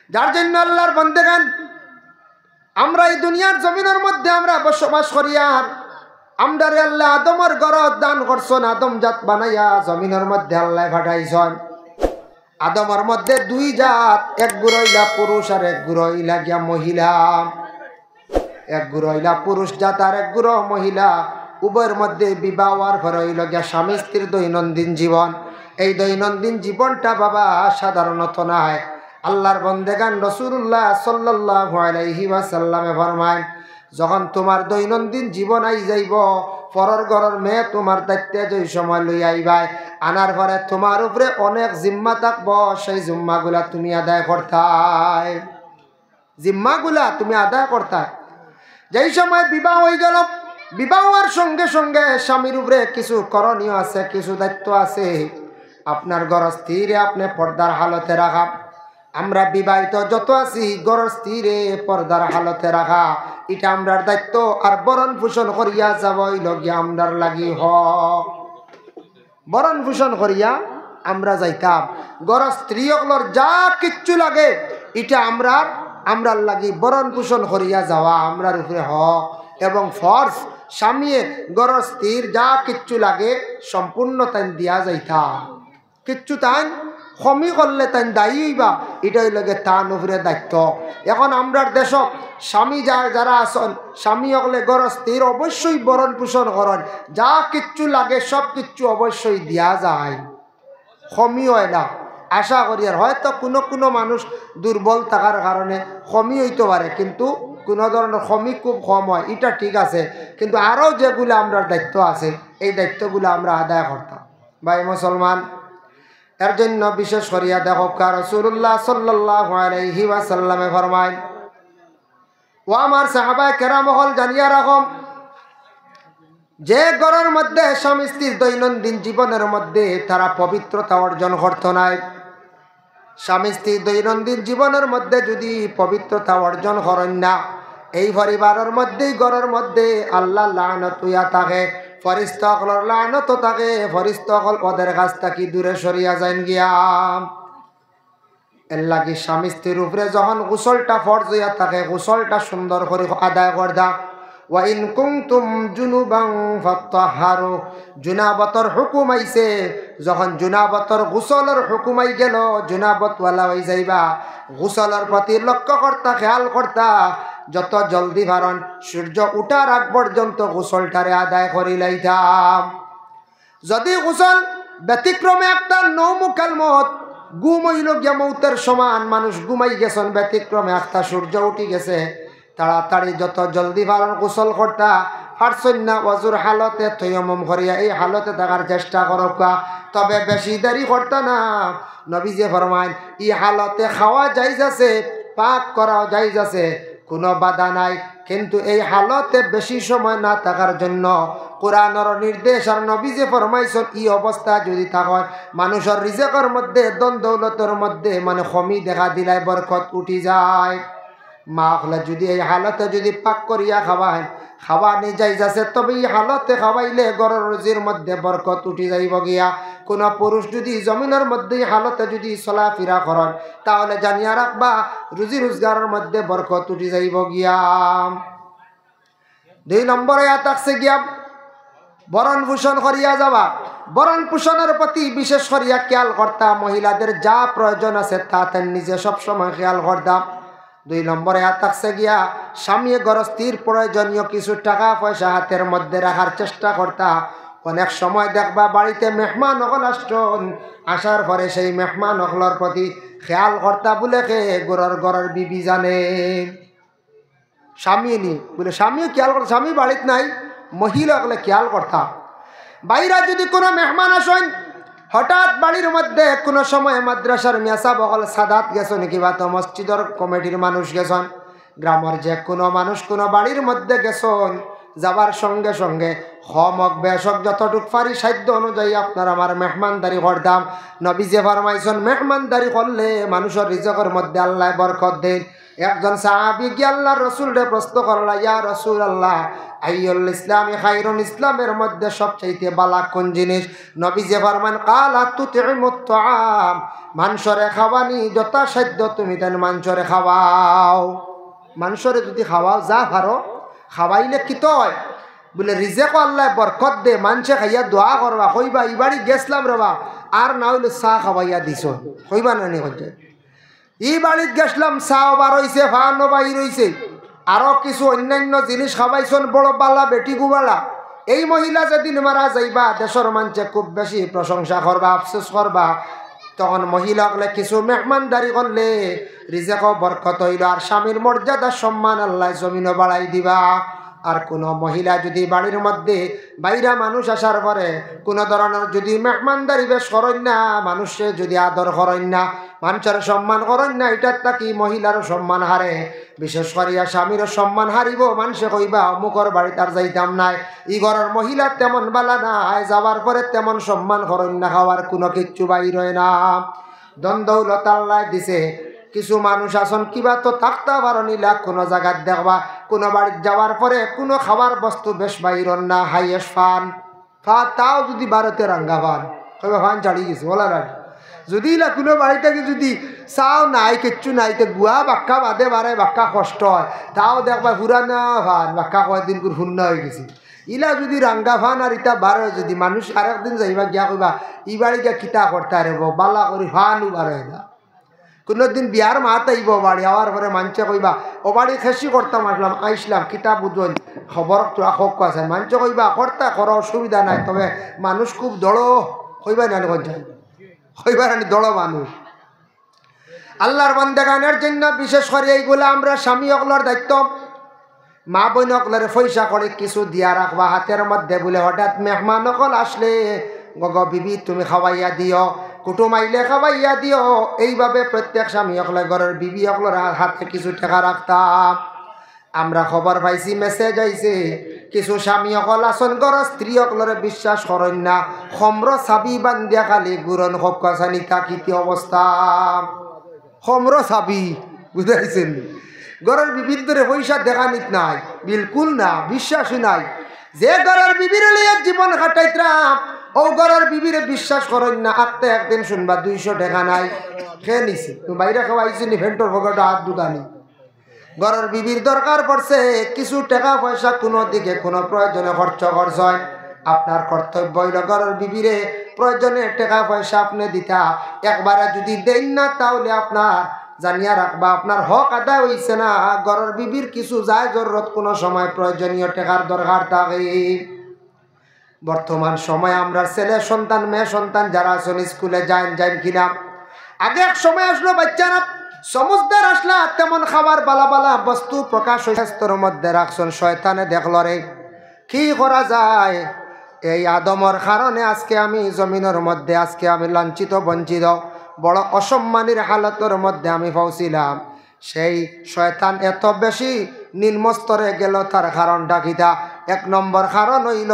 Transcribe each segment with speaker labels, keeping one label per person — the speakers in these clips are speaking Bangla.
Speaker 1: যার জন্য আল্লাহর বান্দাগণ আমরা এই দুনিয়ার জমিনের মধ্যে আমরা বসবাস করি। আর আমরারে আল্লাহ আদমের ঘর দান করছেন, আদম জাত বানাইয়া জমিনের মধ্যে আল্লাহ পাঠাইছেন। আদমের মধ্যে দুই জাত, এক গুরইলা পুরুষ আর এক গুরইলা গিয়া মহিলা। এক গুরইলা পুরুষ জাত আর এক গুরু মহিলা। উভয়ের মধ্যে বিবাহ হওয়ার পর হইল গিয়া স্বামী স্ত্রীর দৈনন্দিন জীবন। এই দৈনন্দিন জীবনটা বাবা সাধারণত নয়। আল্লাহর বন্দেগান রাসূলুল্লাহ সাল্লাল্লাহু আলাইহি ওয়াসাল্লামে ফরমায়, যখন তোমার দৈনন্দিন জীবন আই যাইব, পরের ঘরের মেয়ে তোমার দায়িত্বে যে সময় লই আইবাই, আনার পরে তোমার উপরে অনেক জিম্মা থাকব। সেই জিম্মাগুলা তুমি আদায় করতাই, জিম্মাগুলা তুমি আদায় করতাই। যেই সময় বিবাহ হয়ে গেল, বিবাহ হওয়ার সঙ্গে সঙ্গে স্বামীর উপরে কিছু করণীয় আছে, কিছু দায়িত্ব আছে। আপনার গৃহস্থীরে আপনি পর্দার হালতে রাখা। আমরা বিবাহিত যত আছি গৃহস্থীরে পর্দার হালতে রাখা, এটা আমরার দায়িত্ব। আর বরণ পোষণ করিয়া যাব লগিয়া আমরার লাগি বরণ পোষণ করিয়া আমরা যাইতাম। গৃহস্থীর যা কিচ্ছু লাগে এটা আমরার লাগি বরণ পোষণ করিয়া যাওয়া আমরার উপরে এবং ফরজ। স্বামীয়ে গৃহস্থীর যা কিচ্ছু লাগে সম্পূর্ণ তাই দিয়া যাইতাম। কিচ্ছু তাই কমি করলে তাই দায়ী হইবা, এটাই লাগে তার উপরে দায়িত্ব। এখন আমরার দেশ স্বামী যারা আসন, স্বামী হলে গৃহস্থীর অবশ্যই বরণ পোষণ করেন। যা কিচ্ছু লাগে সব কিচ্ছু অবশ্যই দিয়া যায়, কমি হয় না। আশা করি আর হয়তো কোনো মানুষ দুর্বল থাকার কারণে কমি হইতে পারে, কিন্তু কোনো ধরনের কমি খুব কম হয়, এটা ঠিক আছে। কিন্তু আরও যেগুলো আমরার দায়িত্ব আছে এই দায়িত্বগুলো আমরা আদায় করতাম। ভাই মুসলমান, এর জন্য বিশেষ করিয়া দেখো রাসূলুল্লাহ সাল্লাল্লাহু আলাইহি ওয়াসাল্লামে ফরমায়, ও আমার সাহাবায়ে কেরাম হল জানিয়া রাখো, যে ঘরের মধ্যে স্বামী স্ত্রীর দৈনন্দিন জীবনের মধ্যে তারা পবিত্রতা অর্জন করত নাই, স্বামী স্ত্রীর দৈনন্দিন জীবনের মধ্যে যদি পবিত্রতা অর্জন করেন না, এই পরিবারের মধ্যেই ঘরের মধ্যে আল্লাহ লানত হইয়া থাকে, ফেরেশতাগুলোর লানত থাকে। ফেরেশতাগুলো ওদের কাছ থেকে দূরে সরিয়া যান গিয়া। এর লাগি স্বামী স্ত্রীর উপরে যখন গোসলটা ফরজ হইয়া থাকে, গোসলটা সুন্দর করে আদায় করদা। ওয়া ইন কুনতুম জুনুবান ফাত্তাহারু, জুনাবতর হুকুম আইছে, যখন জুনাবতর গোসলের হুকুম আই গেল, জুনাবতওয়ালা হয়ে যাইবা, গোসলের প্রতি লক্ষ্য করতা, খেয়াল করতা। যত জলদি পারন সূর্য উঠার আগ পর্যন্ত গোসলটারে আদায় করি লাইতাম। যদি গোসল ব্যতিক্রমে একটা নৌমুখাল মত, ঘুম হইল গিয়া মৌতের সমান, মানুষ ঘুমাই গেছেন, ব্যতিক্রমে একটা সূর্য উঠি গেছে, তাড়াতাড়ি যত জলদি পারন গোসল করতা। পারছন না ওযুর হালতে তয়াম্মুম করিয়া এই হালতে থাকার চেষ্টা করবা, তবে বেশি দেরি করতা না। নবীজি ফরমায়, এই হালতে খাওয়া যাইজ আছে, পাক করাও যাইজ আছে, কোনো বাধা নাই। কিন্তু এই হালতে বেশি সময় না থাকার জন্য কোরআনের নির্দেশ আর নবীজি ফরমাইছেন, এই অবস্থা যদি থাকে মানুষের রিজেকের মধ্যে ধন দৌলতের মধ্যে মানে কমি দেখা দিলাই বরকত উঠি যায়। মা হলে যদি এই হালতে যদি পাক করিয়া খাওয়া নি যাইজ আছে, তবে এই হালতে খাওয়াইলে গরের রুজির মধ্যে বরকত উঠি যাইব গিয়া। কোন পুরুষ যদি জমিনের মধ্যে হালতে যদি চলাফেরা করেন, তাহলে জানিয়া রাখবা রুজি রোজগারের মধ্যে বরকত উঠি যাইব গিয়া। 2 নম্বরে থাকছে গিয়া বরণ পোষণ করিয়া যাওয়া। বরণ পোষণের প্রতি বিশেষ করিয়া খেয়াল করতা। মহিলাদের যা প্রয়োজন আছে তা তার নিজে সবসময় খেয়াল করতাম। 2 নম্বরে থাকছে গিয়া স্বামী গৃহস্থীর প্রয়োজনীয় কিছু টাকা পয়সা হাতের মধ্যে রাখার চেষ্টা করতা। অনেক সময় দেখবা বাড়িতে মেহমান হল আসছেন, আসার পরে সেই মেহমান হলর প্রতি খেয়াল করতা বলে কে গরের বিবি জানে, স্বামী নি বলে স্বামীও খেয়াল করতা, স্বামী বাড়িতে নাই, মহিলা হলে খেয়াল করতা। বাইরা যদি কোনো মেহমান আসেন, হঠাৎ বাড়ির মধ্যে কোনো সময় মাদ্রাসার মেসা বকল সাদাত গেছেন, কিবা তো মসজিদের কমিটির মানুষ গেছেন, গ্রামের যে কোনো মানুষ কোনো বাড়ির মধ্যে গেছেন, যাবার সঙ্গে সঙ্গে হমক বেশক যতটুক পারি সাধ্য অনুযায়ী আপনার আমার মেহমানদারি করতাম। নবী যে ফরমাইছেন মেহমানদারি করলে মানুষের রিজকের মধ্যে আল্লাহ বরকত দেন। একজন সাহাবী গিয়ে আল্লাহর রাসূলকে প্রশ্ন করল, ইয়া রাসূলুল্লাহ আইয়ুল ইসলামি খায়রুন, ইসলামের মধ্যে সবচাইতে বালা কোন জিনিস? নবী যে ফরমান কালা তুতিমুত তাআম, মানুষরে খাওয়ানি যথাসাধ্য তুমি তেন মানুষরে খাওয়াও। মানুষরে যদি খাওয়াও যা পারো খাওয়াইলে কি হয় বলে রিজেক আল্লাহ বরকত দে। মানুষে খাইয়া দোয়া করবা, কইবা এই বাড়ি গেছিলাম রবা আর না হইলে চাহ খাওয়াইয়া দিছ, কইবা নানি হচ্ছে এই বাড়িত গেছিলাম চাও বার হইছে ফানো বাহির হইছে আরো কিছু অন্যান্য জিনিস খাওয়াইছন বড় বালা বেটি গুবালা। এই মহিলা যেদিন মারা যাইবা দেশের মানুষে খুব বেশি প্রশংসা করবা, আফসোস করবা। তখন মহিলাগুলো কিছু মেহমানদারি করলে রিজেকও বরকত হইল আর স্বামীর মর্যাদা সম্মান আল্লাহ জমিনও বাড়াই দিবা। আর কোনো মহিলা যদি বাড়ির মধ্যে বাইরা মানুষ আসার পরে কোনো ধরনের যদি মেহমানদারি বেশ করেন না, মানুষে যদি আদর করেন না, মানুষের সম্মান করেন না, এটার তাকি মহিলারও সম্মান হারে। বিশেষ করিয়া স্বামীরও সম্মান হারিব। মানুষে কইবা অমুকর বাড়ি তার যাইতাম নাই, ই ঘরের মহিলা তেমন বালা নাই, যাওয়ার পরে তেমন সম্মান করেন না, খাওয়ার কোনো কিচ্ছু বাইর হয় না। দ্বন্দ্বৌলত আল্লাহ দিছে কিছু মানুষ আসন কিবা তো থাকতে পারো নিলা, কোনো জায়গায় দেখবা কোনো বাড়ির যাওয়ার পরে কোনো খাবার বস্তু বেশ বাইরন না, হাইয়েস্ট ফান তাও যদি ভারতে রাঙ্গা ফান কইবা ফান ছাড়ি গেছে বলার আর যদি না কোনো বাড়ি থেকে যদি চাও নাই কিচ্ছু নাই তো গুয়া বাক্কা বাদে বাড়ে বাক্কা কষ্ট হয়, তাও দেখবা পুরানা ফান বাক্কা কয়েকদিন করে শূন্য হয়ে গেছে। ইলা যদি রাঙ্গা ফান আর ইটা বারো যদি মানুষ আরেকদিন যাইবা গিয়া কইবা ই বাড়ি গিয়া কিতা করতে রে বালা করি ফানও বার হয় না। কোনোদিন বিয়ার মাত আইব বাড়ি আওয়ার পরে মানুষে কইবা ও বাড়ি খেসি করতাম আসলাম আইসলাম কিতাব বুঝল খবর তোরা হোক আছে, মানুষে কইবা কর্তা করো অসুবিধা নাই, তবে মানুষ খুব দড়ো কইবা না কইবার দড়ো মানুষ। আল্লাহর বান্দাগানের জন্য বিশেষ করে এইগুলো আমরা স্বামী অকলর দায়িত্ব। মা বোন অকলের পয়সা করে কিছু দিয়া রাখবা হাতের মধ্যে, বলে হঠাৎ মেহমান অকল আসলে গগ বিবি তুমি খাওয়াইয়া দিও, কুটুম আইলে খাওয়াইয়া দিও। এইভাবে প্রত্যেক স্বামী অকলে ঘরের বিবি অকলের হাতে কিছু টাকা রাখতাম। আমরা খবর পাইছি মেসেজ আইছে কিছু স্বামী অকল আসন ঘর স্ত্রী অকলের বিশ্বাস করেন না, খম্র চাবি বান্ধিয়া খালি গুরন হকানি তাকিতি অবস্থা। খম্র চাবি বুঝাইছেন, ঘরের বিবির ধরে পয়সা দেখা নিত নাই, বিলকুল না, বিশ্বাসই নাই। যে ঘরের বিবির লিয়ে জীবন কাটাইতাম ও ঘরের বিবিরে বিশ্বাস করেন না। আত্মা একদিন শুনবা 200 টাকা নাই খেয়ে নিছে, তুমি বাইরে খাওয়াইছি নি ভেন্টর ভোগটা হাত দুদানি। ঘরের বিবির দরকার পড়ছে কিছু টাকা পয়সা কোনো দিকে কোনো প্রয়োজনে খরচ হয়, আপনার কর্তব্য হইল ঘরের বিবিরে প্রয়োজনে টাকা পয়সা আপনি দিতা। একবারে যদি দেন না তাহলে আপনার জানিয়া রাখবা আপনার হক আদায় হইছে না। ঘরের বিবির কিছু যায় জরুরত কোনো সময় প্রয়োজনীয় টাকার দরকার থাকে। বর্তমান সময় আমরা ছেলে সন্তান মেয়ে সন্তান যারা আছেন স্কুলে যান কিনা, আগে এক সময় আসলো বাচ্চারা সমুদ্র আসলা তেমন খাবার বালা বালা বস্তু প্রকাশ স্বাস্থ্যের মধ্যে রাখছেন, শয়তানে দেখল রে কি করা যায়। এই আদমর কারণে আজকে আমি জমিনের মধ্যে আজকে আমি লাঞ্ছিত বঞ্চিত বড় অসম্মানের হালতের মধ্যে আমি পৌঁছিলাম। সেই শয়তান এত বেশি নিম্নস্তরে গেল, তার কারণটা কিতা? 1 নম্বর কারণ হইল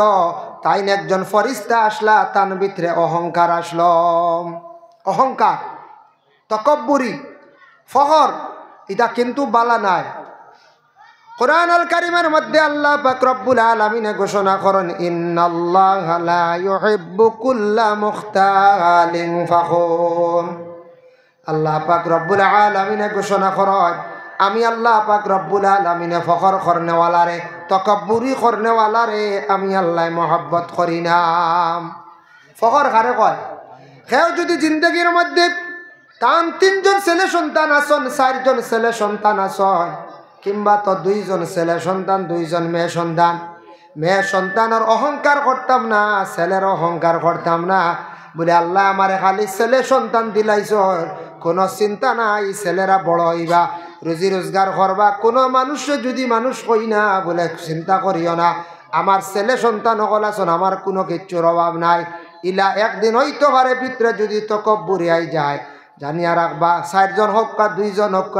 Speaker 1: তাই একজন ফরিস্তা আসলা, তার ভিতরে অহংকার আসলো। অহংকার, তকব্বুরি, ফখর, এটা কিন্তু বালা নাই। কোরআন আল কারীমের মধ্যে আল্লাহ পাক রব্বুল আলামিন ঘোষণা করেন ইন্নাল্লাহা লা ইউহিব্বু কুল্লা মুখতালিন ফখুর। আল্লাহ পাক রব্বুল আলামিন ঘোষণা করেন আমি আল্লাহ পাক রব্বুল আলামিন ফখর করনেওয়ালা রে, তকব্বুরি করনেওয়ালা রে আমি আল্লাহ মহব্বত করি না। ফখর কারে কয়? কেউ যদি জিন্দগির মধ্যে তান 3 জন ছেলে সন্তান আসন, 4 জন ছেলে সন্তান আসন, কিংবা তো 2 জন ছেলে সন্তান 2 জন মেয়ে সন্তান, মেয়ে সন্তানের অহংকার করতাম না, ছেলের অহংকার করতাম না, বলে আল্লাহ আমারে খালি ছেলে সন্তান দিলাইছ, কোনো চিন্তা নাই, ছেলেরা বড় হইবা রুজি রোজগার করবা, কোনো মানুষ যদি মানুষ কই না বলে চিন্তা করিও না, আমার ছেলে সন্তান সকল আছেন, আমার কোনো কিচ্ছুর অভাব নাই। ইলা একদিন হইতে পারে ভিতরে যদি তকব্বুরি আই যায়, জানিয়া রাখবা 4 জন হোক বা 2 জন হোক,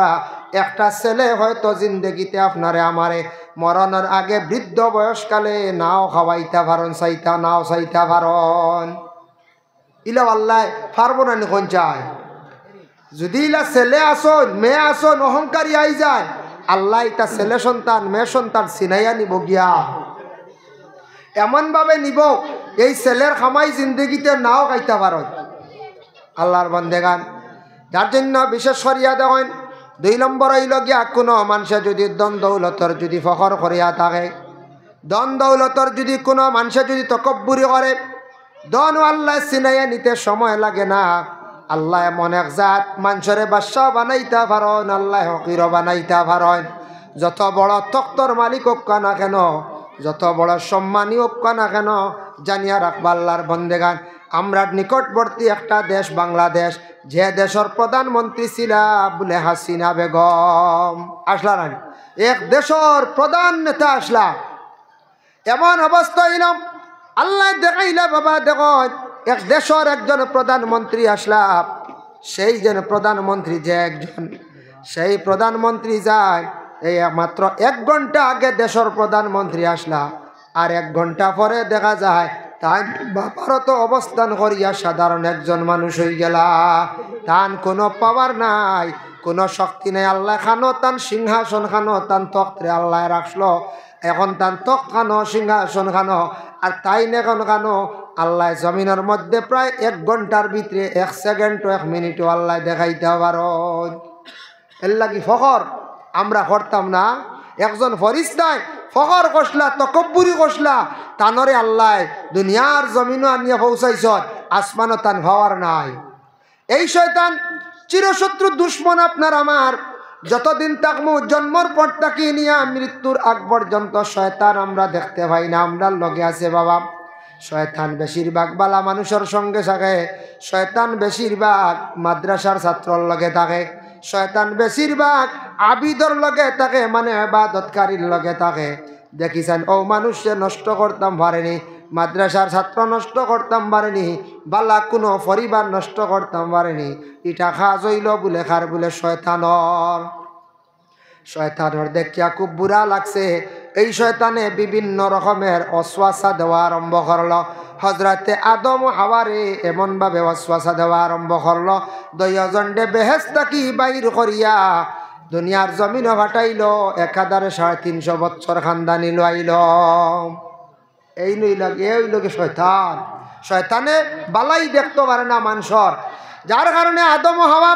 Speaker 1: একটা ছেলে হয়তো জিন্দগিতে আপনারে আমারে মরণের আগে বৃদ্ধ বয়সকালে নাও খাওয়াইতা পারন চাইতা নাও চাইতা পারন ইলা আল্লাহ পারবো না কোন চায় যদি ইলা ছেলে আসন মেয়ে আসন অহংকারী আই যায় আল্লাহ এটা ছেলে সন্তান মেয়ে সন্তান চিনাইয়া নিব গিয়া এমনভাবে নিব এই ছেলের খামাই জিন্দগিতে নাও খাইতে পারন আল্লাহর বন্দেগান যার জন্য বিশেষ করিয়া দেন 2 নম্বর হইল গিয়া কোনো মানুষে যদি দন দৌলতর যদি ফখর করিয়া থাকে দন দৌলতর যদি কোনো মানুষে যদি তকব্বুরি করে দন আল্লাহ চিনাইয়া নিতে সময় লাগে না আল্লাহ এমন এক জাত মানুষরে বাদশাহ বানাইতে পারেন আল্লাহ হকির বানাইতে পারেন যত বড় তক্তর মালিক হোক না কেন যত বড় সম্মানী হোক না কেন জানিয়া রাখবা আল্লাহর বন্দেগান আমরা নিকটবর্তী একটা দেশ বাংলাদেশ যে দেশের প্রধানমন্ত্রী ছিল বলে হাসিনা বেগম আসলা না এক দেশের প্রধান নেতা আসলা এমন অবস্থা হইলাম আল্লাহ দেখাইলা বাবা দেখো এক দেশের একজন প্রধানমন্ত্রী আসলা সেই যেন প্রধানমন্ত্রী যে একজন সেই প্রধানমন্ত্রী যায় এই মাত্র 1 ঘন্টা আগে দেশের প্রধানমন্ত্রী আসলা আর 1 ঘন্টা পরে দেখা যায় তাই ভারত অবস্থান করিয়া সাধারণ একজন মানুষ হয়ে গেলা তান কোনো পাওয়ার নাই কোনো শক্তি নেই আল্লাহ খানো তান সিংহাসন খানো তান তখ্তে আল্লাহ রাখলো এখন তান তখ খানো সিংহাসন খানো আর তাই এখন খানো আল্লাহ জমিনের মধ্যে প্রায় 1 ঘন্টার ভিতরে 1 সেকেন্ড 1 মিনিটও আল্লাহ দেখাইতে পারো এর লাগি ফখর আমরা করতাম না একজন ফরিস্তায় ফখর কষলা তকব্বুরি কষলা তানরে আল্লাহ দুনিয়ার জমিনও আনিয়া পৌঁছাইছ আসমানও তান ভাবার নাই এই শয়তান চিরশত্রু দুশ্মন আপনার আমার যতদিন তাকমু জন্মর পর তাকে নিয়ে মৃত্যুর আগ পর্যন্ত শয়তান আমরা দেখতে পাই না আমরা লগে আছে বাবা শয়তান বেশিরভাগ বালা মানুষের সঙ্গে থাকে শয়তান বেশিরভাগ মাদ্রাসার ছাত্রর লগে থাকে শয়তান বেশিরভাগ আবিদর লগে থাকে মানে ইবাদতকারীর লগে থাকে দেখিছেন ও মানুষে নষ্ট করতাম পারেনি মাদ্রাসার ছাত্র নষ্ট করতাম পারেনি বালা কোনো পরিবার নষ্ট করতাম পারেনি ইটা খাজ হইল বলে খার বলে শয়তানর দেখিয়া খুব বুড়া লাগছে এই শয়তানে বিভিন্ন রকমের অশ্বাসা দেওয়া আরম্ভ করলো হজরতে আদম হাওয়ারে এমনভাবে অশ্বাসা দেওয়া আরম্ভ করলো 2 জন্ডে বেহেশত কি বাইর করিয়া দুনিয়ার জমিন ফাটাইল 1350 বছর খানদানি লইল এই নইলগে শয়তান শয়তানে বালাই দেখতে পারে না মানুষের যার কারণে আদম হাওয়া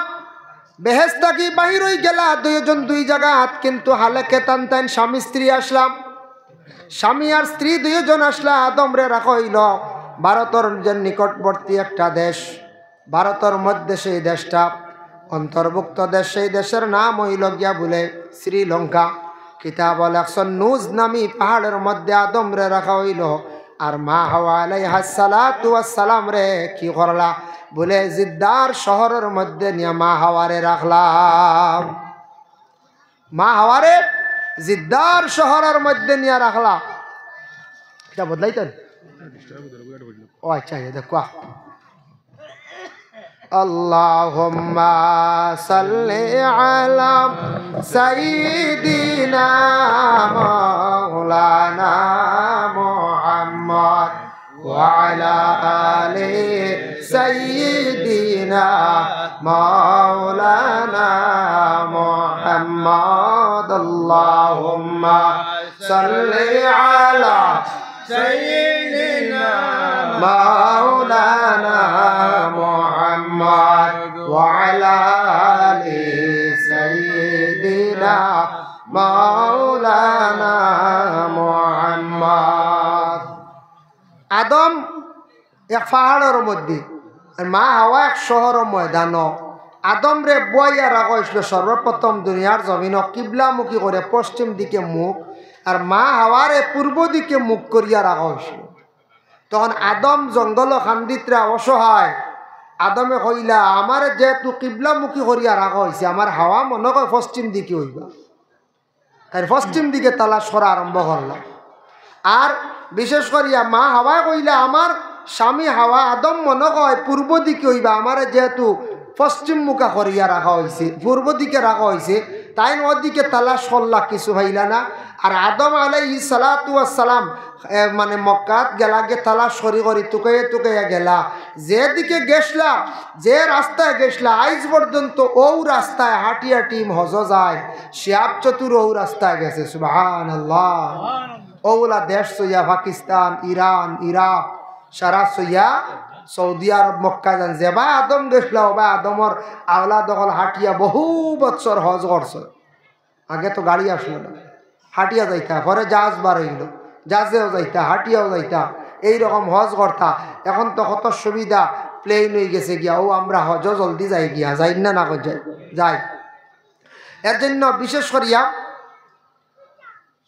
Speaker 1: বেহেশত কি বাহির হয়ে গেলা 2 জন 2 জায়গাত কিন্তু হালেকে টান টান স্বামী স্ত্রী আসলাম স্বামী আর স্ত্রী 2 জন আসলা আদম রে রাখা হইল ভারতের যে নিকটবর্তী একটা দেশ ভারতের মধ্যে সেই দেশটা অন্তর্ভুক্ত দেশ সেই দেশের নাম হইল গিয়া বলে শ্রীলঙ্কা কিতাব লেখছেন নুজ নামি পাহাড়ের মধ্যে আদম রে রাখা হইল আর মা হাওয়া আলাইহিস সালাতু ওয়াস সালাম রে কি করলা বলে জিদ্দার শহরের মধ্যে নিয়ে মা হাওয়ারে রাখলাম মা হাওয়ারে জিদ্দার শহরের মধ্যে নিয়ে রাখলাম এটা বদলাইতেন ও আচ্ছা দেখো আল্লাহুম্মা সাল্লি আলা সাইয়্যিদিনা মাওলানা মুহাম্মদ ওয়া আলা আলি সাইয়্যিদিনা মাওলানা মুহাম্মদ আল্লাহুম্মা সাল্লি আলা সাইয়্যিদিনা মাওলানা মুহাম্মদ ওয়া আলা আলি সাইয়্যিদিনা মাওলানা মুহাম্মদ আদম এক পাহাড়ের মধ্যে আর মা হাওয়া এক শহরের ময়দান আদম রে বইয়া রাখা হয়েছিল সর্বপ্রথম দুনিয়ার জমিন কিবলামুখী করে পশ্চিম দিকে মুখ আর মা হাওয়ারে পূর্ব দিকে মুখ করিয়া রাখা হয়েছিল তখন আদম জঙ্গল খান্দিত্রা অসহায় আদমে কইলা আমার যেহেতু কিবলামুখী করিয়া রাখা হয়েছে আমার হাওয়া মনে হয় পশ্চিম দিকে হইবা তাই পশ্চিম দিকে তালাশ করা আরম্ভ করলাম আর বিশেষ করিয়া মা হাওয়ায় কইলা আমার স্বামী হাওয়া আদম মনে হয় পূর্ব দিকে হইবা আমার যেহেতু পশ্চিম মুখা করিয়া রাখা হয়েছে পূর্ব দিকে রাখা হয়েছে তাই ওদিকে তালাশ করলা কিছু হইলা না আর আদম আলাইহিস সালাতু ওয়াস সালাম মানে মক্কাত গেলা গে তালা সরি করি তুকাইয়া গেলা, যেদিকে গেছলা যে রাস্তায় গেছলা আইজ পর্যন্ত ও রাস্তায় হাঁটিয়া টিম হজ যায়, শিয়াব চতুর ও রাস্তায় গেছে। সুবহানাল্লাহ। ওগুলা দেশ সইয়া পাকিস্তান, ইরান, ইরাক সারা সইয়া সৌদি আরব, মক্কা যান যেবা আদম গেছলা ওবা আদমর আওলা দখল হাঁটিয়া বহু বছর হজ করছে। আগে তো গাড়ি আসলো না, হাঁটিয়া যাইতা, পরে জাহাজ বার হইল, জাহাজেও যাইতা, হাঁটিয়াও যাইতা, এইরকম হজ করতা। এখন তো কত সুবিধা, প্লেন হয়ে গেছে গিয়া, ও আমরা হজ জলদি যাই গিয়া, যাই না যাই। এর জন্য বিশেষ করিয়া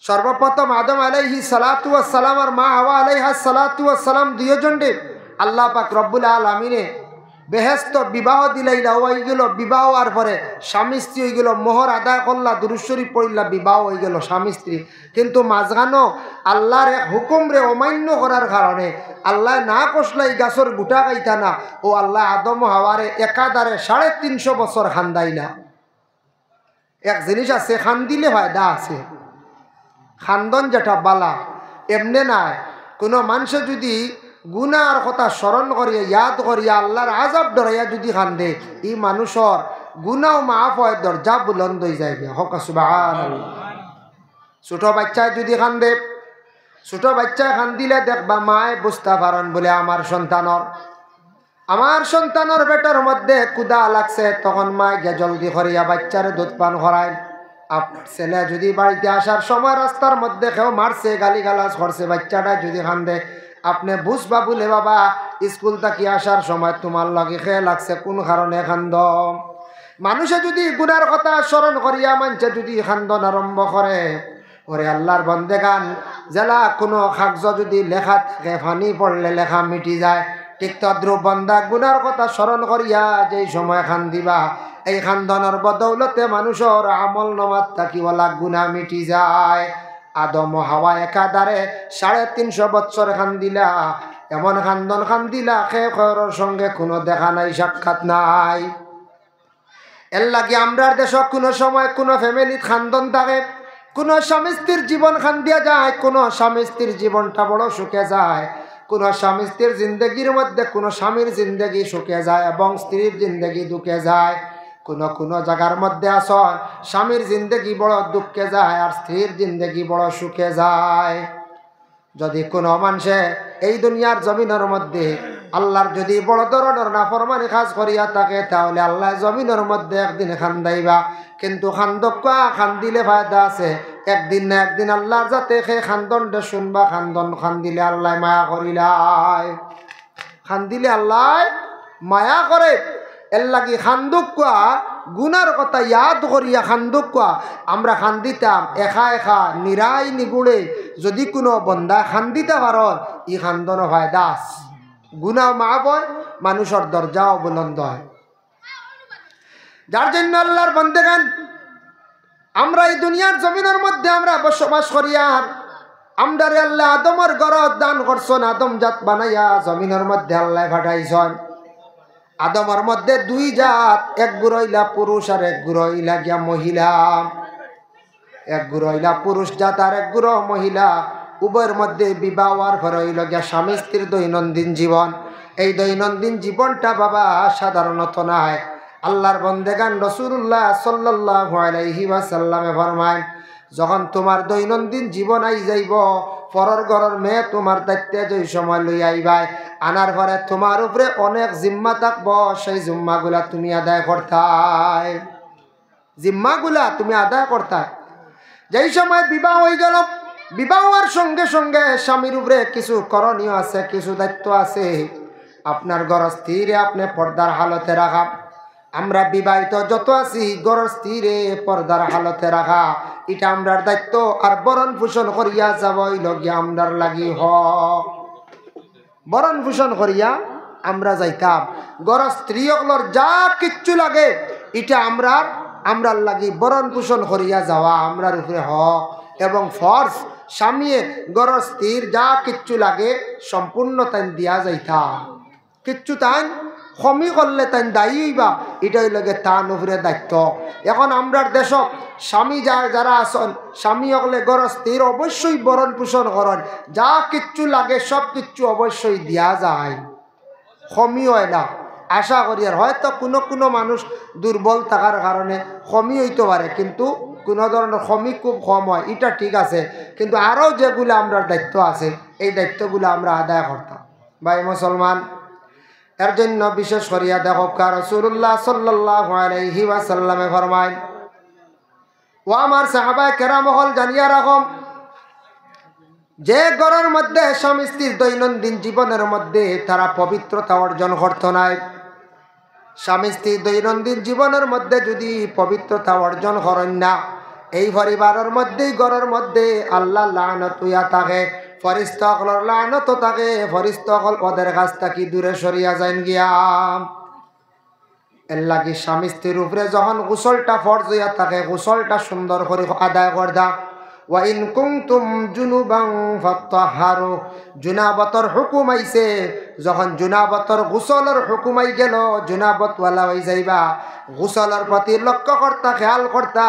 Speaker 1: সর্বপ্রথম আদম আলাইহিস সালাতু ওয়াস সালাম আর মা হাওয়া আলাইহাস সালাতু ওয়াস সালাম দুইজনকে আল্লাহ পাক রব্বুল আলামিনে বেহেস্ত বিবাহ দিলাইলা, হয়ে গেল বিবাহ। আর পরে স্বামী স্ত্রী হয়ে গেল, মোহর আদায় করলা, দুরূদ শরীফ পড়িলা, বিবাহ হয়ে গেল স্বামী স্ত্রী। কিন্তু মাঝখানো আল্লাহর এক হুকুম রে অমান্য করার কারণে আল্লাহ না কষলা এই গাছর গুটা খাইতা না, ও আল্লাহ আদম হাওয়ারে একাধারে 350 বছর খান্দাইলা। এক জিনিস আছে, খান্দিলে ফায়দা আছে, খান্দন যেটা বালা এমনে নাই। কোনো মানুষে যদি গুনার কথা স্মরণ করিয়া ইয়াদ করিয়া আল্লাহর আযাব ডরাইয়া যদি খান্দে, এই মানুষের গুনাও মাফ হয়, দরজা বুলন্দ হয়ে যায়। হক সুবহানাল্লাহ। ছোট বাচ্চায় যদি খান্দে, ছোট বাচ্চায় খান্দিলে দেখবা মায় বুঝতে পারেন বলে আমার সন্তানের পেটের মধ্যে কুদা লাগছে, তখন মায় গে জলদি করিয়া বাচ্চার দুধ পান করায়। আপনার ছেলে যদি বাড়িতে আসার সময় রাস্তার মধ্যে কেউ মারছে, গালিগালাজ করছে, বাচ্চাটা যদি কান্দে, আপনি বুঝবা বলে বাবা স্কুল থেকে আসার সময় তোমার লগে খেয়ে লাগছে, কোন কারণে কান্দ। মানুষে যদি গুনার কথা স্মরণ করিয়া মানছে যদি খান্দন আরম্ভ করে, ওরে আল্লাহর বন্দেগান, জেলা কোনো কাগজ যদি লেখা থাকে ফানি পড়লে লেখা মিটি যায়, ঠিক তদ্রুপ বন্দা গুনার কথা স্মরণ করিয়া যেই সময় খান্দিবা, এই খান্দনের বদৌলতে মানুষের আমল নামাত থাকিওয়ালা গুনাহ মিটি যায়। আদম হাওয়া একাধারে 350 বছর খান্দিলা, এমন খান্দন খান্দিলা খের সঙ্গে কোনো দেখা নাই, সাক্ষাৎ নাই। এর লাগে আমরার দেশ কোনো সময় কোনো ফ্যামিলিত খান্দন থাকে, কোনো স্বামী স্ত্রীর জীবন খান্দিয়া যায়, কোনো স্বামী স্ত্রীর জীবনটা বড় সুখে যায়, কোন স্বামী স্ত্রীর জিন্দগির মধ্যে কোনো স্বামীর জিন্দগি সুখে যায় এবং স্ত্রীর জিন্দগি দুঃখে যায়। কোন জায়গার মধ্যে আসন স্বামীর জিন্দগি বড় দুঃখে যায় আর স্ত্রীর জিন্দগি বড় সুখে যায়। যদি কোনো মানুষে এই দুনিয়ার জমিনের মধ্যে আল্লাহর যদি বড় ধরনের নাফরমানি কাজ করিয়া থাকে, তাহলে আল্লাহ জমিনের মধ্যে একদিন খান্দাইবা। কিন্তু খান্দিলে ফায়দা আছে, একদিন না একদিন আল্লাহর যাতে সে খান্দনটা শুনবা। খান্দিলে আল্লাহ মায়া করিলাই, খান্দিলে আল্লাহ মায়া করে। এর লাগি খান্দুকা গুনার কথা ইয়াদ করিয়া খান্দুকা আমরা খান্দিতাম একা নিরাই নিগুড়ে। যদি কোনো বন্দা খান্দিতে পারন, ই খান্দন ফায়দা আছে, গুনা মাফ হয়, মানুষের দরজাও বুলন্দ হয়। যার জন্য আল্লাহর বন্দেগান, আমরা এই দুনিয়ার জমিনের মধ্যে আমরা বসবাস করি, আর আমরা আল্লাহ আদমের গরজ দান করছেন, আদম জাত বানাইয়া জমিনের মধ্যে আল্লাহ পাঠাইছেন। আদমের মধ্যে 2 জাত, এক গুরইলা পুরুষ আর এক গুরইলা গিয়া মহিলা। এক গুরইলা পুরুষ জাত আর এক গুরো মহিলা, উভয়ের মধ্যে বিবাহ আর ঘরে হইল গিয়া স্বামী স্ত্রীর দৈনন্দিন জীবন। এই দৈনন্দিন জীবনটা বাবা সাধারণত নাই। আল্লাহর বন্দেগান রাসূলুল্লাহ সাল্লাল্লাহু আলাইহি ওয়াসাল্লামে ফরমায়, যখন তোমার দৈনন্দিন জীবন আই যাইব, পরের ঘরের মেয়ে তোমার দায়িত্বে যে সময় লই আইবাই, আনার পরে তোমার উপরে অনেক জিম্মা থাকবো, সেই জিম্মাগুলা তুমি আদায় করতাই, জিম্মাগুলা তুমি আদায় করতাই। যেই সময় বিবাহ হয়ে গেল, বিবাহ হওয়ার সঙ্গে সঙ্গে স্বামীর উপরে কিছু করণীয় আছে, কিছু দায়িত্ব আছে। আপনার গৃহস্থিরে আপনি পর্দার হালতে রাখা। আমরা বিবাহিত যত আছি গৃহস্থিরে পর্দার হালতে রাখা, এটা আমরার দায়িত্ব। আর বরণ পোষণ করিয়া যাব লগিয়া আমরার লাগি হক, বরণ পোষণ করিয়া আমরা যাইতাম। গৃহস্থী সকলের যা কিচ্ছু লাগে এটা আমরার লাগি বরণ পোষণ করিয়া যাওয়া আমরার উপরে হক এবং ফরজ। স্বামীয়ে গৃহস্থীর যা কিচ্ছু লাগে সম্পূর্ণ তাই দিয়া যাইতাম, কিচ্ছু তাই খমি করলে তাই দায়ী হইবা, এটাই লাগে তার উপরে দায়িত্ব। এখন আমরার দেশ স্বামী যারা আসন, স্বামী হলে গরস্তির অবশ্যই বরণ পোষণ করেন, যা কিচ্ছু লাগে সব কিচ্ছু অবশ্যই দেওয়া যায়, খমি হয় না। আশা করি আর হয়তো কোনো কোনো মানুষ দুর্বল থাকার কারণে খমি হইতে পারে, কিন্তু কোনো ধরনের খমি খুব কম হয়, এটা ঠিক আছে। কিন্তু আরও যেগুলো আমরা দায়িত্ব আছে এই দায়িত্বগুলো আমরা আদায় করতাম। ভাই মুসলমান, এর জন্য বিশেষ করিয়া দেখো রাসূলুল্লাহ সাল্লাল্লাহু আলাইহি ওয়াসাল্লামে ফরমায়, ও আমার সাহাবায়ে কেরাম হল জানিয়া রাখো, যে ঘরের মধ্যে স্বামী স্ত্রীর দৈনন্দিন জীবনের মধ্যে তারা পবিত্রতা অর্জন করত নাই, স্বামী স্ত্রীর দৈনন্দিন জীবনের মধ্যে যদি পবিত্রতা অর্জন করেন না, এই পরিবারের মধ্যেই ঘরের মধ্যে আল্লাহ লানত হইয়া থাকে, ফেরেশতা সকলের লানত থাকে, ফেরেশতা সকল ওদের কাছ থেকে দূরে সরিয়া যান গিয়া। এর লাগি স্বামী স্ত্রীর উপরে যখন গোসলটা ফরজ হইয়া থাকে, গোসলটা সুন্দর করে আদায় করদা। ওয়া ইন কুনতুম জুনুবান ফাত্তাহারু, জুনাবতর হুকুম আইছে, যখন জুনাবতর গোসলের হুকুম আই গেল, জুনাবত ওয়ালা হয়ে যাইবা, গোসলের প্রতি লক্ষ্য করতা, খেয়াল করতা,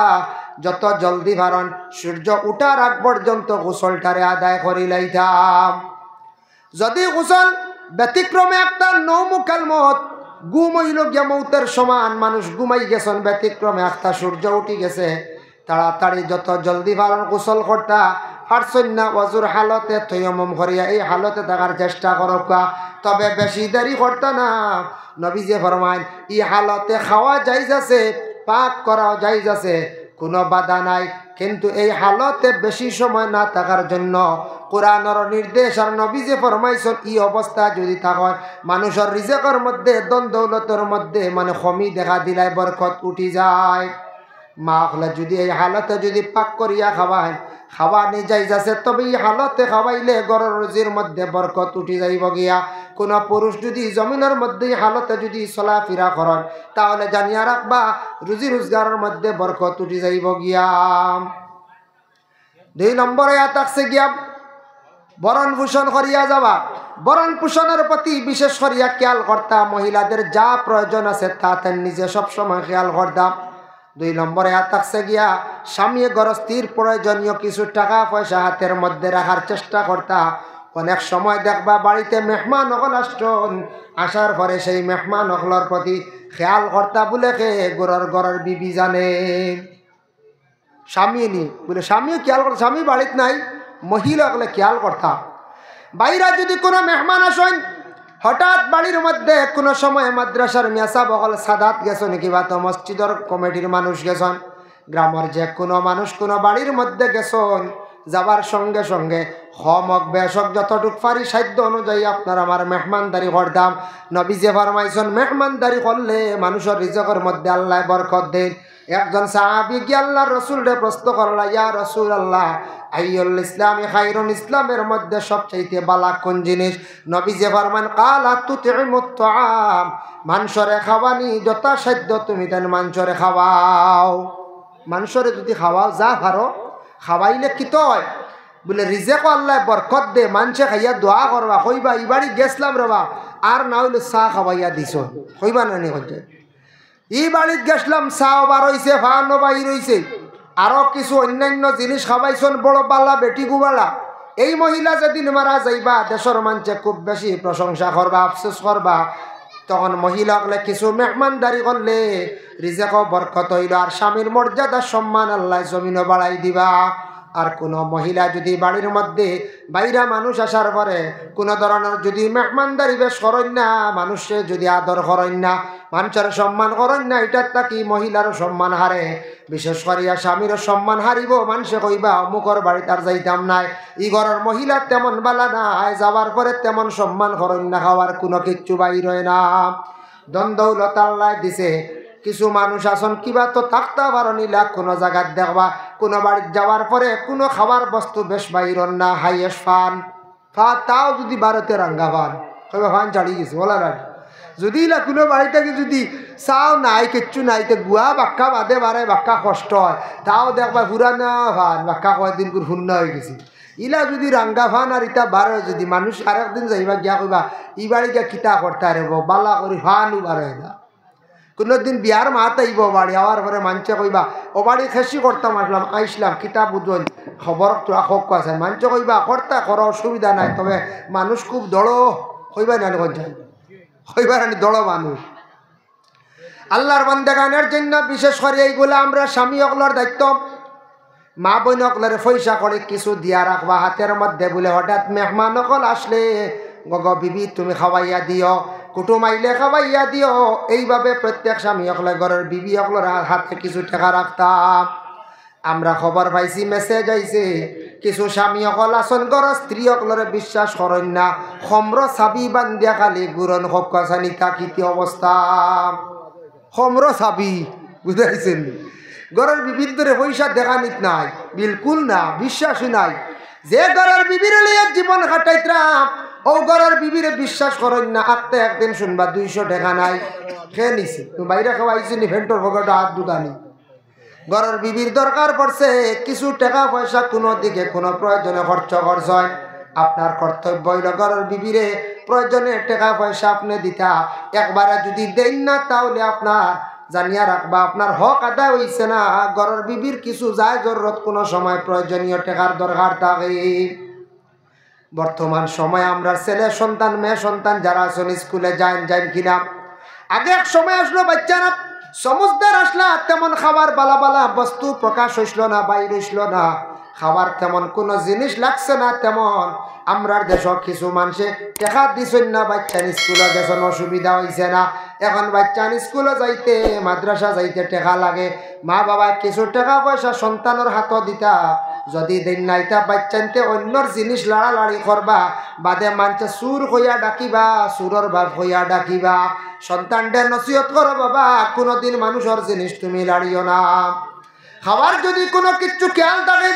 Speaker 1: যত জলদি পারন সূর্য উঠার আগ পর্যন্ত গোসলটারে আদায় করি লাইতাম। যদি গোসল ব্যতিক্রমে একটা নৌমুখাল মত, ঘুম হইল গিয়া মৌতের সমান, মানুষ ঘুমাই গেছেন, ব্যতিক্রমে একটা সূর্য উঠি গেছে, তাড়াতাড়ি যত জলদি পালন গোসল করতা, পারছন না ওয়াজুর হালতে তৈয়মম করিয়া এই হালতে থাকার চেষ্টা করবা, তবে বেশি দেরি করতা না। নবীজি ফরমায় এই হালতে খাওয়া জায়েজ আছে, পাক করাও জায়েজ আছে, কোনো বাধা নাই, কিন্তু এই হালতে বেশি সময় না থাকার জন্য কোরআনের নির্দেশ আর নবীজি ফরমাইছেন এই অবস্থা যদি থাকে মানুষের রিজেকের মধ্যে ধন দৌলতের মধ্যে মানে কমি দেখা দিলাই বরকত উঠি যায়। মা হলে যদি এই হালতে যদি পাক করিয়া খাওয়ায়, খাওয়া নি যাইজ আছে, তবে এই হালতে খাওয়াইলে গরের রুজির মধ্যে বরকত উঠি যাইব গিয়া। কোন পুরুষ যদি জমিনের মধ্যে হালতে যদি চলাফেরা করেন, তাহলে জানিয়া রাখবা রুজি রোজগারের মধ্যে বরকত উঠি যাইব গিয়া। 2 নম্বরে থাকছে গিয়া বরণ পোষণ করিয়া যাওয়া। বরণ পোষণের প্রতি বিশেষ করিয়া খেয়াল করতাম, মহিলাদের যা প্রয়োজন আছে তা তার নিজে সবসময় খেয়াল করতাম। 2 নম্বরে থাকছে গিয়া স্বামী গরস্তির প্রয়োজনীয় কিছু টাকা পয়সা হাতের মধ্যে রাখার চেষ্টা করতা। অনেক সময় দেখবা বাড়িতে মেহমান হল আসছেন, আসার পরে সেই মেহমান হকলের প্রতি খেয়াল করতা বলে কে গরের বিবি জানে, স্বামী নি বলে স্বামীও খেয়াল করতা, স্বামী বাড়িতে নাই, মহিলা হলে খেয়াল করতা। বাইরা যদি কোনো মেহমান আসেন, হঠাৎ বাড়ির মধ্যে কোনো সময় মাদ্রাসার মিয়াসা বকল সাদাত গেছেন, কিবা তো মসজিদের কমিটির মানুষ গেছেন, গ্রামের যে কোনো মানুষ কোনো বাড়ির মধ্যে গেছেন, যাবার সঙ্গে সঙ্গে হমক বেশক যতটুক পারি সাধ্য অনুযায়ী আপনার আমার মেহমানদারি করতাম। নবীজি ফরমাইছেন মেহমানদারি করলে মানুষের রিজকের মধ্যে আল্লাহ বরকত দেন। একজন সাহাবী গিয়ে আল্লাহর রাসূলকে প্রশ্ন করল, ইয়া রাসূলুল্লাহ আইয়ুল ইসলামি খায়রুন, ইসলামের মধ্যে সবচাইতে বালা কোন জিনিস? নবীজি ফরমান কালা তুতিমুত তাআম, মানুষরে খাওয়ানি যথাসাধ্য তুমি দেন মানুষরে খাওয়াও। মানুষরে যদি খাওয়াও যা পারো, খাওয়াইলে কি হয় বলে রিজেক আল্লাহ বরকত দে, মানুষে খাইয়া দোয়া করবা, কইবা এই বাড়ি গেছিলাম রবা আর না হইলে চা খাওয়াইয়া দিছ, কইবা না নি হচ্ছে এই বাড়িতে গেছিলাম চাও বার হইছে, ফানো বাহির হইছে, আরো কিছু অন্যান্য জিনিস খাওয়াইছন, বড় বালা বেটি গুবালা। এই মহিলা যেদিন মারা যাইবা দেশের মানুষে খুব বেশি প্রশংসা করবা, আফসোস করবা। তখন মহিলা হলে কিছু মেহমানদারি করলে রিজেকও বরকত হইল, আর স্বামীর মর্যাদা সম্মান আল্লাহ জমিনও বাড়াই দিবা। আর কোনো মহিলা যদি বাড়ির মধ্যে বাইরা মানুষ আসার পরে কোনো ধরনের যদি মেহমানদারি বেশ করেন না, মানুষে যদি আদর করেন না, মানুষের সম্মান করেন না, এটার তাকি মহিলারও সম্মান হারে, বিশেষ করিয়া স্বামীরও সম্মান হারিব। মানুষে কইবা অমুকর বাড়িতে আর যাইতাম নাই, ই ঘরের মহিলা তেমন বালা নাই, যাবার পরে তেমন সম্মান করেন না, খাওয়ার কোনো কিচ্ছু বাইর হয় না। দ্বন্দ্বৌলত আল্লাহ দিছে। কিছু মানুষ আসন কিবা তো থাকতে পারো নিলা, কোনো জায়গায় দেখবা কোনো বাড়িতে যাওয়ার পরে কোনো খাবার বস্তু বেশ বাইরন না, হাইয়েস ফান তাও যদি ভারতে রাঙ্গা ফান কইবা ফান ছাড়ি গেছে বলা না। যদি না কোনো বাড়ি থেকে যদি চাও নাই কিচ্ছু নাই, তো গুয়া বাক্কা বাদে বাড়ে বাক্কা কষ্ট হয়, তাও দেখবা পুরানা ফান বাক্কা কয়েকদিন করে শূন্য হয়ে গেছি। ইলা যদি রাঙ্গা ফান আর ইটা বারো যদি মানুষ আরেকদিন যাইবা গিয়া কইবা ই বাড়ি গিয়া কিতা করতে আরেব বালা করি ফানু বারো না কোনোদিন বিয়ার মাত আইব বাড়ি আওয়ার পরে মাঞ্চে কইবা ও বাড়ি খেসি করতাম আইসলাম কিতাব বুঝল খবর তোরা খোক আছে মাঞ্চে কইবা করতা করো অসুবিধা নাই তবে মানুষ খুব দড় হইবা না হইবার আনি দড় মানুষ আল্লাহর বান্দাগানের জন্য বিশেষ করে এইগুলো আমরা স্বামী অকলার দায়িত্ব মা বোন অকলের পয়সা করে কিছু দিয়া রাখবা হাতের মধ্যে বলে হঠাৎ মেহমান অকল আসলে গগ বিবি তুমি খাওয়াইয়া দিও কুটুম আইলে খাওয়াইয়া দিও এইভাবে প্রত্যেক স্বামী অকলে ঘরের বিবি অকলের হাতে কিছু টাকা রাখতাম আমরা খবর পাইছি মেসেজ আইছে কিছু স্বামী অকল আসন ঘর স্ত্রী অকলরে বিশ্বাস করেন না খমর চাবি বান্ধিয়া খালি গুরন হকানি তাকিতি অবস্থা খমর চাবি বুঝাইছেন ঘরের বিবির ধরে পয়সা দেখা নিত নাই বিলকুল না বিশ্বাসই নাই যে ঘরের বিবির লিয়ে জীবন কাটাইতাম ও ঘরের বিবিরে বিশ্বাস করেন না আত্মা একদিন শুনবা 200 টাকা নাই খেয়ে নিছি তুমি বাইরে খাওয়াইছি নি ভেন্টর ভগটা হাত দুদানি ঘরের বিবির দরকার পড়ছে কিছু টাকা পয়সা কোনো দিকে কোনো প্রয়োজনে খরচ করছেন আপনার কর্তব্য হইল ঘরের বিবিরে প্রয়োজনে টাকা পয়সা আপনি দিতা একবারে যদি দেন না তাহলে আপনার জানিয়া রাখবা আপনার হক আদায় হইছে না ঘরের বিবির কিছু যায় জরুরত কোনো সময় প্রয়োজনীয় টাকার দরকার থাকে বর্তমান সময় আমরা ছেলে সন্তান মেয়ে সন্তান যারা আছেন স্কুলে যান কিনা আগে এক সময় আসলো বাচ্চারা সমুদ্র আসলা তেমন খাবার বালা বালা বস্তু প্রকাশ হইসল না বাইর হইসল না খাবার তেমন কোনো জিনিস লাগছে না তেমন আমরার দেশ কিছু মানুষে টাকা দিছেন না বাচ্চান স্কুলে গেছেন অসুবিধা হয়েছে না এখন বাচ্চান স্কুলে যাইতে মাদ্রাসা যাইতে টাকা লাগে মা বাবা কিছু টাকা পয়সা সন্তানের হাত দিতা যদি দেন নাইতা বাচ্চানতে অন্যর জিনিস লাড়ালাড়ি করবা বাদে মানছে সুর হইয়া ডাকিবা সুরর বাপ হইয়া ডাকিবা সন্তানদের নসিহত করো বাবা কোনোদিন মানুষের জিনিস তুমি লাড়িও না খাবার যদি কোনো কিছু খেয়াল থাকে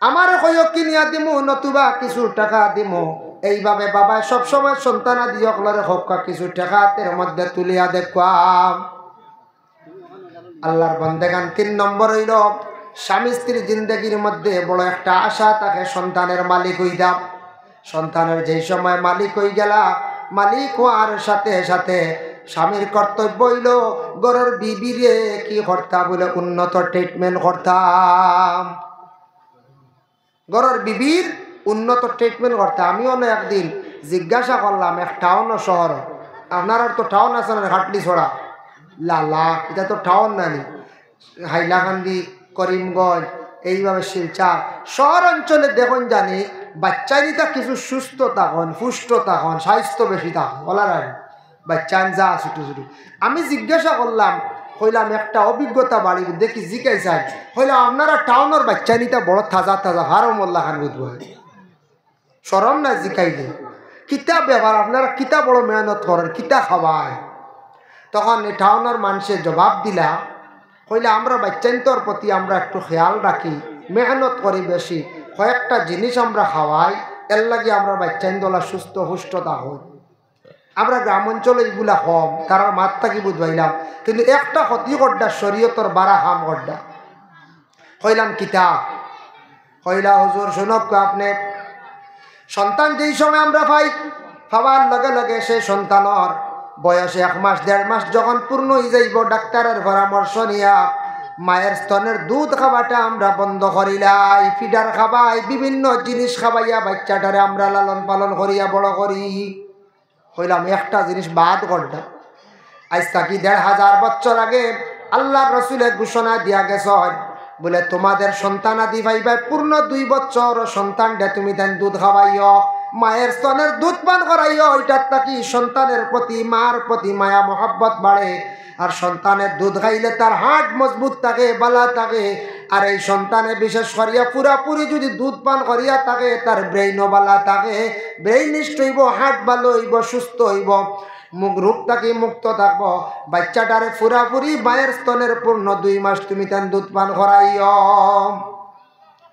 Speaker 1: আমার কইও কিনিয়া দিমু নতুবা কিছু টাকা দিমু এইভাবে বাবা সবসময় সন্তানা দিয়কলরে হকা কিছু টাকা হাতের মধ্যে তুলিয়া দেখবাম আল্লাহর বান্দাগান 3 নম্বর হইল স্বামী স্ত্রীর জিন্দগির মধ্যে বড় একটা আশা তাকে সন্তানের মালিক হইতা সন্তানের যেই সময় মালিক হই গেলা মালিক হওয়ার সাথে সাথে স্বামীর কর্তব্য হইল ঘরের বিবিরে কি করতা বলে উন্নত ট্রিটমেন্ট করতাম ঘরের বিবির উন্নত ট্রিটমেন্ট করতে আমিও না একদিন জিজ্ঞাসা করলাম এক টাউন ও শহর আপনার তো টাউন আছে না হাটলি ছড়া লালা এটা তো টাউন নানি হাইলাকান্দি করিমগঞ্জ এইভাবে শিলচর শহর অঞ্চলে দেখুন জানি বাচ্চারিটা কিছু সুস্থ থাকুন পুষ্ট থাকুন স্বাস্থ্য বেশি থাকুন বলার আগে বাচ্চান যা ছোটো ছোটো আমি জিজ্ঞাসা করলাম হইলাম একটা অভিজ্ঞতা বাড়ি দেখি জিকাই চাই হইলাম আপনারা টাউনের বাচ্চানিটা বড় তাজা তাজা হারো মোল্লা খান বুঝবো সরম না জিকাইলে কিতা ব্যাপার আপনারা কিতা বড় মেহনত করেন কিতা খাওয়ায় তখন এই টাউনের মানুষের জবাব দিলা হইলে আমরা বাচ্চান্তর প্রতি আমরা একটু খেয়াল রাখি মেহনত করি বেশি কয়েকটা জিনিস আমরা খাওয়াই এর লাগে আমরা বাচ্চান্তলা সুস্থ হুষ্টতা হই আমরা গ্রাম অঞ্চলে এইগুলা কম তার মাত থাকি বুঝবাইলাম কিন্তু একটা ক্ষতি করডা শরীয়তর বারা হাম করডা হইলাম কিতাব হইলা হুজুর শুনক আপনি সন্তান যেই সময় আমরা পাই পাওয়ার লগে লগে সেই সন্তানর বয়সে 1 মাস 1.5 মাস যখন পূর্ণ হয়ে যাইব ডাক্তারের পরামর্শ নিয়া মায়ের স্তনের দুধ খাওয়াটা আমরা বন্ধ করিলাই ফিডার খাবাই বিভিন্ন জিনিস খাবাইয়া বাচ্চাটারে আমরা লালন পালন করিয়া বড় করি হইলাম একটা জিনিস বাদ করডা আজ থাকি 1500 বছর আগে আল্লাহর রসুলের ঘোষণা দিয়া গেছে বলে তোমাদের সন্তানাদি ভাইবাই পূর্ণ 2 বছর সন্তানটা তুমি দেন দুধ খাওয়াইও মায়ের স্তনের দুধ পান করাইও ওইটার থাকি সন্তানের প্রতি মার প্রতি মায়া মহব্বত বাড়ে আর সন্তানের দুধ খাইলে তার হার্ট মজবুত থাকে বালা থাকে আর এই সন্তানে বিশেষ করিয়া পুরাপুরি যদি দুধ পান করিয়া থাকে তার ব্রেইনও বালা থাকে ব্রেইন নিষ্ঠ হইব হার্ট ভালো হইব সুস্থ হইব মুখ রূপ থাকি মুক্ত থাকবো বাচ্চাটারে পুরাপুরি মায়ের স্তনের পূর্ণ 2 মাস তুমি তার দুধ পান করাইও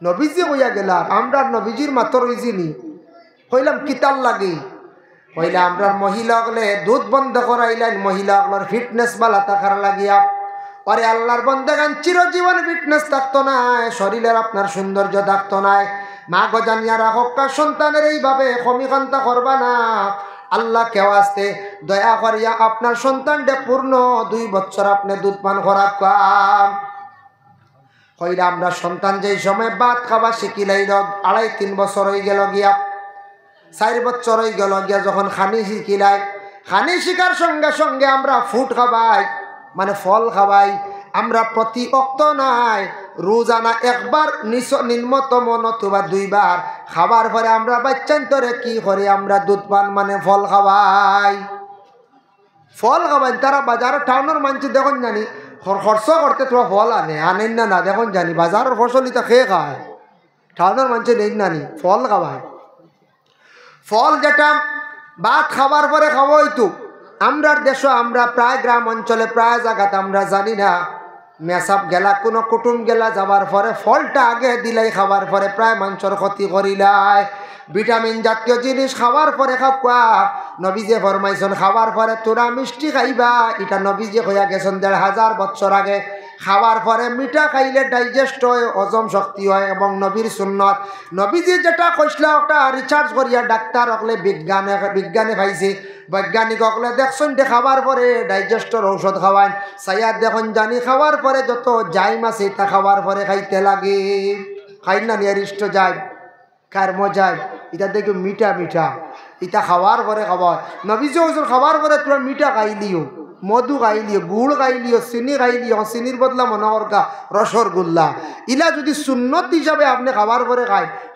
Speaker 1: নবীজি হইয়া গেলাম আমরা নবীজির মাত্র রইছিনি হইলাম কিতাল লাগে হইলে আমরা মহিলা হলে দুধ বন্ধ করাইলেন মহিলা হলোর ফিটনেস বালা থাকার লাগিয়া আরে আল্লাহর বন্দেগান চিরজীবন ফিটনেস থাকতো না শরীরের আপনার সৌন্দর্য থাকতো না মা গজানিয়া রাখক্কা সন্তানের এইভাবে কমিকান্তা করবা না। আল্লাহ কেউ আসতে দয়া করিয়া আপনার সন্তানটা পূর্ণ 2 বছর আপনি দুধ পান করাক্কা। কইরা আমরা সন্তান যেই সময় ভাত খাওয়া শিখিলাই 2.5-3 বছর হয়ে গেল গিয়া, 4 বছর হয়ে গেল গিয়া যখন খানি শিখিলাই, খানি শিখার সঙ্গে সঙ্গে আমরা ফুড খাবাই, মানে ফল খাবাই। আমরা প্রতি অক্ত নাই রোজানা একবার নিম্নতম নতুবা 2 বার খাবার পরে আমরা বাচ্চান্তরে কি করি, আমরা দুধ পান মানে ফল খাবাই। ফল খাবাই তারা বাজারের টাউনের মানুষ দেখুন জানি খরচ করতে তোমার ফল আনেন না দেখুন জানি বাজারের ফসলিটা খেয়ে খায়, টাউনের মানুষ নেই নানি ফল খাওয়ায়। ফল যেটা ভাত খাবার পরে খাওয়াই তো আমরার দেশ, আমরা প্রায় গ্রাম অঞ্চলে প্রায় জায়গাতে আমরা জানি না মেসাব গেলা কোনো কুটুম গেলা যাবার পরে ফলটা আগে দিলাই খাবার পরে প্রায় মানুষের ক্ষতি করিলাই। ভিটামিন জাতীয় জিনিস খাওয়ার পরে খাওয়া নবীজে ফরমাইছেন খাওয়ার পরে তোরা মিষ্টি খাইবা, এটা নবীজে হইয়া গেছেন 1500 বছর আগে। খাওয়ার পরে মিঠা খাইলে ডাইজেস্ট হয়, হজম শক্তি হয় এবং নবীর সুন্নত নবীজি যেটা কইসলা ওটা রিসার্চ করিয়া ডাক্তার হকলে বিজ্ঞানে পাইছে। বৈজ্ঞানিক হকলে দেখছেন যে খাওয়ার পরে ডাইজেস্টর ঔষধ খাওয়ান সাইয়াদ দেখুন জানি খাওয়ার পরে যত জাইম আছে তা খাওয়ার পরে খাইতে লাগে। খাই না নিয়ারিষ্ট যায় কার মজায় এটা দেখো মিঠা মিঠা, এটা খাওয়ার পরে খাবার নবীজি ওষুধ খাওয়ার পরে তোমরা মিঠা খাইলিও, মধু খাইলিও, গুড় খাইলিও, চিনি খাইলিও, চিনির বদলা মনে করকা রসগোল্লা। ইলা যদি সুন্নত হিসাবে আপনি খাবার পরে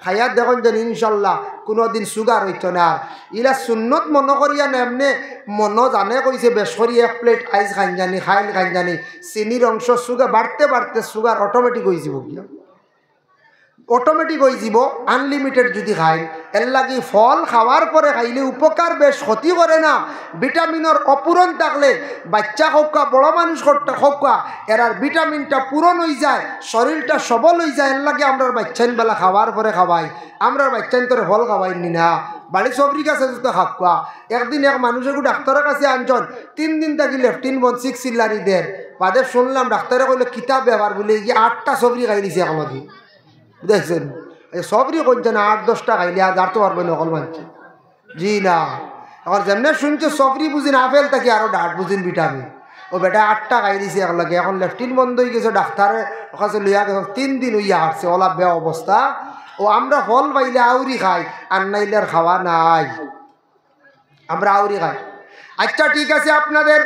Speaker 1: খাইয়া দেখুন যেন ইনশাল্লাহ কোনোদিন সুগার হইত না। ইলা সুন্নত মনে করিয়া না এমনি মন জানে কইছে বেশ করি 1 প্লেট আইস খাইন জানি খাইল খাইন জানি চিনির অংশ সুগার বাড়তে বাড়তে সুগার অটোমেটিক হয়ে যাব, অটোমেটিক হয়ে যাব আনলিমিটেড যদি খাই। এর লাগি ফল খাওয়ার পরে খাইলে উপকার বেশ, ক্ষতি করে না। ভিটামিনের অপূরণ থাকলে বাচ্চা হোক বড় মানুষ হোক এরার ভিটামিনটা পূরণ হয়ে যায়, শরীরটা সবল হয়ে যায়। এর লাগে আমরা বাচ্চাইন বেলা খাওয়ার পরে খাওয়াই, আমরা বাচ্চাইন তোরে ফল খাওয়াইনি না। বাড়ি সবরি কাছে যদি খাওয়া একদিন এক মানুষের ডাক্তারের কাছে আনছন 3 দিন থাকি লেফটিন বন 6 সিলারি দের বাদে শুনলাম ডাক্তারে কইলে কিতাব ব্যবহার বলে 8টা সবরি খাই দিছে আমাকে দেখছেন। সবরি করছে না 8-10টা খাইলে আর জানতে পারবেন অকল মানছে জি না। এখন যেমনি শুনছে সবরি বুঝিন আপেল থাকি আরও ডাট বুঝিন ভিটামিন ও বেটা 8টা খাই দিছে একলগে। এখন লেফটিন বন্ধ হয়ে গেছে, ডাক্তারে কাছে লইয়া গেছে 3 দিন হইয়া আসছে ওলা বে অবস্থা। ও আমরা ফল পাইলে আউরি খাই আর নাইলে আর খাওয়া নাই, আমরা আউরি খাই। আচ্ছা ঠিক আছে, আপনাদের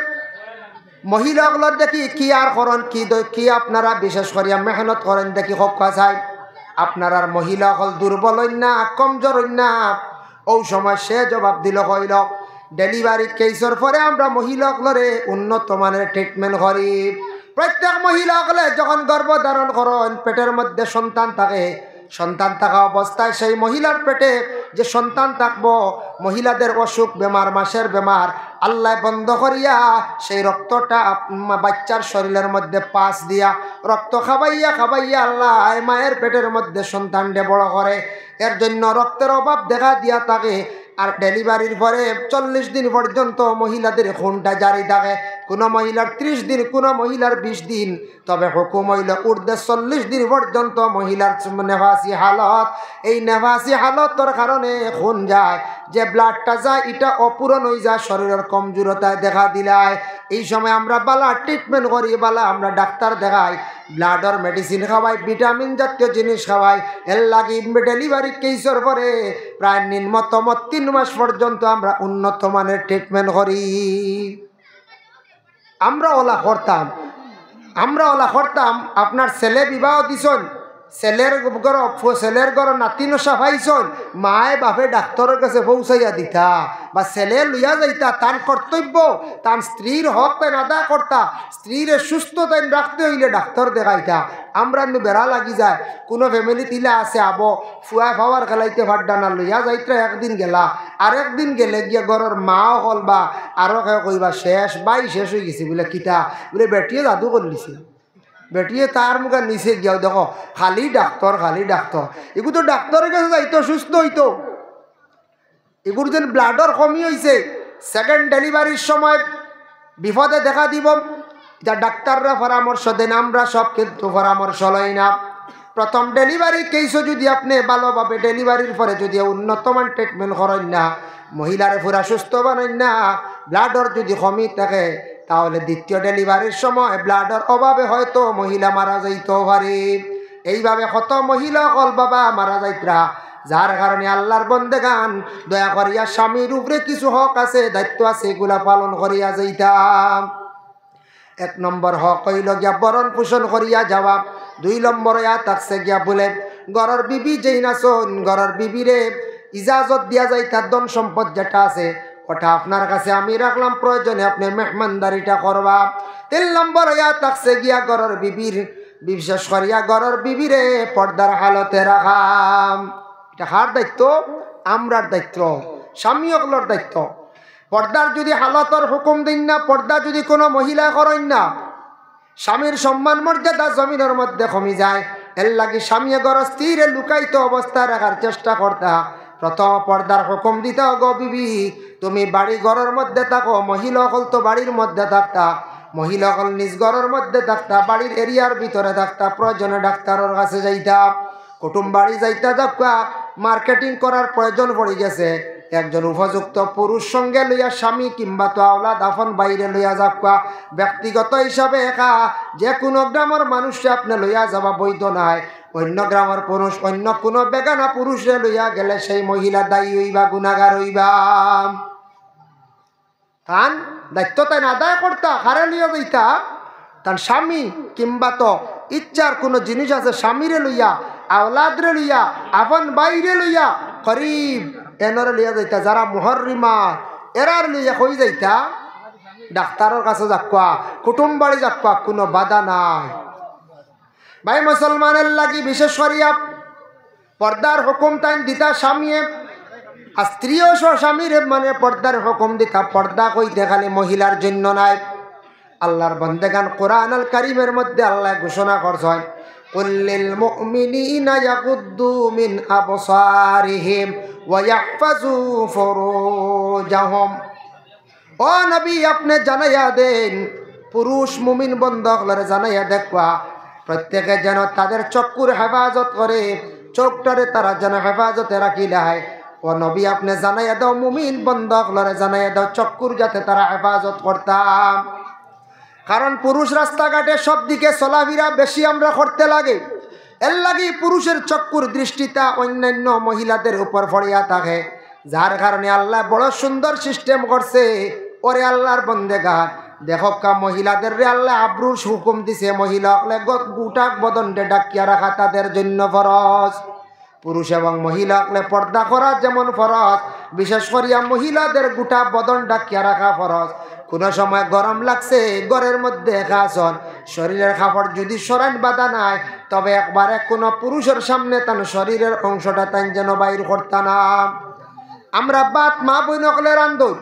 Speaker 1: মহিলাগুলোর দেখি কি আর করেন কি আপনারা বিশেষ করিয়া মেহনত করেন দেখি হকা চাই আপনার আর মহিলা হল দুর্বল হইন না কমজোর হইন না। ও সময় সে জবাব দিল কইল ডেলিভারি কেসের পরে আমরা মহিলাগুলোরে উন্নত মানের ট্রিটমেন্ট করি। প্রত্যেক মহিলাগুলো যখন গর্ভধারণ করেন পেটের মধ্যে সন্তান থাকে, সন্তান থাকা অবস্থায় সেই মহিলার পেটে যে সন্তান থাকবো মহিলাদের অসুখ বেমার মাসের বেমার আল্লাহ বন্ধ করিয়া সেই রক্তটা বাচ্চার শরীরের মধ্যে পাস দিয়া রক্ত খাবাইয়া খাবাইয়া আল্লাহ মায়ের পেটের মধ্যে সন্তানকে বড় করে। এর জন্য রক্তের অভাব দেখা দিয়া থাকে। আর ডেলিভারির পরে 40 দিন পর্যন্ত মহিলাদের খুনটা জারি থাকে, কোনো মহিলার 30 দিন, কোনো মহিলার 20 দিন, তবে হুকুম হইল ঊর্ধ্বে 40 দিন পর্যন্ত মহিলার নেফাসি হালত। এই নেফাসি হালতর কারণে খুন যায়, যে ব্লাডটা যায় এটা অপূরণ হয়ে যায়, শরীরের কমজোরতায় দেখা দিলায়। এই সময় আমরা বালা ট্রিটমেন্ট করি, বালা আমরা ডাক্তার দেখাই, ব্লাডর মেডিসিন খাওয়াই, ভিটামিন জাতীয় জিনিস খাওয়াই। এর লাগে ডেলিভারি কেসের পরে প্রায় নিম্নতম 3 মাস পর্যন্ত আমরা উন্নত মানের ট্রিটমেন্ট করি। আমরা ওলা করতাম। আপনার ছেলে বিবাহ দিছন, ছেলের ঘর নাতিন সাফাইছন, মায়ে বাপে ডাক্তারের কাছে পৌঁছাইয়া দিতা বা ছেলে লইয়া যাইতা। তার কর্তব্য তার স্ত্রীর হক তাই আদা করতা, স্ত্রীর সুস্থ তাই রাখতে হইলে ডাক্তার দেখাইতা। আমরা বেড়া লাগি যায়, কোনো ফ্যামিলি তিলা আছে আবো ফুয়া ফাওয়ার খেলাইতে ভাড্ডা না লইয়া যাইতে একদিন গেলা, আরেকদিন গেলে গিয়ে ঘরের মাও হল বা আরো কইবা শেষ শেষ হয়ে গেছে বলে কিতা বলে বেটিয়ে জাদু করলিছে, বেটিয়ে তার মুখে নিচে গিয়াও দেখো খালি ডাক্তার এগুলো তো ডাক্তারের কাছে যাইতো সুস্থ হইতো। এগুলো যেন ব্লাডর কমি হয়েছে, সেকেন্ড ডেলিভারির সময় বিপদে দেখা দিব, যা ডাক্তাররা পরামর্শ দেন, আমরা সব কিন্তু পরামর্শ লই না। প্রথম ডেলিভারি কেসও যদি আপনি ভালোভাবে ডেলিভারির পরে যদি উন্নতমান ট্রিটমেন্ট করেন না, মহিলার পুরা সুস্থ বানান না, ব্লাডর যদি কমি থাকে, তাহলে দ্বিতীয় ডেলিভারির সময় ব্লাডের অভাবে হয়তো মহিলা মারা যাইতেও পারে। এইভাবে কত মহিলা হল বাবা মারা যাইতরা, যার কারণে আল্লাহর বন্দেগান দয়া করিয়া স্বামীর উপরে কিছু হক আছে, দায়িত্ব আছে, এগুলা পালন করিয়া যাইতাম। 1 নম্বর হক হইল গিয়া বরণ পোষণ করিয়া যাওয়া। 2 নম্বর থাকছে গিয়া বলে ঘরের বিবি যেই নাচন, ঘরের বিবিরে ইজাজত দিয়া যায়, তার ধন সম্পদ যেটা আছে ওটা আপনার কাছে আমি রাখলাম, প্রয়োজনে আপনি মেহমানদারিটা করবা। 3 নম্বর থাকছে গিয়া ঘরের বিবির, বিশেষ করিয়া ঘরের বিবিরে পর্দার হালতে রাখাম। এটা কার দায়িত্ব? আমরার দায়িত্ব, স্বামী অগলোর দায়িত্ব। পর্দার যদি হালতর হুকুম দিন না, পর্দা যদি কোনো মহিলা করেন না, স্বামীর সম্মান মর্যাদা জমিনের মধ্যে কমে যায়। এর লাগে স্বামী ঘর স্থিরে লুকায়িত অবস্থায় রাখার চেষ্টা করতা। প্রথম পর্দার হুকুম দিতে গো বিবি, তুমি বাড়ি ঘরের মধ্যে থাকো, মহিলা হল তো বাড়ির মধ্যে থাকতা, মহিলা হল নিজ ঘরের মধ্যে থাকতা, বাড়ির এরিয়ার ভিতরে থাকতা, প্রয়োজনে ডাক্তারের কাছে যাইতা, কুটুম বাড়ি যাইতা, যাকা মার্কেটিং করার প্রয়োজন পড়ে গেছে, একজন উপযুক্ত পুরুষ সঙ্গে লইয়া স্বামী কিংবা তো আওলাদ আপন বাইরে লইয়া যাবা। ব্যক্তিগত হিসাবে একা যে কোনো গ্রামের মানুষকে আপনি লইয়া যাবা বৈধ নাই। অন্য গ্রামের পুরুষ অন্য কোনো বেগানা পুরুষে লইয়া গেলে সেই মহিলা দায়ী হইবা, গুনাগার হইবা। তান দায়িত্ব তাই আদায় করতা, হারে লইয়া যাইতা, তার স্বামী কিংবা তো ইচ্ছার কোনো জিনিস আছে, স্বামীরে লইয়া, আওলাদরে লইয়া, আপন বাইরে লইয়া, করিব এনরে লইয়া যাইতা, যারা মুহররিমা এরার লইয়া কই যাইতা, ডাক্তারের কাছে যাক্কা, কুটুম বাড়ি যাক্কা, কোনো বাধা নাই। ভাই মুসলমানের লাগি বিশেষ করিয়া পর্দার হুকুম তাই দিতা স্বামীয়ে, আর স্ত্রীও স্বামীর মানে পর্দার হুকুম দিতা। পর্দা কইতে খালি মহিলার জন্য নাই, আল্লাহর বান্দাগান কোরআন আল কারীমের মধ্যে আল্লাহ ঘোষণা করছেন, কুল্লিল মুমিনিনা ইয়াগুদ্দু মিন আবসারিহিম ওয়া ইয়াহফাজু ফুরুজাহুম। ও নবী, আপনি জানাইয়া দেন, পুরুষ মুমিন বন্ধকলরে জানাইয়া দেখবা, প্রত্যেকে যেন তাদের চক্ষুর হেফাজত করে, চোখটারে তারা যেন হেফাজতে রাখিলায়। ও নবী, আপনি জানাইয়া দাও মুমিন বন্ধকলরে জানাইয়া দাও, চক্ষুর যাতে তারা হেফাজত করতাম। কারণ পুরুষ রাস্তাঘাটে সব দিকে চলাফেরা বেশি আমরা করতে লাগে, এর লাগে পুরুষের চক্ষুর দৃষ্টিটা অন্যান্য মহিলাদের উপর পড়িয়া থাকে, যার কারণে আল্লাহ বড় সুন্দর সিস্টেম করছে। ওরে আল্লাহর বন্দেগান দেখো কা মহিলাদের রে আল্লাহ আব্রুর হুকুম দিছে, মহিলা গোটা বদনটে ডাকিয়া রাখা তাদের জন্য ফরজ। পুরুষ এবং মহিলা পর্দা করা যেমন ফরজ, বিশেষ করিয়া মহিলাদের গোটা বদন ডাকিয়া রাখা ফরজ। কোনো সময় গরম লাগছে, ঘরের মধ্যে আসন, শরীরের কাপড় যদি সরান বাধা নাই, তবে একবারে কোনো পুরুষের সামনে তার শরীরের অংশটা তাই যেন বাইর করতা না। আমরা বাত মা বই নকলে রান্ধন,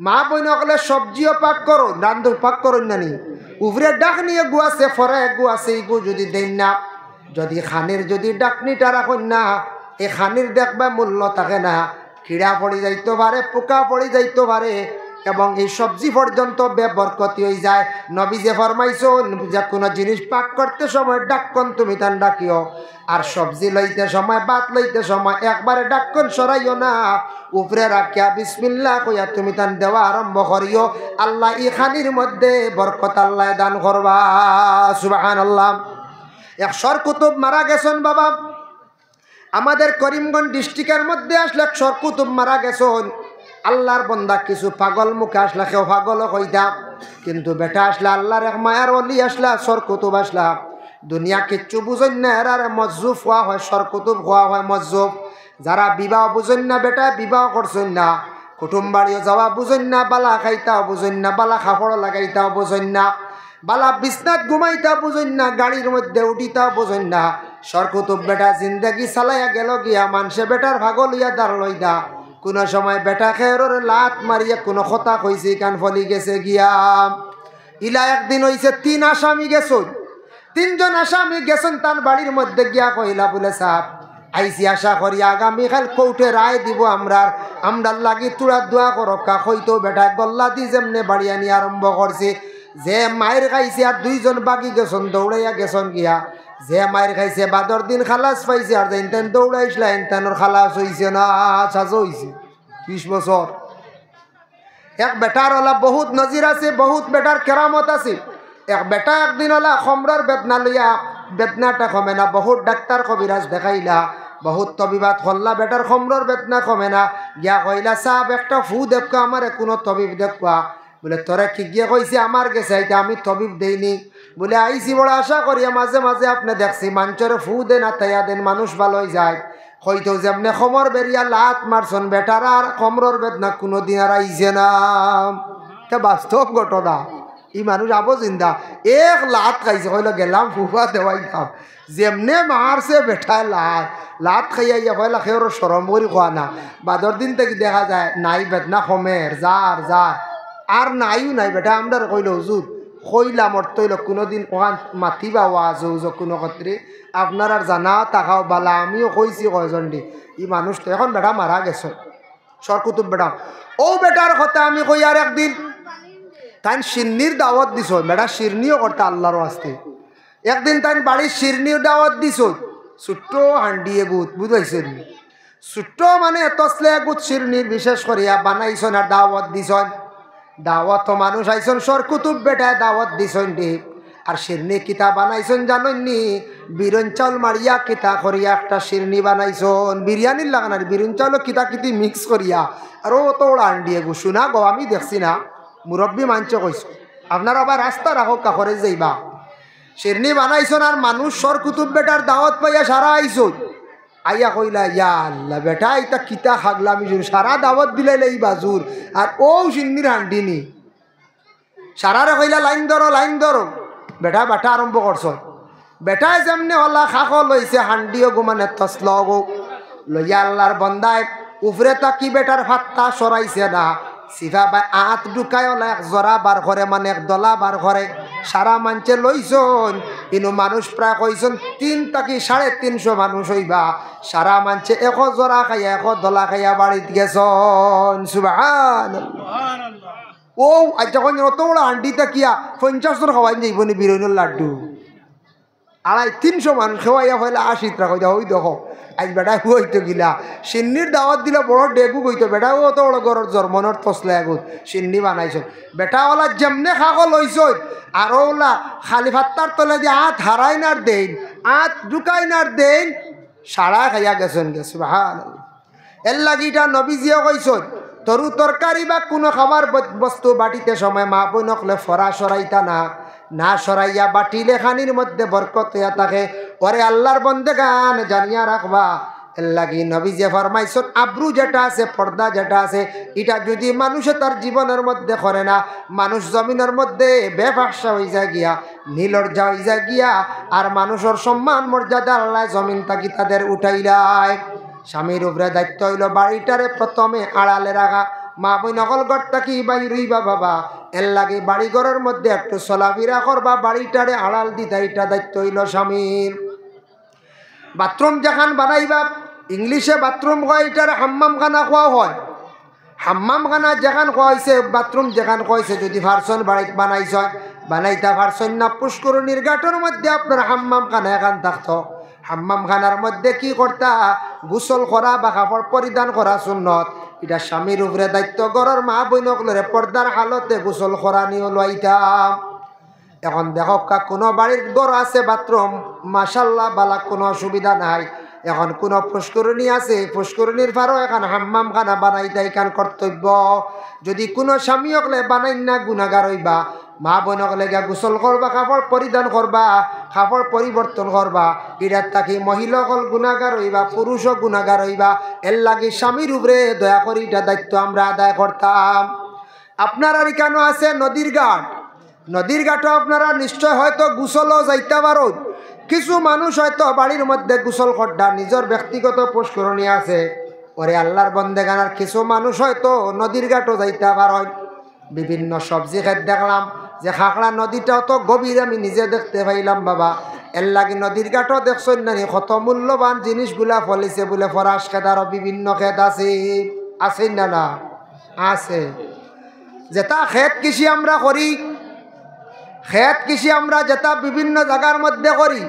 Speaker 1: মা বই নকলে সবজিও পাক করো, রান্ধন পাক করুন না নি, উপরে ডাক নিয়ে গুয়াছে ফরে গুয়াছে, ইগু যদি দেন না, যদি খানির যদি ডাকনিটা রাখুন না, এই খানির দেখবা মূল্য থাকে না, কিড়া পড়ে যাইতে পারে, পোকা পড়ে যাইতে পারে, এবং এই সবজি পর্যন্ত বেবরকতি হয়ে যায়। নবী যে ফরমাইছেন যে কোনো জিনিস পাক করতে সময় ডাক্কন তুমি তান ডাকিও, আর সবজি লইতে সময়, ভাত লইতে সময় একবারে ডাক্কন সরাইও না, উপরে রাখিয়া বিসমিল্লাহ কইয়া তুমি তান দেওয়া আরম্ভ করিও। আল্লাহ এই খানির মধ্যে বরকত আল্লাহ দান করবা, সুবহানাল্লাহ। এক সর কুতুব মারা গেছেন বাবা, আমাদের করিমগঞ্জ ডিস্ট্রিক্টের মধ্যে আসলে এক সর কুতুব মারা গেছেন। আল্লাহর বন্দা কিছু পাগল মুখে আসলা, কেউ পাগলও কইতা, কিন্তু বেটা আসলা আল্লাহর এক মায়ার অলি আসলা, সর কুতুব আসলা, দুনিয়া কিচ্ছু বুঝেন না, এরারে মজ্জুফ হওয়া হয়, সর কুতুব হওয়া হয় মজ্জুফ। যারা বিবাহ বুঝেন না, বেটা বিবাহ করছেন না, কুটুম বাড়িও যাওয়া বুঝেন না, বালা খাইতাও বুঝেন না, বালা খাপড় লাগাইতাও বুঝেন না, বালা বিছনাত ঘুমাইতা বুঝেন না, গাড়ির মধ্যে উঠিতাও বুঝেন না। সর কুতুব বেটা জিন্দগি চালাইয়া গেল গিয়া, মানুষে বেটার ভাগল লইয়া দাঁড় লইদা, কোনো সময় বেটা খেয়ের লাত মারিয়া কোনো কথা কইছে, কান ফলি গেছে গিয়া। ইলা একদিন হইছে 3 আসামি গেছেন, 3 জন আসামি গেছেন তার বাড়ির মধ্যে গিয়া কইলা বলে সাহেব আইসি, আশা করি আগামীকাল কোর্টে রায় দিব, আমরার লাগি তুড়া দোয়া করক্কা। হইতো বেটা গল্লা দি যেমনে বাড়ি আনি আরম্ভ করছে, যে মায়ের খাইছে আর 2 জন বাকি গেছেন, দৌড়াইয়া গেছেন গিয়া যে মায়ের খাইছে বাদর দিন খালাস পাইছে আর যেন দৌড়াইছিল এনতেনর খালাস হইছে না সাজো হইছে 20 বছর। এক বেটার ওলা বহুত নজির আছে, বহুত বেটার কেরামত আছে। এক বেটা একদিন ওলা খমরার বেদনা লইয়া বেদনাটা কমে না, বহুত ডাক্তার কবিরাজ দেখাইলা, বহুত তবিবাত হল্লা, বেটার খমরর বেদনা কমে না, গিয়া কইলা সাহেব একটা ফু দেখো আমার কোনো তবিব দেখবা। বলে তোরা কি গিয়ে কইছে আমার গেছে এটা আমি তবিব দেইনি। বলে আইসি বড় আশা করিয়া মাঝে মাঝে আপনি দেখছি মানুষের ফু দেন আতাইয়া দেন মানুষ ভালো হয়ে যায়, হয়তো যেমনি খমর বেরিয়া লাত মারছন বেটার আর খমরর বেদনা কোনো দিন আর আইছে না। বাস্তব ঘটনা, ই মানুষ আবো জিন্দা এক লাত খাইছে, কইল গেলাম ফুফা দেওয়াই খাম, যেমনে মারছে বেটায় লাত লাত খাইয়া কইলা খেয়ের সরম করি খোয়া না। বাদর দিন থেকে দেখা যায় নাই বেদনা খমের যার যার আর নাইও নাই বেটা। আমরা কইল হুজুর কইলাম অর্থ হইল কোনোদিন ওখান মাতিবা ওয়াজ কোনো ক্ষেত্রে আপনার আর জানা তাকাও বালা, আমিও কইছি কয়জন দি ই মানুষ তো এখন বেটা মারা গেছে সরকুতুব বেটা। ও বেটার কথা আমি কই আর একদিন তাই শিরনির দাওয়াত দিছ, বেটা শিরনিও করতে আল্লাহর আসতে। একদিন তাই বাড়ির শিরনির দাওয়াত দিছ, ছোট্ট হান্ডিয়ে গুত বুঝাইছেন, ছোট্ট মানে এতসলে গুত শিরনির বিশেষ করিয়া বানাইছেন আর দাওয়াত দিছেন। দাওয়াত মানুষ আইসন সরকুতুব বেটায় দাওয়াত দিছেন দি, আর শিরনি কিতা বানাইছেন জানেননি? বিরন চাউল মারিয়া কিতা করিয়া একটা শিরনি বানাইছেন, বিরিয়ানির লাগানার বিরন চাউল কিতা কিতি মিক্স করিয়া, আর ও তো ওরা আন্ডিয়ে গো শোনা গো আমি দেখছি না, মুরব্বী মাঞ্চ কইস আপনার আবার রাস্তা রাখো কাকরে যাইবা। শিরনি বানাইছেন আর মানুষ সরকুতুব বেটার দাওয়াত পাইয়া সারা আইসন। আইয়া কইলা ইয়া আল্লাহ বেটা এটা কিতা খাগলামি জোর, সারা দাওয়াত দিলাইলে এই বাজুর আর ও শিরনির হান্ডিনি। সারারে কইলা লাইন ধরো, বেটা বাটা আরম্ভ করছ। বেটায় যেমনি হল্লা খাখ লইছে হান্ডিও গুমানে তসল গো লইয়া আল্লাহর বন্দায় উফরে তাকি বেটার ফাত্তা সরাইছে না, সিফা বাই আত ঢুকায় ওলা এক জরা বার করে মানে এক দলা বার করে। সারা মানছে লইছন কিন্তু মানুষ প্রায় কইছন 3 থেকে 350 মানুষ হইবা। সারা মানছে 1 জরা খাইয়া 1 দলা খাইয়া বাড়িত গেছন। সুবহানাল্লাহ। ও আজ যখন অত বড় হান্ডিটা কিয়া 50 জন খাওয়াই যাইব নি বিরিয়ানির লাড্ডু, 250-300 মানুষ খাওয়াইয়া হইলে 80 টাকা হইতা ওই দেখো আজ বেটা হইতো গিলা সিন্নির দাওয়াত দিলে বড় ডেগু কইতো বেটা ও তো বড় গরর জন্মনের তসলা এগুত সিন্নি বানাইছ। বেটা ওলা যেমনে খাগল লইছ আর ওলা খালি ভাত্তার তলে দিয়ে আত হারাই নার দেন আত ঢুকাই নার দেন সারা খাইয়া গেছেন গে। সুবহানাল্লাহ। এর লাগিটা নবীজিও কইছ তরু তরকারি বা কোনো খাবার বস্তু বাটিতে সময় মা বই নকলে ফরা সরাইতা না সরাইয়া বাটিলে খানির মধ্যে বরকত হইয়া থাকে। ওরে আল্লাহর বন্দেগান জানিয়া রাখবা, এর লাগি নবী যে ফরমাইছেন আব্রু যেটা আছে পর্দা যেটা আছে এটা যদি মানুষে তার জীবনের মধ্যে করে না, মানুষ জমিনের মধ্যে বেফাসা হয়ে যায় গিয়া, নীলর্জা হয়ে যায় গিয়া, আর মানুষের সম্মান মর্যাদা আল্লাহ জমিন তাকি তাদের উঠাইলায়। স্বামীর উপরে দায়িত্ব হইল বাড়িটারে প্রথমে আড়ালে রাখা। মা বই নকল ঘর থাকি বাইর হইবা বাবা, এর লাগে বাড়ি ঘরের মধ্যে একটু চলাফেরা করবা, বাড়িটারে আড়াল দিতা, এটা দায়িত্ব হইল স্বামীর। বাথরুম যেখান বানাইবা ইংলিশে বাথরুম কয়, এটার হাম্মাম খানা খোয়া হয়। হাম্মাম খানা যেখান খোয়াইছে বাথরুম যেখান খোয়াইছে যদি ভার্সন বাড়িতে বানাইতা ভার্সন না পুষ্করণীর ঘাটের মধ্যে আপনার হাম্মাম খানা এখান থাকতো। হাম্মাম খানার মধ্যে কি করতা? গোসল করা বা কাপড় পরিধান করা সুন্নত। এটা স্বামীর উপরে দায়িত্ব। ঘরের মা বইনকলরে পর্দার হালতে গোসল করা নিয়ে লইতাম। এখন দেখো কোনো বাড়ির ঘর আছে বাথরুম মাশাল্লাহ বালা কোনো অসুবিধা নাই। এখন কোনো পুষ্করণী আছে পুষ্করণীর পারও এখন হাম্মাম খানা বানাইতা এখান কর্তব্য। যদি কোনো স্বামী হকলে বানাই না গুনাগার হইবা, মা বোন হকলে গা গোসল করবা, কাপড় পরিধান করবা, কাপড় পরিবর্তন করবা, এটার তাকে মহিলা হল গুনাগার হইবা, পুরুষও গুনাগার হইবা। এর লাগে স্বামীর উপরে দয়া করি এটা দায়িত্ব আমরা আদায় করতাম। আপনার আর কেন আছে নদীর ঘাট, নদীর ঘাটও আপনারা নিশ্চয় হয়তো গোসলও যাইতে পারো। কিছু মানুষ হয়তো বাড়ির মধ্যে গোসল করডা নিজের ব্যক্তিগত পুষ্করণী আছে। ওরে আল্লাহর বন্দেগানার কিছু মানুষ হয়তো নদীর ঘাটও যাইতে পারেন। বিভিন্ন সবজি খেত দেখলাম যে খাকড়া নদীটাও তো গভীর, আমি নিজে দেখতে পাইলাম বাবা। এর লাগে নদীর ঘাটও দেখছেন না কত মূল্যবান জিনিসগুলা ফলিছে বলে, ফরাস খেত আরও বিভিন্ন খেত আছে না না আছে। যেটা খেত কৃষি আমরা করি, খেত কৃষি আমরা যেটা বিভিন্ন জায়গার মধ্যে করি,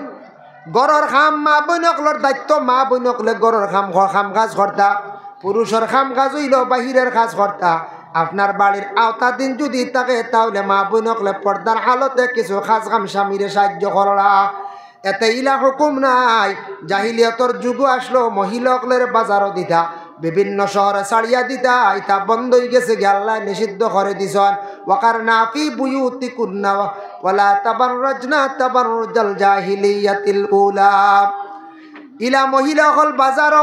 Speaker 1: গড়র খাম মা বইনকলর দায়িত্ব, মা বইনকলে গড়র খাম কাজ কর্তা, পুরুষের খাম কাজ হইল বাহিরের কাজ কর্তা। আপনার বাড়ির আওতাধীন যদি থাকে তাহলে মা বইনকলে পর্দার হালতে কিছু কাজ কাম স্বামীরে সাহায্য করলা। এতে ইলা হুকুম নাই। জাহিলিয়তর যুগ আসলো মহিলাকলের বাজারও দিতা, বিভিন্ন শহরে ছাড়িয়া দিতা, এটা বন্ধ হয়ে গেছে, আল্লাহ নিষিদ্ধ করে দিছেন। ওয়াকারনা ফি বুয়ুতিকুন্না ওয়ালা তাবাররাজনা তাবাররুজাল জাহিলিয়াতিল উলা। ইলা মহিলাকল বাজার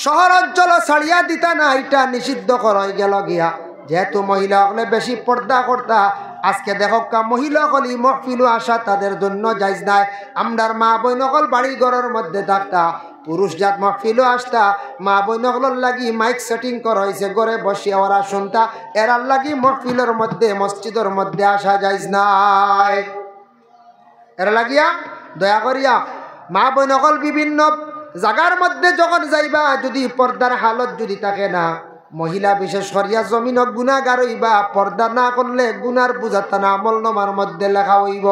Speaker 1: শহর অঞ্চল ছাড়িয়া দিতা না, এটা নিষিদ্ধ করা গেল গিয়া। যেহেতু মহিলাকলে বেশি পর্দা করতা, আজকে দেখো মহিলাকলই মহফিলও আসা তাদের জন্য জায়জ নাই। আমরার মা বইনকল বাড়ি ঘরের মধ্যে থাকতা, পুরুষ জাত মহফিলও আসতা, মা বইনকলর লাগি মাইক সেটিং করা হয়েছে, ঘরে বসিয়া ওরা শুনতা, এরার লাগি মহফিলের মধ্যে মসজিদের মধ্যে আসা জায়জ নাই। এরা লাগিয়া দয়া করিয়া মা বইনকল বিভিন্ন জায়গার মধ্যে যখন যাইবা, যদি পর্দার হালত যদি থাকে না, মহিলা বিশেষ করিয়া জমিনত গুনাহগার হইবা, পর্দা না করলে গুনার বুঝাতা না আমল নামার মধ্যে লেখা হইব।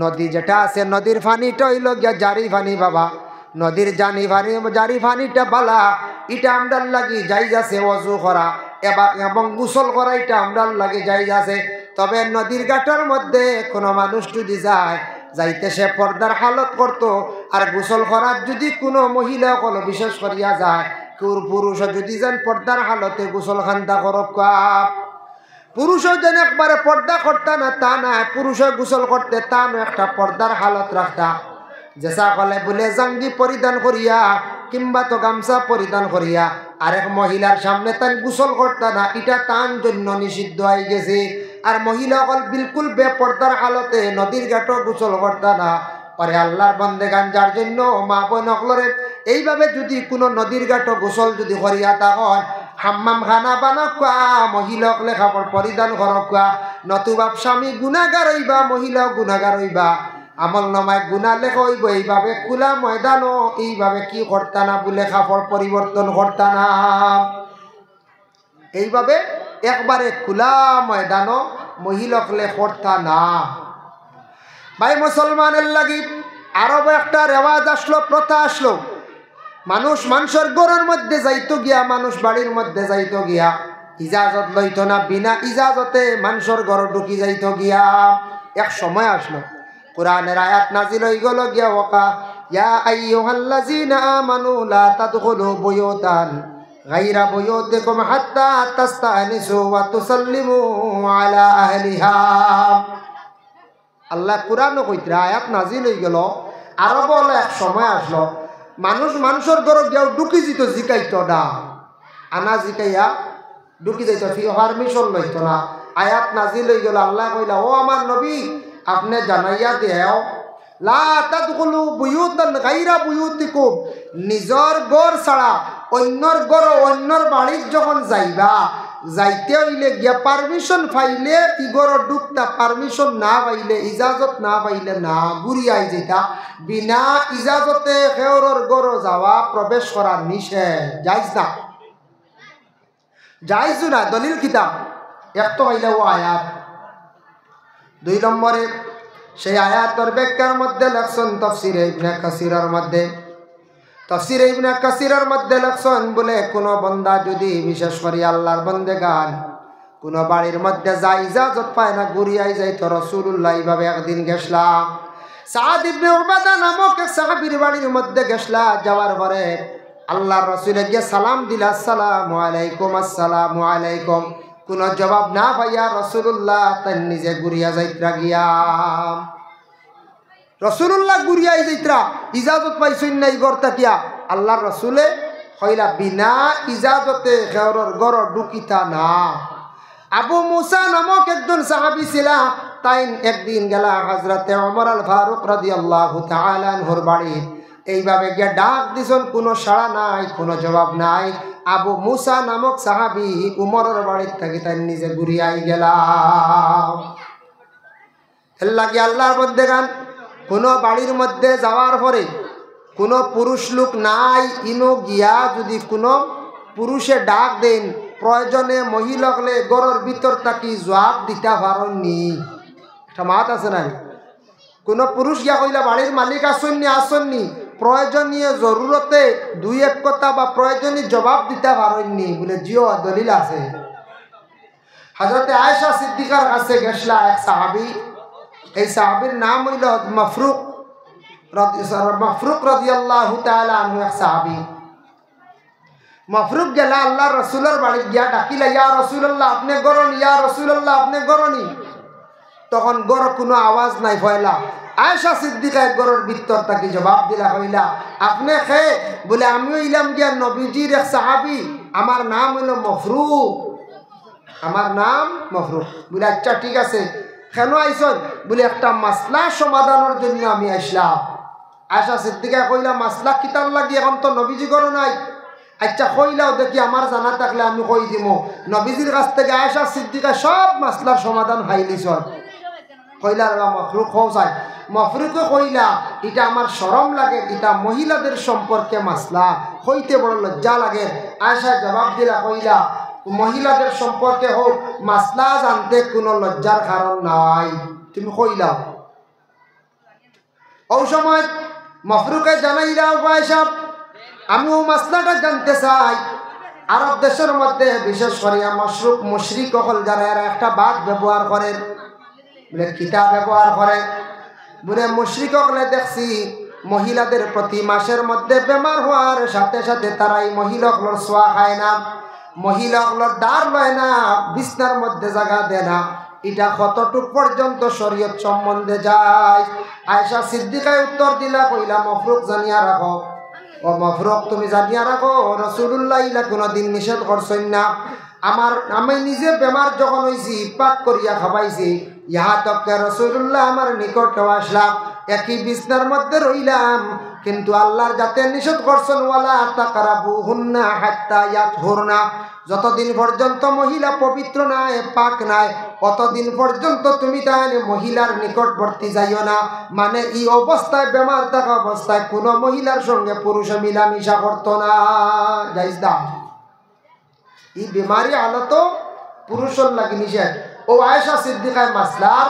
Speaker 1: নদী যেটা আছে, নদীর পানিটা হইল গিয়া জারি পানি বাবা, নদীর জারি পানিটা বালা, এটা আমরার লাগি জায়জ আছে ওযু করা এবং গোসল করা, এটা আমরার লাগি জায়জ আছে। তবে নদীর ঘাটের মধ্যে কোনো মানুষ যদি যাইতে সে পর্দার হালত করতো, আর গোসল করার যদি কোনো মহিলা কোনো বিশেষ করিয়া যায়, পুরুষ যদি যান পর্দার হালতে গোসল খান্দা করব, পুরুষও যেন একবারে পর্দা করতা না তা না, পুরুষে গোসল করতে তা না, একটা পর্দার হালত রাখতা। যেসা কলে বলে জাঙ্গি পরিধান করিয়া কিংবা তো গামছা পরিধান করিয়া আরেক মহিলার সামনে তান গোসল করতা না, এটা তান জন্য নিষিদ্ধ হয়ে গেছে। আর মহিলা অকল বিলকুল বেপর্দার হালতে নদীর ঘাটও গোসল করতা না। পরে আল্লাহর বান্দেগান যার জন্য মা বোন অকলরে এইভাবে যদি কোনো নদীর ঘাটও গোসল যদি করিয়া তখন হাম্মাম খানা বানাকা, মহিলা অকলে কাপড় পরিধান করকা, নতুবা স্বামী গুনাহগার হইবা, মহিলাও গুনাহগার হইবা, আমল নামায় গুনাহ লেখা হইব। এইভাবে খোলা ময়দানও এইভাবে কি করতা না বলে কাপড় পরিবর্তন করতা না, এইভাবে একবারে খোলা ময়দানও মহিলাকলে করতা না। ভাই মুসলমানের লাগি আরব একটা রেওয়াজ আসলো, প্রথা আসলো, মানুষের ঘরের মধ্যে যাইতো গিয়া, মানুষ বাড়ির মধ্যে যাইতো গিয়া ইজাজত লইতো না, বিনা ইজাজতে মানুষের ঘর ঢুকি যাইতো গিয়া। এক সময় আসলো কোরআনের আয়াত নাজিল হই গেল গিয়া, ওকা ইয়া আইয়ুহাল্লাযীনা আমানু লা তাদখুলু বুয়ুতান গায়রা বুয়ুতিকুম হাত্তা তাস্তানিসু ওয়া তুসাল্লিমু আলা আহলিহা। আল্লাহ কোরআনও কইতরা আয়াত নাজিল হই গেল, আরব হলো এক সময় আসলো মানুষের ঘর গিয়া ঢুকি যেত, জিকাইতো না, আনা জিকাইয়া ঢুকি যাইতো, পারমিশন লইতো না। আয়াত নাজিল হই গেল, আল্লাহ কইলা ও আমার নবী আপনি জানাইয়া দেও লা তাদখুলু বুয়ুতান গায়রা বুয়ুতিকুম, নিজর ঘর ছাড়া অন্যর ঘর অন্যর বাড়ির যখন যাইবা, যাইতে হইলে গিয়া পারমিশন পাইলে ই ঘর ঢুকতা, পারমিশন না পাইলে ইজাজত না পাইলে না ঘুরিয়াই যেতা। বিনা ইজাজতে কেউরর ঘর যাওয়া প্রবেশ করার নিষেধ, যাইজ না, যাইজ না। দলিল কিতাব এক তো হইলে ও আয়াত, দুই নম্বরে সেই আয়াতের ব্যাখ্যার মধ্যে লেখছেন তাফসীরে ইবনে কাসিরের মধ্যে, তাফসীরে ইবনে কাসিরের মধ্যে লেখছেন বলে কোনো বান্দা যদি বিশেষ করে আল্লাহর বান্দেগান কোনো বাড়ির মধ্যে যায় ইজাজত পায় না, ঘুরিয়াই যাইতো। রাসূলুল্লাহ এইভাবে একদিন গেছলা, সাদ ইবনে উবাদা নামক এক সাহাবীর বাড়ির মধ্যে গেছলা, যাওয়ার পরে আল্লাহর রাসূলে গিয়ে সালাম দিলা, আসসালামু আলাইকুম, আসসালামু আলাইকুম। কোনো জবাব না পাইয়া রাসূলুল্লাহ তাই নিজে ঘুরিয়া যাইত্রা গিয়া, রাসূলুল্লাহ ঘুরিয়াই যাইত্রা, ইজাজত পাইছেন না এই ঘর থাকিয়া। আল্লাহর রাসূলে কইলা বিনা ইজাজতে ঘরের ঘর ঢুকিতা না। আবু মুসা নামক একজন সাহাবী ছিলা, তাই একদিন গেলা হযরতে ওমর আল ফারুক রাদিয়াল্লাহু তাআলা আনহুর বাড়ি, এইভাবে গিয়ে ডাক দিছেন, কোনো সাড়া নাই, কোনো জবাব নাই। আবু মুসা নামক সাহাবী উমরের বাড়ির থেকে তাই নিজে ঘুরিয়াই গেলা। এর লাগে আল্লাহর মধ্যে গান কোনো বাড়ির মধ্যে যাওয়ার পরে কোনো পুরুষ লোক নাই, ইনো গিয়া যদি কোনো পুরুষে ডাক দেন, প্রয়োজনে মহিলা হলে ঘরের ভিতর থাকি জবাব দিতে পারেননি, একটা মাত আছে না, কোনো পুরুষ গিয়া কইলা বাড়ির মালিক আসননি প্রয়োজনীয় জরুরতে দুই এক কথা বা প্রয়োজনীয় জবাব দিতে পারেননি বলে জিও দলিল আছে। হযরতে আয়েশা সিদ্দিকার কাছে গেছলা এক সাহাবী, এই সাহাবীর নাম হইল মাফরুক রাদিয়াল্লাহু তাআলা আনহু। এক সাহাবী মাফরুক গেলা আল্লাহর রাসূলের বাড়ি গিয়া ডাকিলা, ইয়া রাসূলুল্লাহ আপনি গরনি, ইয়া রাসূলুল্লাহ আপনি গরনি। তখন গর কোনো আওয়াজ নাই ফয়লা। আয়েশা সিদ্দিকা গরের ভিতর তাকে জবাব দিলা, হইলা আপনি খে বলে আমিও ইলাম গিয়া নবীজির এক সাহাবী, আমার নাম হইল মাফরুক, আমার নাম মাফরুক। বলে আচ্ছা ঠিক আছে, কেন আইসন? বলে একটা মাসলা সমাধানের জন্য আমি আসলাম। আয়েশা সিদ্দিকা কইলা মাসলা কিতার লাগি, এখন তো নবীজি গরো নাই। আচ্ছা কইলাও দেখি, আমার জানা থাকলে আমি কই দিব। নবীজির কাছ থেকে আয়েশা সিদ্দিকা সব মাসলার সমাধান হাইলিছন। কইলা মাফরুক হও চাই। মাফরুকে কইলা এটা আমার শরম লাগে, এটা মহিলাদের সম্পর্কে মাসলা, হইতে বড় লজ্জা লাগে। আয়েশা জবাব দিলা, কইলা মহিলাদের সম্পর্কে হোক, মাসলা জানতে কোনো লজ্জার কারণ নাই, তুমি কইলাও। ওই সময় মাফরুকে জানাইলা, আয়েশা আমি ও মাসলাটা জানতে চাই। আরব দেশের মধ্যে বিশেষ করে মুশরিক হল যারা, এরা একটা বাদ ব্যবহার করেন, বলে কিতাব ব্যবহার করে। বলে মুশরিক হলে দেখছি মহিলাদের প্রতি মাসের মধ্যে বেমার হওয়ার সাথে সাথে তারা এই মহিলাগুলোর সোয়া খায় না, মহিলাগুলোর দ্বার লয় না, বিছনার মধ্যে জায়গা দেয় না। এটা কতটুক পর্যন্ত শরীয়ত সম্বন্ধে যায়? আয়েশা সিদ্দিকায় উত্তর দিলা, কইলা মাফরুক জানিয়া রাখো, ও মাফরুক তুমি জানিয়া রাখো রাসূলুল্লাহ ইলা কোনদিন নিষেধ করছেন না। আমি নিজে বেমার যখন হইছি পাক করিয়া খাবাইছি, ইহা তক রাসূলুল্লাহ আমার নিকটে আসলাম, একই বিছনার মধ্যে রইলাম, কিন্তু আল্লাহর যাতে নিষেধ করছেন ওয়ালা তাকরাবুহুন্না হাত্তা ইয়াতহুরনা, যতদিন পর্যন্ত মহিলা পবিত্র নাই, পাক নাই, অতদিন পর্যন্ত তুমি তাই মহিলার নিকটবর্তী যাইও না। মানে এই অবস্থায়, বেমার থাকা অবস্থায় কোনো মহিলার সঙ্গে পুরুষে মিলামিশা করতো না। যাইস দা এই বেমারি আলত পুরুষের লাগি নিষেধ। ও আয়েশা সিদ্দিকায় মাসলার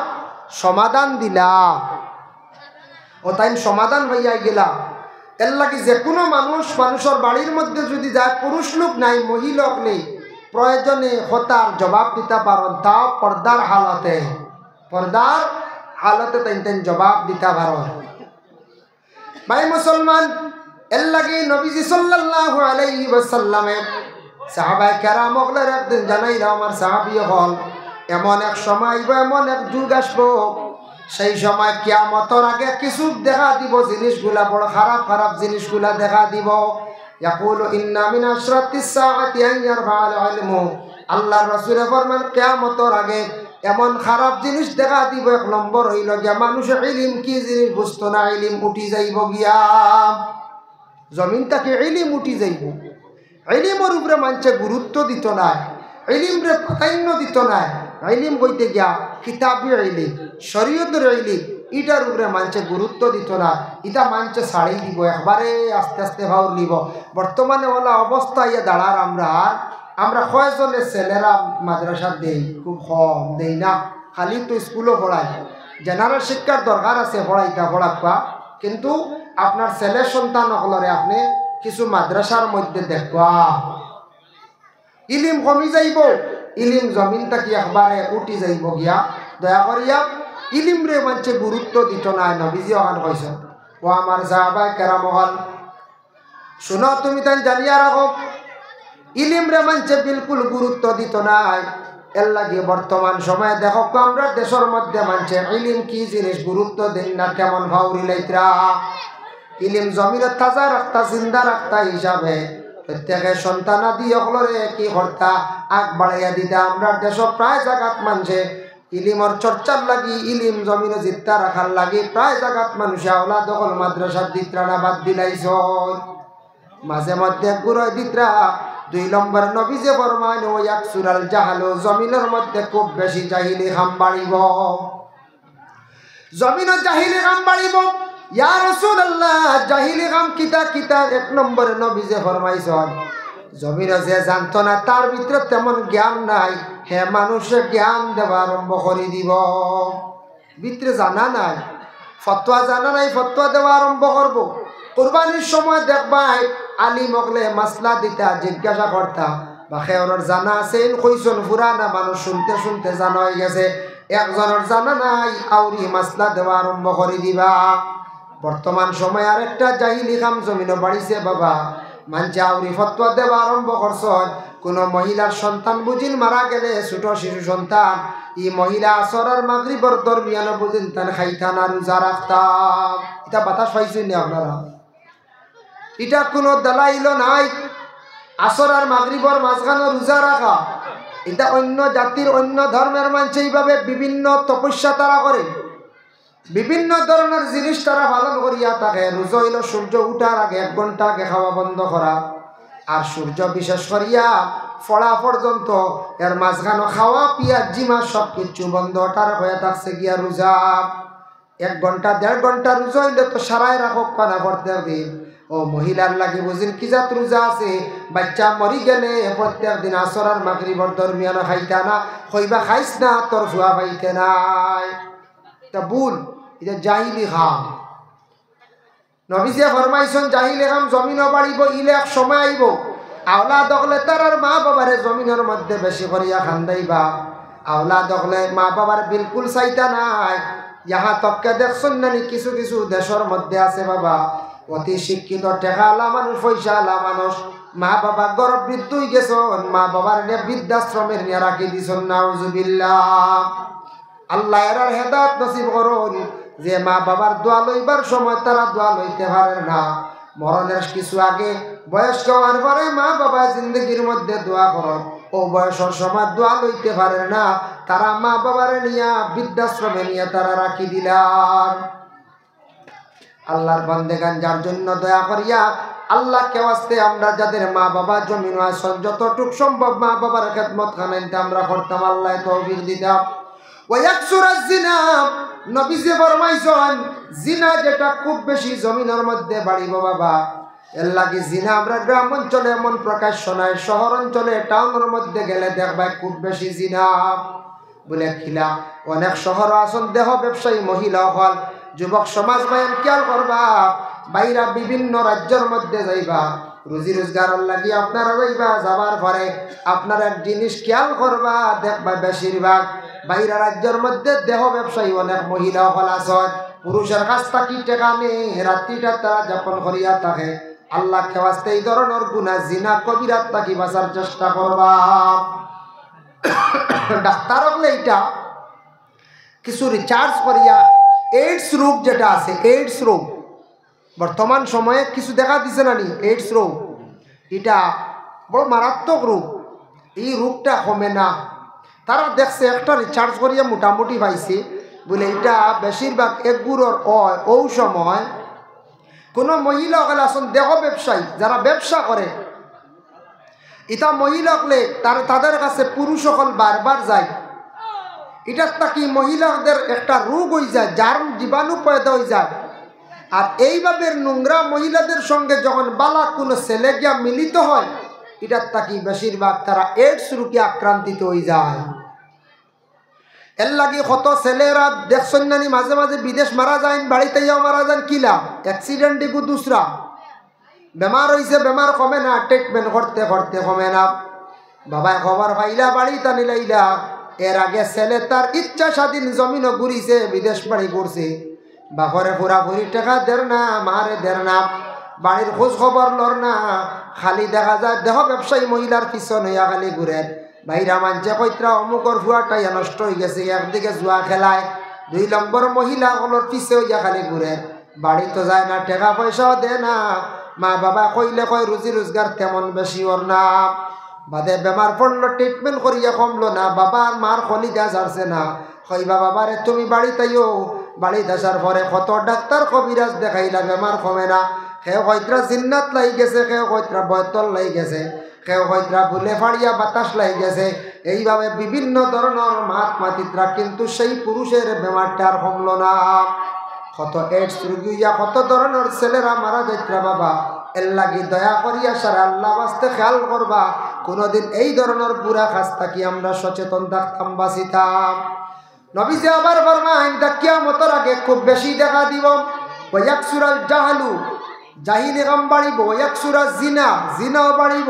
Speaker 1: সমাধান দিলা, ও তাই সমাধান হইয়া গেলা। এর লাগি যে কোনো মানুষের বাড়ির মধ্যে যদি যায়, পুরুষ লোক নাই, মহিলাক নেই, প্রয়োজনে হতার জবাব দিতে পারেন, তাও পর্দার হালতে তাই জবাব দিতে পারেন। ভাই মুসলমান, এর লাগি নবীজি সাল্লাল্লাহু আলাইহি ওয়াসাল্লামে সাহাবায়ে কেরাম ওগুলোর একদিন জানাইল, আমার সাহাবী হল এমন এক সময়, এমন এক যুগ আসবো, সেই সময় কিয়ামতের আগে কিছু দেখা দিব, জিনিসগুলা বড় খারাপ খারাপ জিনিসগুলা দেখা দিব। ইয়াকুলু ইন্না মিন আশরাতিস সাআতি আন ইয়ারফা'আল ইলমু, আল্লাহর রাসূল ফরমান কিয়ামতের আগে এমন খারাপ জিনিস দেখা দিব। এক নম্বর হইল গিয়া মানুষের ইলম কি জিনিস বুঝতো না, ইলম উঠি যাইব গিয়া, জমিন থেকে ইলম উঠি যাইব। ইলমের উপরে মানুষে গুরুত্ব দিত না, ইলমরে প্রাধান্য দিত না। ইলম কইতে গিয়া কিতাবী ইলম, শরীয়তের ইলম, ইটার উপরে মানুষে গুরুত্ব দিত না। ইটা মানুষে ছাড়ি দিব, একবারে আস্তে আস্তে ভাউর নিব। বর্তমানে ওলা অবস্থা ইয়ে দাঁড়ার আমরা কয়জনের ছেলেরা মাদ্রাসা দেই, খুব কম দেই না, খালি তো স্কুলও পড়াই। জেনারেল শিক্ষার দরকার আছে, পড়াইটা, কিন্তু আপনার ছেলের সন্তান হলরে আপনি কিছু মাদ্রাসার মধ্যে দেখবা, ইলিম কমি যাইব, ইলিম জমিন থাকি একবারে উঠি যাইব গিয়া। দয়া করিয়া ইলিম রে মানুষে গুরুত্ব দিত না। নবীজি ওখান কইছেন, ও আমার সাহাবায়ে কেরাম হল শুনো, তুমি তাই জানিয়া রাখো, ইলিম রে মানুষে বিলকুল গুরুত্ব দিত নাই। এর লাগে বর্তমান সময়ে দেখো আমরা দেশের মধ্যে মানুষে ইলিম কি জিনিস গুরুত্ব দেন না, কেমন ভাউরি লাইতরা। ইলিম জমিনে তাজা রাখতা, জিন্দা রাখতা হিসাবে প্রত্যেকের সন্তানাদি অকলরে কি করতা, আগ বাড়াইয়া দিতা। আমরা দেশের প্রায় জায়গাত মানুষে ইলিমর চর্চার লাগি, ইলিম জমিনে জিত্তা রাখার লাগি প্রায় জায়গাত মানুষে আওলা দখল মাদ্রাসার দিত্রানা বাদ দিলাইছ। মাঝে মধ্যে গুরয় দিত্রা 2 নম্বর নবীজে ফরমান, ও ইয়াকসুরাল জাহালু, জমিনের মধ্যে খুব বেশি জাহিলি খাম বাড়িব, জমিনে জাহিলি খাম বাড়িব। ইয়া রাসূলুল্লাহ, জাহিলি কাম কিতা কিতা? 1 নম্বরে নবীজে ফরমাইছেন, জমিনে যে জানতো না, তার ভিতরে তেমন জ্ঞান নাই, মানুষে জ্ঞান দেওয়া আরম্ভ করে দিব। ভিতরে জানা নাই, ফতোয়া জানা নাই, ফতোয়া দেওয়া আরম্ভ করব। কুরবানির সময় দেখবাই আলিম হকলে মাসলা দিতা জিজ্ঞাসা করতা বা খেয়রের জানা আছে কইসন পুরানা মানুষ শুনতে শুনতে জানা হয়ে গেছে, একজনের জানা নাই আউরি মাসলা দেওয়া আরম্ভ করে দিবা। বর্তমান সময় আরেকটা জাহিলি কাম জমিনও বাড়িছে বাবা, মানছে আউরি ফতোয়া দেওয়া আরম্ভ করছ। কোনো মহিলার সন্তান বুঝিন মারা গেলে, ছোট শিশু সন্তান, ই মহিলা আসরার মাগরিবর দরমিয়ানো বুঝিন তান খাইতান আর রোজা রাখতাম। এটা বাতাস পাইছেন না আপনারা? এটা কোনো দালাইল নাই। আসর আর মাগরিবর মাঝখানে রোজা রাখা, এটা অন্য জাতির অন্য ধর্মের মানুষ এইভাবে বিভিন্ন তপস্যা তারা করে, বিভিন্ন ধরনের জিনিস তারা পালন করিয়া থাকে। রোজা হইল সূর্য উঠার আগে 1 ঘন্টা আগে খাওয়া বন্ধ করা, আর সূর্য বিশেষ করিয়া ফড়া পর্যন্ত এর মাঝখানে খাওয়া পিয়া জিমা সব কিছু বন্ধ, তার হয়ে থাকছে গিয়া রোজা। 1 ঘন্টা 1.5 ঘন্টা রোজা হইলে তো সারাই রাখক পানা প্রত্যেক দিন। ও মহিলার লাগে বুঝিন কি জাত রোজা আছে, বাচ্চা মরি গেলে প্রত্যেক দিন আসর আর মাগরিবর দরমিয়ানো খাইতা না, কইবা খাইস না তোর ফুয়া পাইতে নাই। এটা ভুল, এটা জাহিলি খাম। নবীজে ফরমাইছেন জাহিলি খাম জমিনও বাড়িব, ইলে এক সময় আইব আওলাদ হকলে তার আর মা বাবারে জমিনের মধ্যে বেশি করিয়া খান্দাইবা। আওলাদ হকলে মা বাবার বিলকুল চাইতা নাই। ইহা তককে দেখছেন নানি কিছু কিছু দেশের মধ্যে আছে বাবা, অতি শিক্ষিত টেকালা মানুষ, পয়সাওয়ালা মানুষ, মা বাবা গর্ব বৃদ্ধ হয়ে গেছেন, মা বাবার নিয়ে বৃদ্ধাশ্রমের নিয়ে রাখি দিছেন। নাউজুবিল্লাহ। আল্লাহ এর হেদায়েত নসিব করুন যে মা বাবার দোয়া লইবার সময় তারা দোয়া লইতে পারে না। মরণের কিছু আগে বয়স্ক হওয়ার পরে মা বাবা জিন্দগির মধ্যে দোয়া করেন, ও বয়সের সময় দোয়া লইতে পারে না, তারা মা বাবার নিয়ে বৃদ্ধাশ্রমে নিয়ে তারা রাখি দিলাম। আল্লাহর বান্দেগান যার জন্য দয়া করিয়া আল্লাহকে ওয়াস্তে আমরা যাদের মা বাবা জমিন আসন যতটুক সম্ভব মা বাবার খেদমত খানাইতে আমরা করতাম, আল্লাহ তৌফিক দিতাম। ওয়াকসুরাজ জিনা, নবীজি ফরমাইছেন জিনা যেটা খুব বেশি জমিনের মধ্যে বাড়িব বাবা, এর লাগি জিনা আমরা গ্রাম অঞ্চলে এমন প্রকাশ্য নাই, শহর অঞ্চলে টাউনের মধ্যে গেলে দেখবা খুব বেশি জিনা বলে খিলা। অনেক শহর আসন দেহ ব্যবসায়ী মহিলা হল, যুবক সমাজ বায়ন খেয়াল করবা, বাইরা বিভিন্ন রাজ্যের মধ্যে যাইবা রুজি রোজগারের লাগি আপনারা যাইবা, যাবার পরে আপনার এক জিনিস খেয়াল করবা, দেখবা বেশিরভাগ বাইরা রাজ্যের মধ্যে দেহ ব্যবসায়ী অনেক মহিলা হল আছে, পুরুষের কাছ থাকি টেকা নেই, রাত্রিটা তারা যাপন করিয়া থাকে। আল্লাহ খেওয়াস্তে এই ধরনের গুনাহ জিনা কবিরাত থাকি বাঁচার চেষ্টা করবা। ডাক্তার হলে এইটা কিছু রিচার্জ করিয়া এইডস রোগ যেটা আছে, এইডস রোগ বর্তমান সময়ে কিছু দেখা দিছে না নি, এইডস রোগ এটা বড় মারাত্মক রোগ, এই রোগটা কমে না। তারা দেখছে একটা রিচার্জ করিয়া মোটামুটি পাইছে বলে এটা বেশিরভাগ একগুড়োর ও সময় কোনো মহিলা হলে আসুন দেহ ব্যবসায়ী যারা ব্যবসা করে, এটা মহিলা হলে তাদের কাছে পুরুষ সকল বারবার যায়, এটার তাকি মহিলাদের একটা রোগ হয়ে যায়, যার জীবাণু পয়দা হয়ে যায়। আর এইভাবে নোংরা মহিলাদের সঙ্গে যখন বালা কোনো ছেলে গিয়া মিলিত হয়, এটার তাকি বেশিরভাগ তারা এইডস রোগে আক্রান্তিত হয়ে যায়। এর লাগে কত ছেলেরা দেখছেন নানি মাঝে মাঝে বিদেশ মারা যায়, বাড়িতেও মারা যান, কিলা অ্যাক্সিডেন্ট দিকু দুসরা বেমার হয়েছে, বেমার কমে না, ট্রিটমেন্ট করতে করতে কমে না। বাবাই খবর পাইলা বাড়ি টানি লাইলা, এর আগে ছেলে তার ইচ্ছা স্বাধীন জমিনও ঘুরিছে, বিদেশ বাড়ি করছে, বাপরে পুরাপুরি টাকা দের না, মারে দের না, বাড়ির খোঁজ খবর লর না, খালি দেখা যায় দেহ ব্যবসায়ী মহিলার পিছন হইয়া খালি ঘুরেন। বাইরা মানছে কইত্রা অমুকর ফুয়াটাই নষ্ট হয়ে গেছে, একদিকে জুয়া খেলায়, 2 নম্বর মহিলা হলোর পিছে হইয়া খালি ঘুরেন, বাড়ি তো যায় না, টাকা পয়সাও দেয় না। মা বাবা কইলে কয় রুজি রোজগার তেমন বেশি ওর না, বাদে বেমার পড়লো ট্রিটমেন্ট করিয়া কমলো না, বাবার মার কলিজা যাচ্ছে না, কইবা বাবারে তুমি বাড়িতেও, বাড়ি আসার পরে কত ডাক্তার কবিরাজ দেখাইলা, বেমার কমে না। কেউ কইত্রা জিন্নাত লাই গেছে, কেউ কইত্রা বয়তল লাই গেছে, কেউ কইত্রা বুলে ফাড়িয়া বাতাস লাই গেছে, এইভাবে বিভিন্ন ধরনের মাত মাতিত্রা, কিন্তু সেই পুরুষের বেমারটা আর কমলো না। কত এইডস রোগী হইয়া কত ধরনের ছেলেরা মারা যাইত্রা বাবা। এর লাগি দয়া করিয়া সারা আল্লাহ বাস্তে খেয়াল করবা, কোনোদিন এই ধরনের বুড়া কাজ থাকি আমরা সচেতন থাকতাম, বাঁচিতাম। নবীজি আবার ফরমায় কিয়ামতের আগে খুব বেশি দেখা দিব ওয়ায়াকসুরাল জাহলু জাহিলি কাম বাড়িব ওয়ায়াকসুরা জিনা জিনাও বাড়িব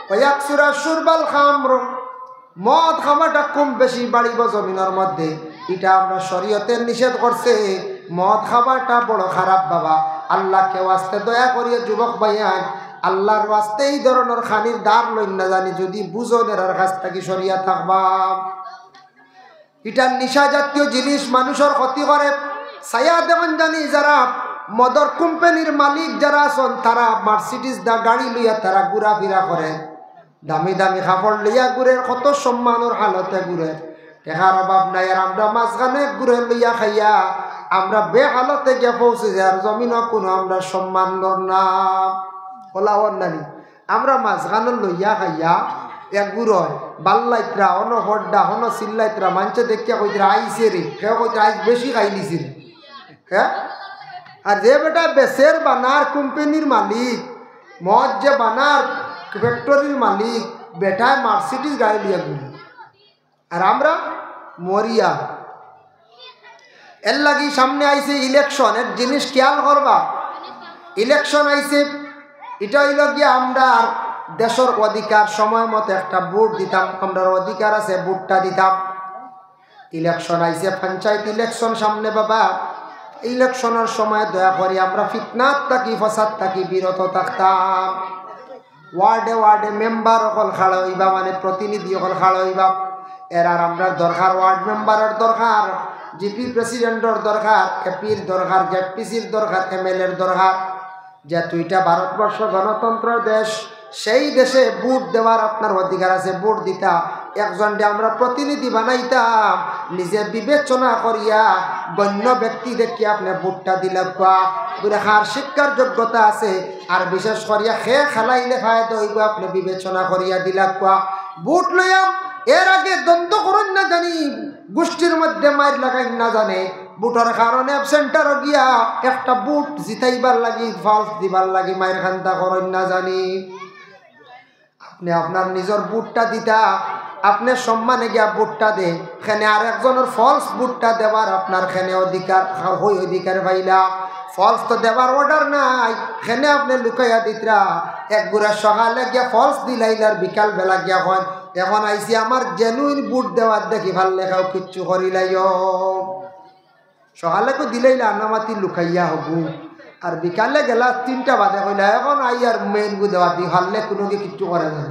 Speaker 1: ওয়ায়াকসুরা শুরবাল খামর মদ খামাটা কম বেশি বাড়িব জমিনের মধ্যে। এটা আমরা শরীয়তে নিষেধ করছে। মদ খাবারটা বড় খারাপ বাবা। আল্লাহকে ওয়াস্তে দয়া করিয়া যুবক ভাইয়ান আল্লাহর ওয়াস্তে এই ধরনের খানির দ্বার লইন না জানি যদি বুঝনের কাছ থেকে সরিয়া থাকবা। এটা নিশা জাতীয় জিনিস মানুষের ক্ষতি করে। ছায়া দেবেন জানি যারা মদর কোম্পানির মালিক যারা আছেন তারা মার্সিডিজ দা গাড়ি লইয়া তারা ঘুরাফিরা করে, দামি দামি কাপড় লইয়া ঘুরে, কত সম্মানের হালতে ঘুরে, টেকার অভাব নাই। আর আমরা মাঝখানে ঘুরে লইয়া খাইয়া আমরা বে হালতে গিয়ে পৌঁছে যাই আর জমিন কোনো আমরা সম্মান না ওলাওয়ার নানি। আমরা মাঝখানে লইয়া খাইয়া এক গুড় বাল্লাইত্রা অন হড্ডা হন চিল্লাইত্রা মানুষে দেখিয়া কইতরা আইসে রে, কেউ কইতরা আইস বেশি খাই নিছি রে। হ্যাঁ, আর যে বেটা বেসের বানার কোম্পানির মালিক, মদ যে বানার ফ্যাক্টরির মালিক, বেটায় মার্সিডিজ গাড়ি লিয়া ঘুরি আর আমরা মরিয়া। এর লাগি সামনে আইছে ইলেকশন, এক জিনিস খেয়াল করবা, ইলেকশন আইছে, এটা হইল গিয়া আমরা দেশের অধিকার, সময় মতো একটা ভোট দিতাম, আমরা অধিকার আছে ভোটটা দিতাম। ইলেকশন আইছে, পঞ্চায়েত ইলেকশন সামনে বাবা। ইলেকশনের সময় দয়া করি আমরা ফিতনাত থাকি ফসাদ থাকি বিরত থাকতাম। ওয়ার্ডে ওয়ার্ডে মেম্বার অকল খাড়া হইবা, মানে প্রতিনিধি অকল খাড়া হইবা। এর আর আমরা দরকার ওয়ার্ড মেম্বারের দরকার, জিপি প্রেসিডেন্টের দরকার, এপির দরকার, জেডপিসির দরকার, এমএলএর দরকার। যেহেতু এটা ভারতবর্ষ গণতন্ত্রের দেশ, সেই দেশে ভোট দেওয়ার আপনার অধিকার আছে, ভোট দিতা। একজনকে আমরা প্রতিনিধি বানাইতাম, নিজে বিবেচনা করিয়া গণ্য ব্যক্তি দেখি আপনি ভোটটা দিলে খার শিক্ষার যোগ্যতা আছে, আর বিশেষ করিয়া খে খেলাইলে ফায়দা হইব আপনি বিবেচনা করিয়া দিলা ভোট লইয়া। এর আগে দ্বন্দ্ব করুন না জানি, গোষ্ঠীর মধ্যে মাইর লাগাই না জানে, বুটের কারণে সেন্টার গিয়া একটা বুট জিতাইবার লাগি ফলস দিবার লাগি মায়ের খান্তা করেন না জানি। আপনি আপনার নিজের বুটটা দিতা, আপনি সম্মানে গিয়া বুটটা দে, খেনে আর একজনের ফলস বুটটা দেওয়ার আপনার খেনে অধিকার হই অধিকার পাইলা। ফলস তো দেওয়ার অর্ডার নাই, খেনে আপনি লুকাইয়া দিতরা। এক গুড়া সকালে গিয়া ফলস দিলাইলার বিকাল বেলা গিয়া হন এখন আইসি আমার জেনুইন বুট দেওয়ার দেখি ভাল লেখাও কিচ্ছু করিলাইও। সকালে কো দিলাইলা আনামাতি লুকাইয়া হব, আর বিকালে গেলা 3টা বাজে কইলা এখন আই আর মেইন গু দেওয়া দি হারলে কোনো কিচ্ছু করে না।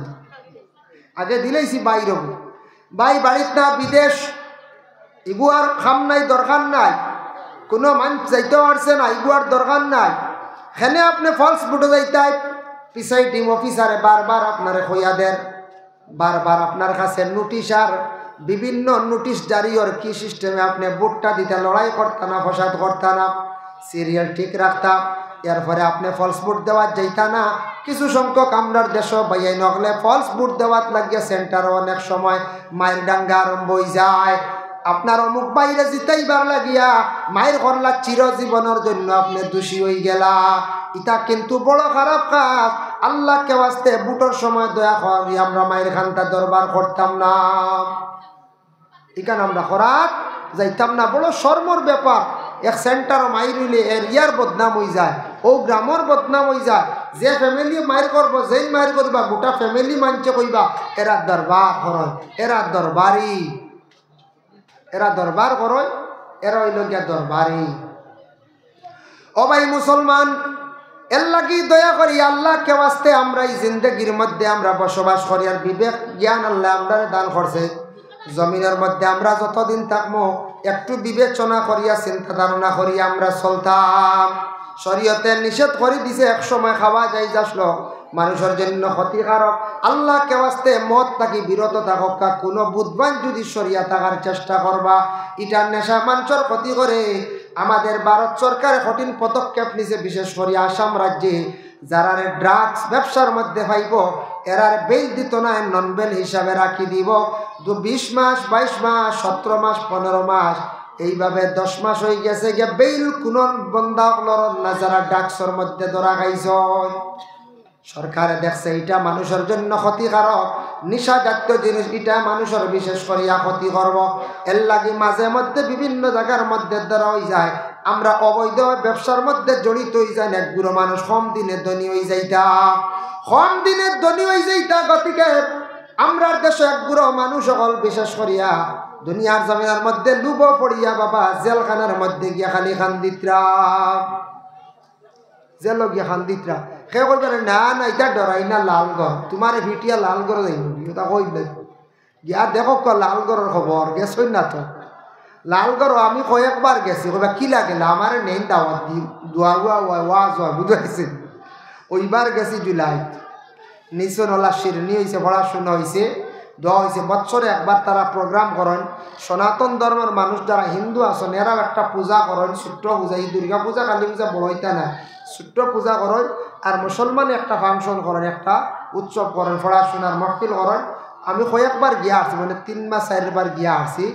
Speaker 1: আগে দিলেইছি বাইর বাই বাড়িত না বিদেশ, ইগুয়ার খাম নাই দরকার নাই, কোনো মান যাইতে পারছে না, ইগুয়ার দরকার নাই। হেনে আপনি ফলস বুটে যাইতাই, প্রিসাইডিং অফিসারে বারবার আপনারে কইয়া দেন, বারবার আপনার কাছে নোটিশ আর বিভিন্ন নোটিশ জারি আর কি সিস্টেমে আপনি বুটটা দিতে লড়াই করতা না, ফসাদ করতা না, সিরিয়াল ঠিক রাখতা। এরপরে আপনি ফলস বুট দেওয়া যাইতা না। কিছু সংখ্যক আমরার দেশ বাইয়াই নগলে ফলস বুট দেওয়াত লাগিয়ে সেন্টার অনেক সময় মায়ের ডাঙ্গা আরম্ভ হয়ে যায়। আপনার অমুক বাইরে জিতাইবার লাগিয়া মায়ের করলা চিরজীবনের জন্য আপনি দোষী হয়ে গেলা। ইটা কিন্তু বড় খারাপ কাজ। আল্লাহকে ওয়াস্তে বুটোর সময় দয়া করি আমরা মায়ের খানটা দরবার করতাম না, এখানে আমরা করাত যাইতাম না। বড় শর্মর ব্যাপার। এক সেন্টার মাইর হইলে এরিয়ার বদনাম হয়ে যায়, ও গ্রামের বদনাম হয়ে যায়। যে ফ্যামিলি মায়ের করবো, যেই মায়ের করবা গোটা ফ্যামিলি মানছে কইবা এরা দরবার করয়, এরা দরবারি, এরা দরবার করয়, এরা হইল গিয়া দরবারি। ও ভাই মুসলমান, এর লাগি দয়া করি আল্লাহকে ওয়াস্তে আমরা এই জিন্দগির মধ্যে আমরা বসবাস করি, আর বিবেক জ্ঞান আল্লাহ আমরা দান করছে। জমিনের মধ্যে আমরা যতদিন থাকবো একটু বিবেচনা করিয়া চিন্তা ধারণা করি আমরা চলতাম। শরীয়তে নিষেধ করে দিছে, এক সময় খাওয়া যাই যাসলো মানুষের জন্য ক্ষতিকারক। আল্লাহকে ওয়াস্তে মদ থাকি বিরত থাকক। কোনো বুধবান যদি সরিয়া থাকার চেষ্টা করবা, ইটার নেশা মানুষের ক্ষতি করে। আমাদের ভারত সরকার কঠিন পদক্ষেপ নিছে, বিশেষ করে আসাম রাজ্যে যারা ড্রাগস ব্যবসার মধ্যে পাইব এরার বেল দিত না, নন বেল হিসাবে রাখি দিব। 20 মাস 22 মাস 17 মাস 15 মাস এইভাবে 10 মাস হয়ে গেছে গিয়ে বেল কোন বন্ধা না যারা ড্রাগসের মধ্যে ধরা খাইছ। সরকারে দেখছে এটা মানুষের জন্য ক্ষতিকারক, নিশা জাতীয় জিনিস এটা মানুষের বিশেষ করিয়া ক্ষতি করব, এর লাগি মাঝে মধ্যে বিভিন্ন জায়গার মধ্যে দ্বারা হয়ে যায় আমরা অবৈধ ব্যবসার মধ্যে জড়িত হয়ে যাই। একগুলো মানুষ কম দিনে ধনী হয়ে যাইতা, কম দিনে ধনী হয়ে যাইতা। গতিকে আমরা দেশে একগুলো মানুষ সকল বিশেষ করিয়া দুনিয়ার জমিনের মধ্যে লুব পড়িয়া বাবা জেলখানার মধ্যে গিয়া খালি খান্দিত্রা, জেল গিয়া খান্দিত্রা। সে কইবে না না এটা ডরাই না লালগড়, তোমার ভিটিয়া লালগড় যাইব তা কই না গিয়া দেখো লালগড়ের খবর গেছই না তো। লালগড় আমি কয়েকবার গেছি, কইবা কি লাগে আমার নেই দাওয়াত দি দোয়া ওয়াজ বুঝাইছে। ওইবার গেছি জুলাইত, নিচনলা শিরনি হয়েছে, পড়াশোনা হয়েছে, দোয়া হয়েছে। বছরে একবার তারা প্রোগ্রাম করেন, সনাতন ধর্মের মানুষ যারা হিন্দু আছেন এরাও একটা পূজা করেন, ছোট্ট পূজা, এই দুর্গা পূজা কালী পূজা বড় হইতা না, ছোট্ট পূজা করেন। আর মুসলমানে একটা ফাংশন করেন, একটা উৎসব করেন, পড়াশোনার মহফিল করেন। আমি কয়েকবার গিয়া আসছি, মানে 3 বা 4 বার গিয়া আসছি,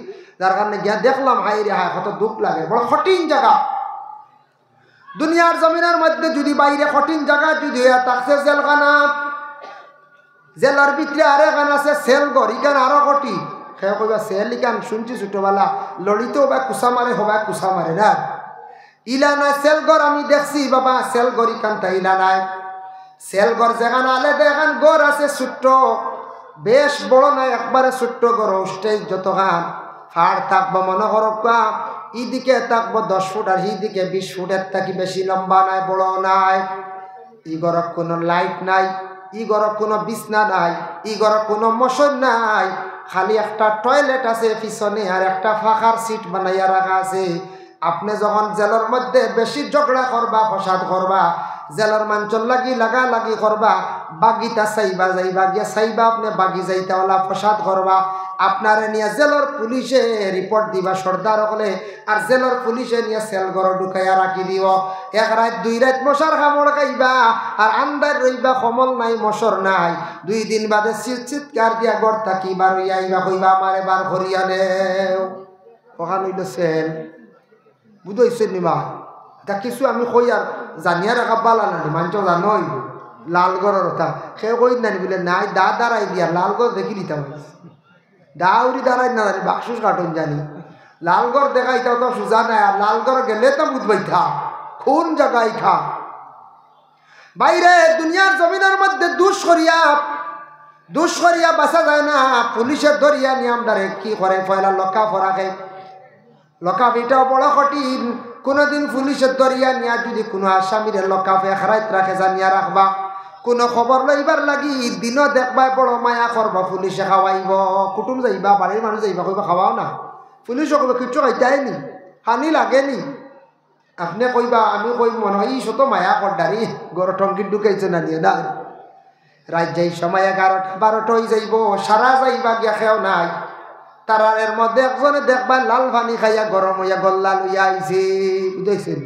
Speaker 1: যার কারণে গিয়া দেখলাম হাই রে হায় কত দুঃখ লাগে, বড় কঠিন জায়গা। দুনিয়ার জমিনের মধ্যে যদি বাইরে কঠিন জায়গা যদি হইয়া থাকছে জেলখানা, জেলার ভিতরে আরেকখান আছে সেলঘর, ইখান আরো কঠিন। সে কইবা সেল ইখান শুনছি ছোটবেলা লড়িতেও বা কুসা মারে হবা কুসা মারে না, ইলা নাই সেলঘর আমি দেখছি বাবা, সেলঘর ইখান তা ইলা নাই। সেলঘর যেখানে আলাদা এখান ঘর আছে ছোট্ট, বেশ বড় নাই, একবারে ছোট্ট ঘর, স্টেজ যতখান ফাড় থাকবো মনে করবা ইদিকে থাকবো 10 ফুট আর এইদিকে 20 ফুটের থাকি বেশি লম্বা নাই, বড় নাই। ই ঘরত কোনো লাইট নাই, ই ঘরত কোনো বিছনা নাই, ই ঘরত কোনো মশন নাই, খালি একটা টয়লেট আছে পিছনে আর একটা ফাঁকার সিট বানাইয়া রাখা আছে। আপনি যখন জেলের মধ্যে বেশি ঝগড়া করবা, ফসাদ করবা, জেলের মাঞ্চল লাগি করবা, বাগিটা চাইবা যাইবা গিয়া চাইবা আপনি বাগি যাইতা ওলা ফসাদ করবা, আপনারে নিয়ে জেলের পুলিশে রিপোর্ট দিবা সর্দার হলে, আর জেলের পুলিশে নিয়ে সেল ঘর ঢুকাইয়া রাখি দিব। 1 রাত 2 রাত মশার কামড় খাইবা, আর আন্দার রইবা, কমল নাই মশর নাই। 2 দিন বাদে চিৎকার দিয়া গড় থাকি বার হইয়া আইবা, কইবা আমারে বার করিয়া নেও। ওখান হইল সেল, বুঝাইছে নিবা। তা কিছু আমি কই আর জানিয়া রাখা বালা নানি, মাঞ্চ জানোই লালগড়ের কথা। সে কই নানি বলে নাই দা দাঁড়াই দিয়া লালগড় দেখি দিতাম, দাউরি দাঁড়াই না জানি বাক্সুস কার্টুন জানি, লালগড় দেখাইতাও তো সুজা নাই। আর লালগড় গেলে তো বুঝবাইতা কোন জায়গায় খা বাইরে দুনিয়ার জমিনের মধ্যে দুষ করিয়া বাঁচা যায় না। পুলিশের ধরিয়া নিয়ম ডারে কি করে পয়লা লক্কা ফরাকে, লকাপ এটাও বড় কঠিন। কোনোদিন পুলিশের দরিয়া নিয়া যদি কোনো আসামিরে লকাপে হারাইত রাখে জানিয়া রাখবা, কোনো খবর লইবার লাগি দিনও দেখবা বড় মায়া করবা, পুলিশে খাওয়াইব, কুটুম যাইবা, বাড়ির মানুষ যাইবা, কইবা খাওয়াও না, পুলিশও কইবা কিচ্ছু খাইতাইনি, হানি লাগেনি। আপনি কইবা আমি কই মনে হয় শত মায়া করডারি গড় টঙ্কির ঢুকাইছে না নিয়ে না। রাত যাই সময় 11-12 হয়ে যাইব, সারা যাইবা গিয়া খেও নাই। তারার এর মধ্যে একজনে দেখবা লাল পানি খাইয়া গরম হইয়া গল্লা লইয়া আইছে, বুঝাইছেন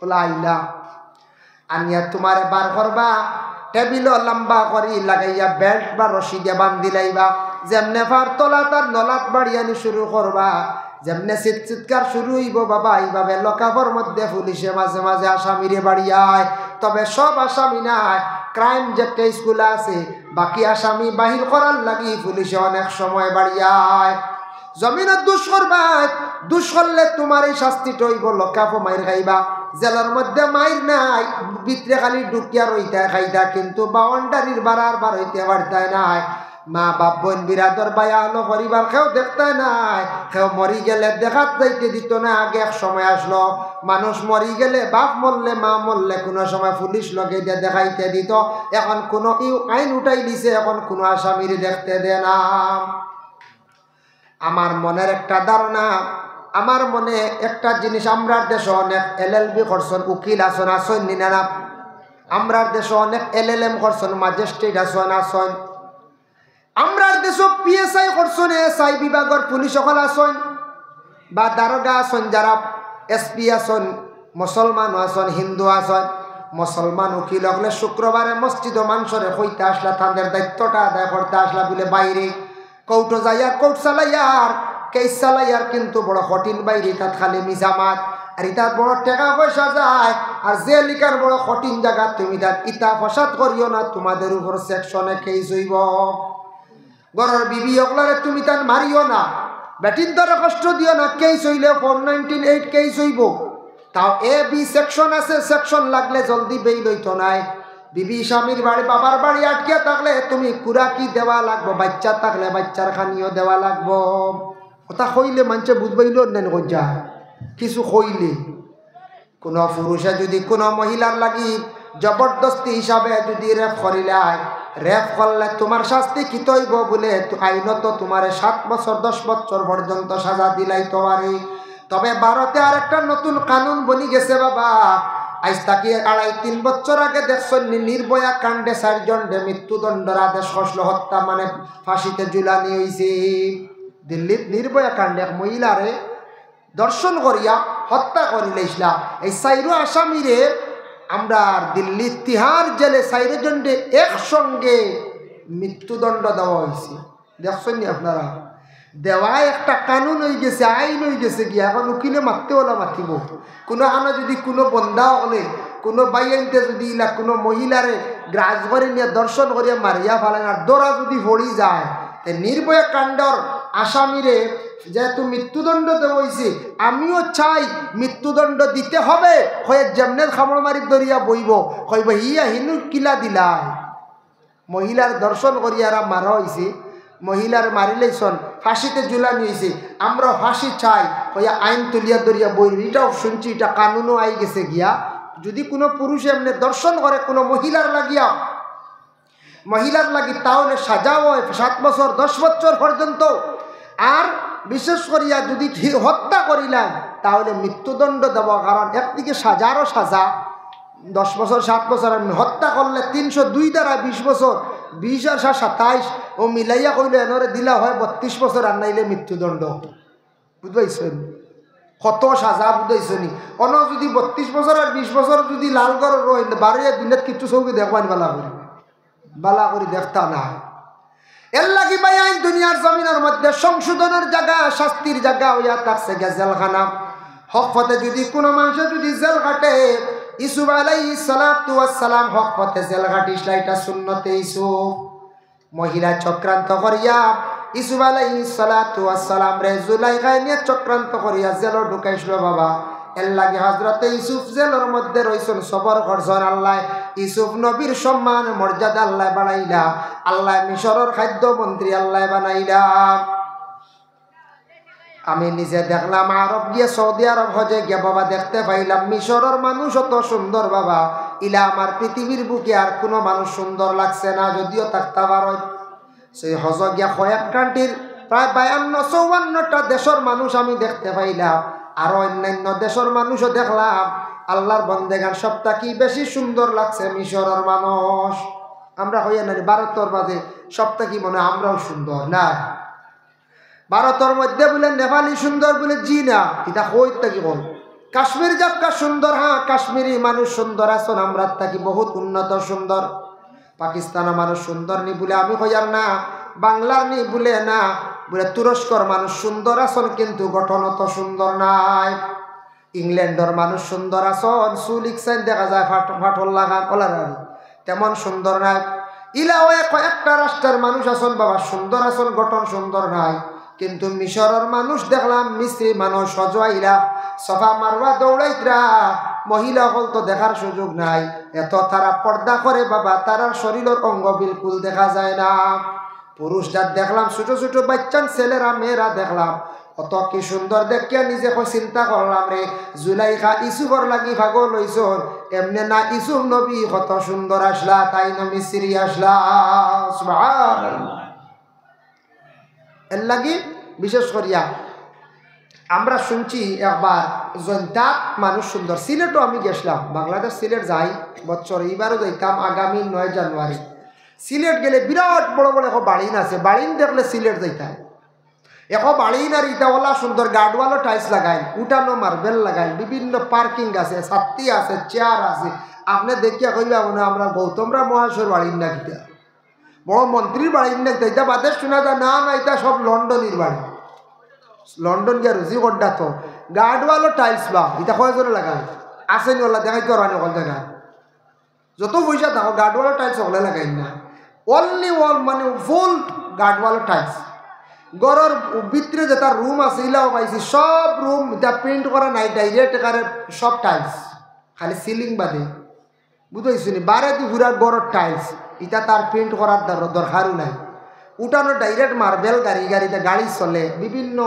Speaker 1: ওলা আইলা আনিয়া তোমারে বার করবা, টেবিল লম্বা করি লাগাইয়া বেল্ট বা রশি দিয়া বান্ধি লাইবা, যেমনে ফার তলা তার নলাত বাড়িয়ানি শুরু করবা, যেমনে চিৎকার শুরু হইব বাবা এইভাবে লকাপর মধ্যে পুলিশে মাঝে মাঝে আসামিরে বাড়িয়ায়। তবে সব আসামি নাই, ক্রাইম যে কেসগুলো আছে বাকি আসামি বাহির করার লাগি পুলিশে অনেক সময় বাড়িয়ায়। জমিনত দুষ করবা, দুষ করলে তোমার এই শাস্তিটা হইব লকাপো মাইর খাইবা। জেলার মধ্যে মাইর নাই, ভিতরে খালি ঢুকিয়া রইতে খাইতা, কিন্তু বাউন্ডারির বাড়ার বার হইতে পারতায় নাই। মা বাপ বোন বিরাদর বায়া হলো পরিবার কেউ দেখতে নাই, কেউ মরি গেলে দেখাত যাইতে দিত না। আগে এক সময় আসলো মানুষ মরি গেলে বাপ মরলে মা মরলে কোনো সময় পুলিশ লগে দিয়ে দেখাইতে দিত। এখন কোনো আইন উঠাই দিছে, এখন কোনো আসামির দেখতে দেয় না। আমার মনের একটা ধারণা, আমার মনে একটা জিনিস, আমরার দেশে অনেক LLB করছেন উকিল আসন আসন নিনা, আমরার দেশে অনেক LLM করছেন ম্যাজিস্ট্রেট আসন, আমরার দেশ PSI করছেন, SI বিভাগের পুলিশ সকল আসন বা দারোগা আসন, যারা SP আসন, মুসলমান আসন, হিন্দু আসন। মুসলমান উকিল হলে শুক্রবারে মসজিদ মানুষরে কইতে আসলা, তাদের দায়িত্বটা আদায় করতে আসলা বলে বাইরে কৌটো যাইয়ার, কোর্ট চালাইয়ার, কেস চালাইয়ার, কিন্তু বড় কঠিন বাইরে তাত খালি মিজামাত। আর ইতার বড় টাকা পয়সা যায়, আর যে লিকার বড় কঠিন জায়গা তুমি তার ইতা ফসাদ করিও না, তোমাদের উপর সেকশনে কেস হইব। ঘরের বিবি অগলারে তুমি তার মারিও না, বেটির দ্বারা কষ্ট দিও না, কেস হইলে 498 কেস হইব। তাও এ বি সেকশন আছে, সেকশন লাগলে জলদি বেই লইতো নাই। বিবি স্বামীর বাড়ি বাবার বাড়ি আটকে থাকলে তুমি কুরাকি দেওয়া লাগবো, বাচ্চা থাকলে বাচ্চার খানিও দেওয়া লাগবো। কথা কইলে মানুষে বুঝবাইল নেন কইজা কিছু কইলে। কোনো পুরুষে যদি কোনো মহিলার লাগি জবরদস্তি হিসাবে যদি রেপ করিলাই, রেপ করলে তোমার শাস্তি কি হইব বলে আইনত তোমার 7 বছর 10 বছর পর্যন্ত সাজা দিলাইতে পারে। তবে ভারতে আর একটা নতুন কানুন বনি গেছে বাবা। আজ তাকে 2.5-3 বছর আগে দেখছেন নির্ভয়া কাণ্ডে 4 জনকে মৃত্যুদণ্ডের আদেশ করল, হত্যা মানে ফাঁসিতে ঝুলানি হয়েছে। দিল্লির নির্ভয়া কাণ্ডে এক মহিলারে দর্শন করিয়া হত্যা করিলেছিলা। এই 4 আসামিরে আমরা দিল্লির তিহার জেলে 4 জনকে একসঙ্গে মৃত্যুদণ্ড দেওয়া হয়েছে। দেখছেন নি আপনারা? দেওয়া একটা কানুন হয়ে গেছে, আইন হয়ে গেছে। কি এখন উকিলে মারতে হলে মাতিব। কোনো আনা যদি কোনো বন্ধা হলে কোনো বাইনতে যদি ইলা কোনো মহিলারে গ্রাস করে নিয়ে দর্শন করিয়া মারিয়া ফেলেন আর দৌড়া যদি পড়ি যায়, নির্ভয়া কাণ্ডর আসামিরে যেহেতু মৃত্যুদণ্ড দেওয়া হয়েছে, আমিও চাই মৃত্যুদণ্ড দিতে হবে। হয়ে যেমনে খামড় মারি দরিয়া বইব, কইব হিয়া হিনু কিলা দিলা। মহিলার দর্শন করিয়ারা মারা হয়েছে, মহিলার মারিলেছন ফাঁসিতে ঝুলানি হয়েছে, আমরা ফাঁসি চাই। হইয়া আইন তুলিয়া দরিয়া বই, এটাও শুনছি, এটা কানুনও আই গেছে গিয়া। যদি কোনো পুরুষ এমনি দর্শন করে কোনো মহিলার লাগিয়া, মহিলার লাগি তাহলে সাজাও হয় 7 বছর 10 বছর পর্যন্ত। আর বিশেষ করিয়া যদি হত্যা করিলাম তাহলে মৃত্যুদণ্ড দেব। কারণ একদিকে সাজারও সাজা 10 বছর 7 বছর, আমি হত্যা করলে 302 দ্বারা 20 বছর, 20 আর 27 ও মিলাইয়া কইলে এনরে দিলা হয় 32 বছর, আর নাইলে মৃত্যুদণ্ড। বুঝবাইছেন কত সাজা? বুঝাইছনি অন যদি 32 বছর আর 20 বছর যদি লালগড় রই 12 দিনের কিছু চৌকি দেখবান বালা করি, বালা করি দেখতা না। এর লাগি ভাই আইন দুনিয়ার জমিনের মধ্যে সংশোধনের জায়গা, শাস্তির জায়গা হইয়া থাকছে জেলখানা। হক পথে যদি কোনো মানুষ যদি জেল কাটে, ইসুফ আলাইহিস সালাতু ওয়াস সালাম হক পথে জেল কাটিছিল, এটা সুন্নতে ইসুফ। মহিলা চক্রান্ত করিয়া ইসুফ আলাইহিস সালাতু ওয়াস সালাম রে জুলাইখায় নিয়ে চক্রান্ত করিয়া জেলে ঢুকাইছিল বাবা। এর লাগে হযরতে ইসুফ জেলের মধ্যে রইছেন, সবর করছেন। আল্লাহ ইসুফ নবীর সম্মান মর্যাদা আল্লাহ বানাইলা, আল্লাহ মিশরের খাদ্য মন্ত্রী আল্লাহ বানাইলা। আমি নিজে দেখলাম আরব গিয়ে, সৌদি আরব হজে গিয়ে বাবা দেখতে পাইলাম মিশরের মানুষ অত সুন্দর বাবা, ইলা আমার পৃথিবীর বুকে আর কোনো মানুষ সুন্দর লাগছে না। যদিও থাকতে পারো সেই হজ গিয়া কয়েক কান্ট্রির প্রায় 52-54টা দেশের মানুষ আমি দেখতে পাইলাম, আর অন্যান্য দেশের মানুষও দেখলাম। আল্লাহর বন্দেগান সবটা কি বেশি সুন্দর লাগছে মিশরের মানুষ। আমরা হইয়া না ভারতের বাদে সবটা কি মনে আমরাও সুন্দর না? ভারতের মধ্যে বলে নেপালি সুন্দর বলে জি না, এটা হই থাকি বল। কাশ্মীর যাত্রা সুন্দর, হ্যাঁ কাশ্মীরি মানুষ সুন্দর আছেন, আমরা থাকি বহুত উন্নত সুন্দর। পাকিস্তানের মানুষ সুন্দর নি বলে আমি হইয়ার না, বাংলার নি বলে না, বলে তুরস্কর মানুষ সুন্দর আছেন কিন্তু গঠন অত সুন্দর নাই। ইংল্যান্ডের মানুষ সুন্দর আছেন, সুলিকসাইন দেখা যায় ফাটল লাগান ওলার, তেমন সুন্দর নাই। ইলাও কয়েকটা রাষ্ট্রের মানুষ আছেন বাবা সুন্দর আছেন, গঠন সুন্দর নাই। কিন্তু মিশরের মানুষ দেখলাম, মিস্ত্রি মানুষ সজোয়াইরা সফা মারওয়া দৌড়াইতরা, মহিলা হল তো দেখার সুযোগ নাই। এত তারা পর্দা করে বাবা, তারার শরীরের অঙ্গ বিলকুল দেখা যায় না। পুরুষ যার দেখলাম ছোট ছোট বাচ্চান ছেলেরা মেয়েরা দেখলাম অত কি সুন্দর দেখিয়া নিজে চিন্তা করলাম রে, জুলাইখা ইসুফর লাগি ভাগল হইছ, এমনি না ইসুফ নবী কত সুন্দর আসলা, তাই না মিস্ত্রি আসলা। সুবহানাল্লাহ। এর লাগি বিশেষ করিয়া আমরা শুনছি একবার জয়ন্তাত মানুষ সুন্দর। সিলেটও আমি গেছিলাম, বাংলাদেশ সিলেট যাই বছর, এইবারও যাইতাম আগামী 9 জানুয়ারি। সিলেট গেলে বিরাট বড় বড় এখন বাড়িন আছে, বাড়িন দেখলে সিলেট যাইতাম। এখন বাড়িন আর ইটাওয়ালা সুন্দর গার্ডওয়ালা টাইলস লাগাইন, উঠানো মার্বেল লাগাইন, বিভিন্ন পার্কিং আছে, ছাত্রী আছে, চেয়ার আছে। আপনি দেখিয়া কইবা মনে আমরা গৌতমরা মহাশয়ের বাড়ির না কিটা, বড় মন্ত্রীর বাড়ির না, এটা বাদে শোনা যায় না না এটা সব লন্ডনের বাড়ি। লন্ডন গিয়া রুজি করডা তো গার্ডওয়ালও টাইলস বা এটা কয়জনে লাগায় আসেনি ওলা দেখাইতে পারবা না কল জায়গা যত পয়সা থাকো গার্ডওয়ালও টাইলস ওগুলো লাগাই না অনলি ওয়াল মানে ফুল গার্ডওয়ালও টাইলস গড়ের ভিতরে যেটা রুম আছে ইলাও পাইছি সব রুম এটা পেন্ট করা নাই ডাইরেক্ট একারে সব টাইলস খালি সিলিং বাদে বুঝাইছি নি বারে দি ঘুরার গড়ের টাইলস এটা তার পেন্ট করার দরকারও নাই উঠানো ডাইরেক্ট মার্বেল গাড়িতে গাড়ি চলে বিভিন্ন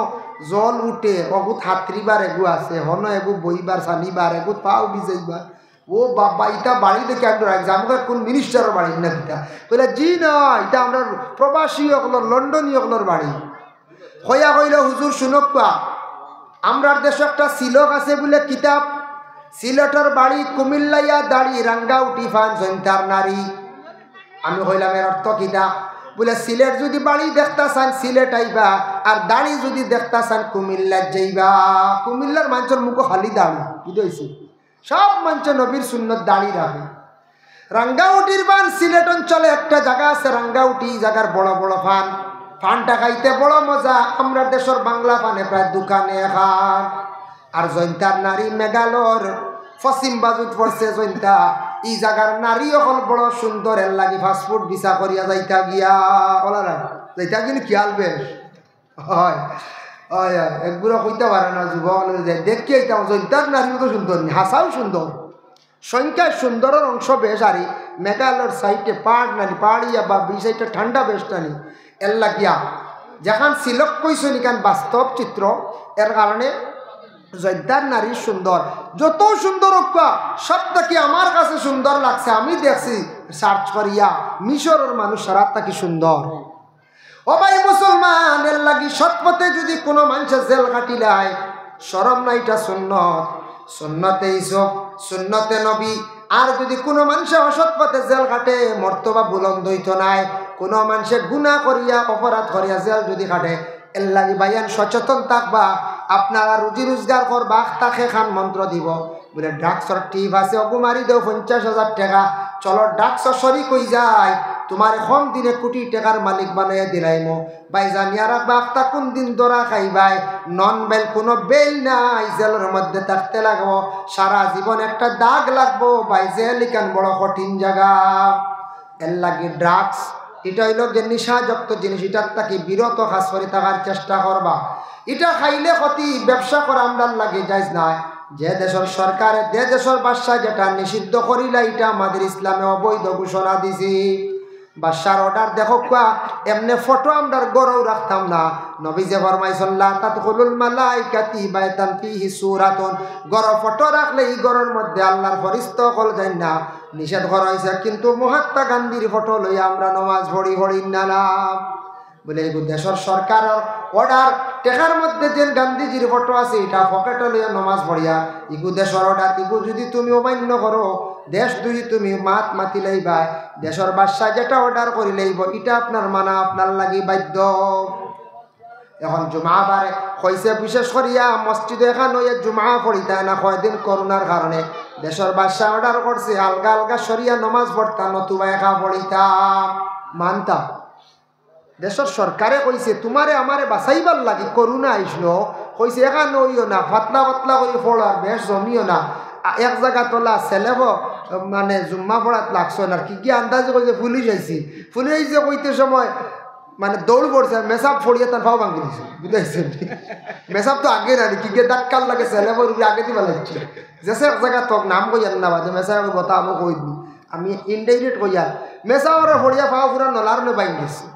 Speaker 1: জল উঠে অগুত হাতরিবার এগু আছে হন এগু বইবার সানিবার এগু পাও ভিজাইবার ও বাবা ইটা বাড়ি দেখে আমি রাখছি আমাকে কোন মিনিস্টারের বাড়ি না এটা বলে জি না এটা আমরা প্রবাসী হকলর লন্ডনী হকলর বাড়ি হইয়া কইল হুজুর শুনক পা আমরার দেশে একটা সিলক আছে বলে কিতাব সিলেটের বাড়ি কুমিল্লাইয়া দাড়ি রাঙ্গাউটি ফান জয়ন্তার নারী আমি কইলাম এর অর্থ কিতা বলে সিলেট যদি বাড়ি দেখতা চান সিলেট আইবা আর দাড়ি যদি দেখতা চান কুমিল্লার যাইবা কুমিল্লার মানুষের মুখ খালি দাড়ি বুঝেছি সব মানুষ নবীর সুন্নত দাড়ি রাখে রাঙ্গাউটির ফান সিলেট অঞ্চলে একটা জায়গা আছে রাঙ্গাউটি জায়গার বড় বড় ফান ফানটা খাইতে বড় মজা আমরা দেশের বাংলা ফানে প্রায় দোকানে খান আর জয়ন্তার নারী মেঘালয়র পশ্চিম বাজুত পড়ছে জয়ন্তা ই জায়গার নারী হল বড় সুন্দর এর লাগি ফাস্টফুড ভিসা করিয়া যাইতা গিয়া ওলা না যাইতা কিন্তু খেয়াল বেশ হয় হয় হয় একগুলো কইতে পারে না যুবক দেখি এইটা জয়ন্তার নারী তো সুন্দর নি হাসাও সুন্দর সংখ্যায় সুন্দরের অংশ বেশ আরি মেঘালয়ের সাইডে পাহাড় নানি পাহাড়িয়া বা বি সাইডে ঠান্ডা বেশ নানি এর লাগিয়া যেখান সিলক কইস নিকান বাস্তব চিত্র এর কারণে জয়দার নারী সুন্দর যত সুন্দর হোক সব থাকি আমার কাছে সুন্দর লাগছে আমি দেখছি সার্চ করিয়া মিশরের মানুষ সারা থাকি সুন্দর ও ভাই মুসলমান এর লাগি সৎপথে যদি কোনো মানুষের জেল কাটিলায় শরম না এটা সুন্নত সুন্নতে ইসব সুন্নতে নবী আর যদি কোনো মানুষে অসৎ পথে জেল কাটে মর্তবা বুলন্দ হইত নাই কোনো মানুষে গুনাহ করিয়া অপরাধ করিয়া জেল যদি কাটে এর লাগি ভাইয়ান সচেতন থাকবা আপনারা রুজি রোজগার করবা তাকে খান মন্ত্র দিব বলে ড্রাগসর টিপ আছে অগু মারি দেও 50,000 টাকা চলো ড্রাগস সরি কই যায় তোমার কম দিনে কোটি টাকার মালিক বানাইয়া দিলাইমো ভাই জানিয়া রাখবা আখতা কোন দিন দরা খাইবাই নন বেল কোনো বেল নাই জেলের মধ্যে থাকতে লাগবো সারা জীবন একটা দাগ লাগবো ভাই জেল ইকান বড় কঠিন জায়গা এর লাগে ড্রাগস এটা হইল যে নিশাযুক্ত জিনিস এটার তাকে বিরত খাস করে থাকার চেষ্টা করবা এটা খাইলে ক্ষতি ব্যবসা করা আমরার লাগে যাইজ নাই যে দেশের সরকারে যে দেশের বাদশা যেটা নিষিদ্ধ করিলা এটা আমাদের ইসলামে অবৈধ ঘোষণা দিছি বাদশার অর্ডার দেখো কোয়া এমনি ফটো আমরার গড়েও রাখতাম না নবী যে ফরমাইছেন লা তাদখুলুল মালাইকাতি বাইতান ফিহি সূরাতুন গড় ফটো রাখলে এই গড়ের মধ্যে আল্লাহর ফেরেশতা কল যায় না নিষেধ করা হয়েছে কিন্তু মহাত্মা গান্ধীর ফটো লইয়া আমরা নামাজ পড়ি না বলে এই দেশের সরকারের অর্ডার টেকার মধ্যে যে গান্ধীজির ফটো আছে এটা পকেটে লইয়া নামাজ পড়িয়া ইগু দেশের অর্ডার ইগু যদি তুমি অমান্য করো দেশ যদি তুমি মাতি লাইবা দেশের বাদশা যেটা অর্ডার করি লাইব এটা আপনার মানা আপনার লাগি বাধ্য এখন জুমা বারে কইছে বিশেষ করিয়া মসজিদে এখান হইয়া জুমা পড়িতা না কয়দিন করোনার কারণে দেশের বাদশা অর্ডার করছে আলগা আলগা সরিয়া নমাজ পড়তা নতুবা একা পড়িতা মানতা দেশের সরকারে কইছে তোমারে আমারে বাঁচাইবার লাগি করোনা আইসলো কইছে এখান হইও না পাতলা পাতলা করে পড়ার বেশ জমিও না এক জায়গা তোলা ছেলে মানে জুম্মা পড়াত লাগছো না কি আন্দাজে কইছে পুলিশ আইছে কইতে সময় মানে দৌড় পড়ছে মেসাপ ফড়িয়ে তার ফাও ভাঙি দিছে বুঝাইছেন মেসাপ তো আগে না কি গে ডাক্কার লাগে ছেলে বড় আগে দিবা লাগছে যেসে এক জায়গা তোক নাম কইয়ার না বাদে মেসাপ বতা আমি কই দিই আমি ইনডাইরেক্ট কইয়া মেসাপরে ফড়িয়া ফাও পুরা নলার নে বাইন গেছে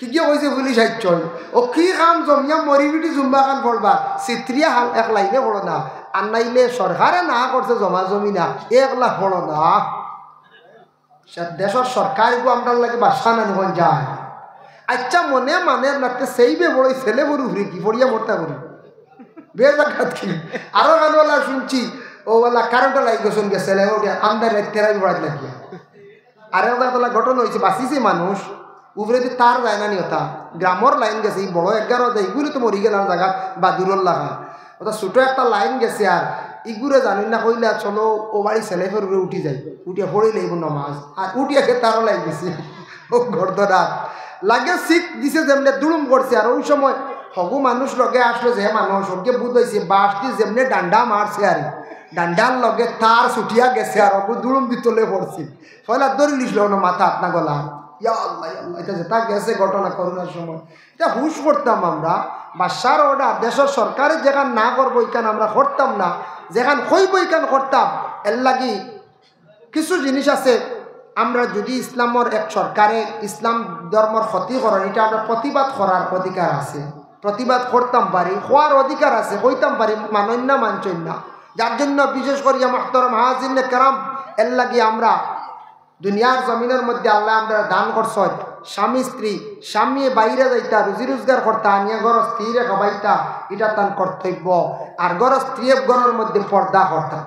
Speaker 1: কি কইছে পুলিশ আইচল ও কি কাম জমিয়া মরিবিটি জুম্বা খান পড়বা চিত্রিয়া হাল এক লাইনে পড়ো না আর নাইলে সরকারে না করছে জমা জমি না একলা পড়ো না দেশের সরকার আমরা লাগে বাসা না নিখন যায় আচ্ছা মনে মানে নাতে সেইবে বড় ছেলে বড় ঘুরে কি পড়িয়া মরতা করি বেজাঘাত কি আরো গানওয়ালা শুনছি ও বলা কারেন্টটা লাগি গেছেন গে ছেলে ওকে আন্দার থেরাপি পড়াতে লাগিয়া আরে ওটা ঘটনা হয়েছে বাঁচিছে মানুষ উপরে যে তার যায় না নিয়তা গ্রামর লাইন গেছে এই বড় 11 যায় এগুলো তো মরি গেলাম জায়গা বা দূরের লাগা ওটা ছোটো একটা লাইন গেছে আর ইগুরে জানি না কইলে চলো ও বাড়ি ছেলে ফের উপরে উঠি যাই উঠিয়া পড়ি লাইব নমাজ আর উঠিয়াকে তারও লাইন গেছে ও গর্দরাত লাগে শিখ দিছে যেমনি দুড়ুম করছে আর ওই সময় হগু মানুষ লগে আসলো যে মানুষ ওকে বুধ হয়েছে বাস দিয়ে যেমনি ডান্ডা মারছে আর ডান্ডার লগে তার ছুটিয়া গেছে আর হগু দুলুম দিতলে পড়ছি ফলে ধরে লিখল না মাথা আপনা গলা ইয়া আল্লাহ আল্লাহ এটা যেটা গেছে ঘটনা করোনার সময় এটা হুশ করতাম আমরা বাসার অর্ডার দেশের সরকারে যেখান না করবো এখান আমরা করতাম না যেখান হইব এখান করতাম এর লাগি কিছু জিনিস আছে আমরা যদি ইসলামের এক সরকারে ইসলাম ধর্মর ক্ষতি করেন এটা আমরা প্রতিবাদ করার অধিকার আছে প্রতিবাদ করতাম পারি হওয়ার অধিকার আছে হইতাম পারি মানন না মানছেন না যার জন্য বিশেষ করিয়া মুহতারাম হাজিরিনে কেরাম এর লাগি আমরা দুনিয়ার জমিনের মধ্যে আল্লাহ আমরা দান করছে স্বামী স্ত্রী স্বামী বাইরে যাইতা রুজি রোজগার করতা আনিয়া ঘর স্ত্রীরে খাবাইতা এটা তার কর্তব্য আর ঘর স্ত্রী ঘরের মধ্যে পর্দা করতা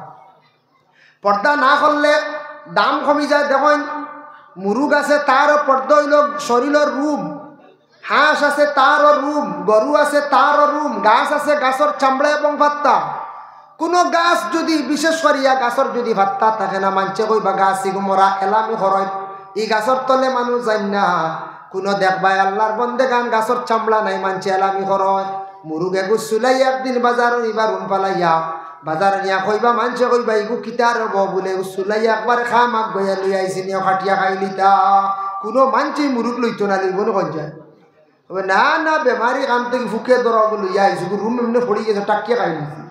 Speaker 1: পর্দা না করলে দাম কমি যায় দেখুন মুরুগ আছে তারও পর্দা হইল শরীরের রুম হাঁস আছে তারও রুম গরু আছে তারও রুম গাছ আছে গাছের চামড়া এবং পাত্তা কোনো গাছ যদি বিশেষ করিয়া গাছের যদি ভাত্তা থাকে না মানছে কইবা গাছ মরা এলামি খরচ এই গাছের তলে মানুষ যাই না কোনো দেখবাই আল্লাহর বন্দে গান গাছের চামড়া নাই মানছে এলামি খরচ মুরুগ এগু চুলাই একদিন বাজার নিবা রুম পালাইয়া বাজার নিয়া কইবা মানছে কইবা ইগু কিতার হব বলে চুলাই একবার খা মাক গইয়া লই আইসি নিয়ে খাটিয়া খাইলিতা কোনো মানছে মুরুগ লইতো না লইব না যায় না না বেমারি কান থেকে ফুকে ধরা লইয়া আইসি রুম এমনি পড়ি গেছে টাকিয়া খাইলিছি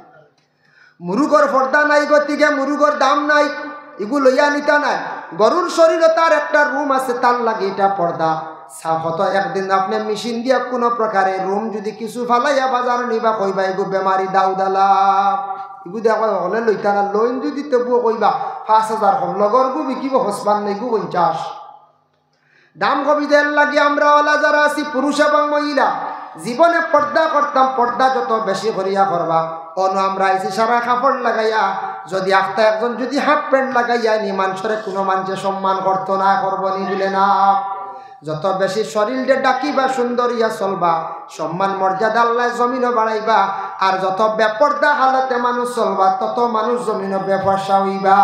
Speaker 1: মুরুগর পর্দা নাই গতিকে মুরুগর দাম নাই এগু লইয়া নিতা নাই গরুর শরীরে তার একটা রুম আছে তার লাগে এটা পর্দা হতো একদিন আপনি মেশিন দিয়া কোনো প্রকারে রুম যদি কিছু ফালাইয়া বাজার নিবা কইবা এগু বেমারি দাউদালা এগু দেখা হলে লইতা না লইন যদি তবুও কইবা ৫,০০০ কম লগর গু বিকিব হসবান নেগু ৫০ দাম কবি দেন লাগে আমরা ওলা যারা আছি পুরুষ এবং মহিলা জীবনে পর্দা করতাম পর্দা যত বেশি করিয়া করবা অন্য আমরা আইসি সারা কাপড় লাগাইয়া যদি একটা একজন যদি হাফ প্যান্ট লাগাইয়া নি মানুষের কোনো মানুষে সম্মান করতো না করবো নি বলে না যত বেশি শরীরটা ডাকিবা সুন্দর ইয়া চলবা সম্মান মর্যাদা আল্লাহ জমিনও বাড়াইবা আর যত বেপর্দা হালাতে মানুষ চলবা তত মানুষ জমিনও বেপরসা হইবা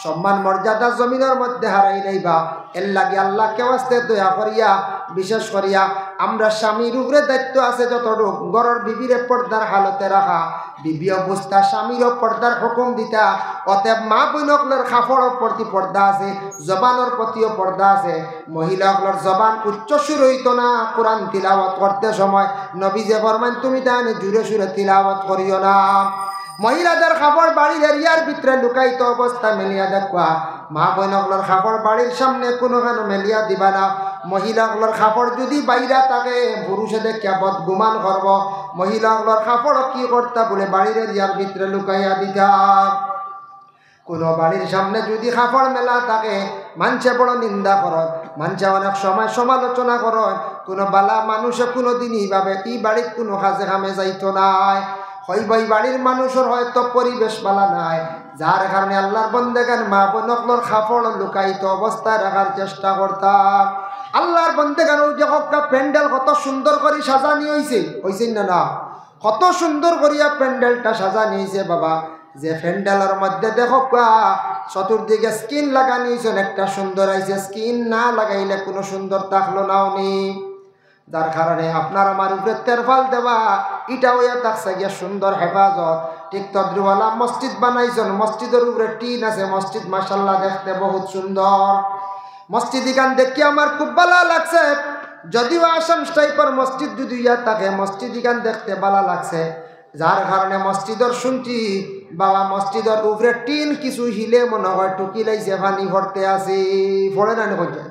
Speaker 1: সম্মান মর্যাদা জমিনের মধ্যে হারাই নাইবা এর লাগে আল্লাহ কেউ আসতে দয়া করিয়া বিশেষ করিয়া আমরা স্বামীর উপরে দায়িত্ব আছে যতটুক ঘরের বিবিরে পর্দার হালতে রাখা বিবি অবস্থা স্বামীরও পর্দার হুকুম দিতা অতএব মা বইনকলের কাপড়ের প্রতি পর্দা আছে জবানের প্রতিও পর্দা আছে মহিলাগুলোর জবান উচ্চসুর হইতো না কোরআন তিলাওয়াত করতে সময় নবী যে ফরমান তুমি তাহলে জুড়ে সুরে তিলাওয়াত করিও না মহিলাদের কাপড় বাড়ির এরিয়ার ভিতরে লুকাইত অবস্থা মেলিয়া দেখবা মা বইনগুলোর কাপড় বাড়ির সামনে কোনো কেন মেলিয়া দিবা না মহিলাগুলোর কাপড় যদি বাইরা থাকে পুরুষে দেখিয়া বদগুমান করব মহিলাগুলোর কাপড় কি করতা বলে বাড়ির এরিয়ার ভিতরে লুকাইয়া দিতা কোনো বাড়ির সামনে যদি কাপড় মেলা থাকে মানুষে বড় নিন্দা করত মানুষে অনেক সময় সমালোচনা করত কোনো বালা মানুষে কোনো দিনই ভাবে এই বাড়ির কোনো কাজে কামে যাইতো নাই হইবাই বাড়ির মানুষের হয়তো পরিবেশ বালা নাই যার কারণে আল্লাহর বন্দেগান মা বোনকলোর কাপড় লুকায়িত অবস্থায় রাখার চেষ্টা করতাম আল্লাহর বন্দেগান ওই যে হক্কা প্যান্ডেল কত সুন্দর করে সাজানি হয়েছে না না কত সুন্দর করিয়া প্যান্ডেলটা সাজানি হয়েছে বাবা যে প্যান্ডেলের মধ্যে দেখো চতুর্দিকে স্কিন লাগানি একটা সুন্দর আইছে স্কিন না লাগাইলে কোনো সুন্দর থাকলো নাও নি যার কারণে আপনার আমার উপরে তেরফাল দেওয়া এটা হইয়া থাকছে গিয়া সুন্দর হেফাজত ঠিক তদ্রুওয়ালা মসজিদ বানাইছেন মসজিদের উপরে টিন আছে মসজিদ মাশাআল্লাহ দেখতে বহুত সুন্দর মসজিদ এখান দেখি আমার খুব ভালো লাগছে যদিও আসাম টাইপের মসজিদ যদি ইয়া থাকে মসজিদ এখান দেখতে ভালো লাগছে যার কারণে মসজিদের শুনছি বাবা মসজিদের উপরে টিন কিছু হিলে মনে হয় টুকি লাইছে পানি ভরতে আছে ভরে না কইছে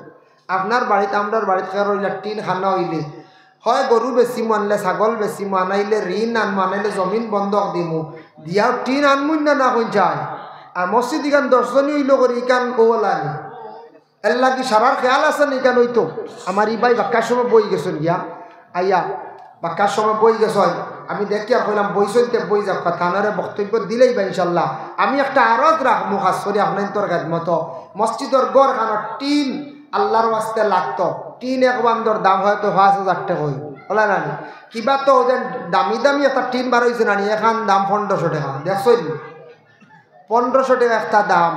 Speaker 1: আপনার বাড়িতে আমরার বাড়িতে রইলে টিন খানা হইলে হয় গরু বেশি মানলে ছাগল বেশি মানাইলে ঋণ আনমু আনাইলে জমিন বন্ধক দিমু দিয়াও টিন আনমুন না কই যায় আর মসজিদ ইখান 10 জনই হইল করে ইখান ওলানি এর লাগি সারার খেয়াল আছে না ইখান হইতো আমার ই ভাই বাক্কার সময় বই গেছেন গিয়া আইয়া বাক্কার সময় বই গেছ আমি দেখি আর কইলাম বই চলতে বই যাক থানারে বক্তব্য দিলেই বা ইনশাল্লাহ আমি একটা আরজ রাখবো খাস করি আপনার তোর কাজ মতো মসজিদের গড় খানা টিন আল্লাহর ওয়াস্তে লাগতো টিন এক বান্দর দাম হয়তো ৫,০০০ টাকা হই বলা না কিবা তো ওদের দামি দামি একটা টিন বার হয়েছে না এখান দাম ১৫০০ টাকা দেখছই ১৫০০ টাকা একটা দাম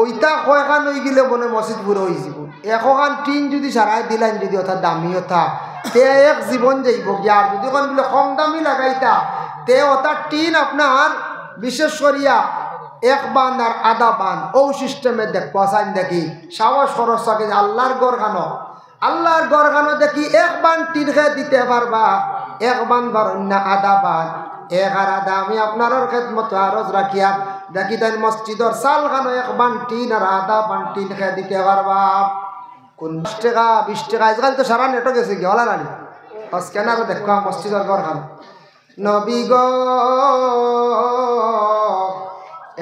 Speaker 1: ওইটা কয়খান হয়ে গেলে মনে মসজিদ পুরো হয়ে যাব। একখান টিন যদি সারাই দিলেন যদি অর্থাৎ দামি অথা তে এক জীবন যাইব কি। আর যদি কোন বলে কম দামি লাগাইতা তে অর্থাৎ টিন আপনার বিশেষ করিয়া এক বান আর আধা বান ও সিস্টেমে দেখবো আসাইন দেখি সাহস খরচ থাকে যে আল্লাহর গড়খানো দেখি এক বান টিন খেয়ে দিতে পারবা, এক বান পারেন না আধা বান, এক আর আধা আমি আপনার খেদমত আরজ রাখিয়া দেখি তাই মসজিদর চাল খানো এক বান টিন আর আধা বান টিন খেয়ে দিতে পারবা। কোন 10 টাকা 20 টাকা আজকাল তো সারা নেটও গেছে কি হলা নানি স্ক্যানারও দেখো মসজিদর গড়খানো। নবী গো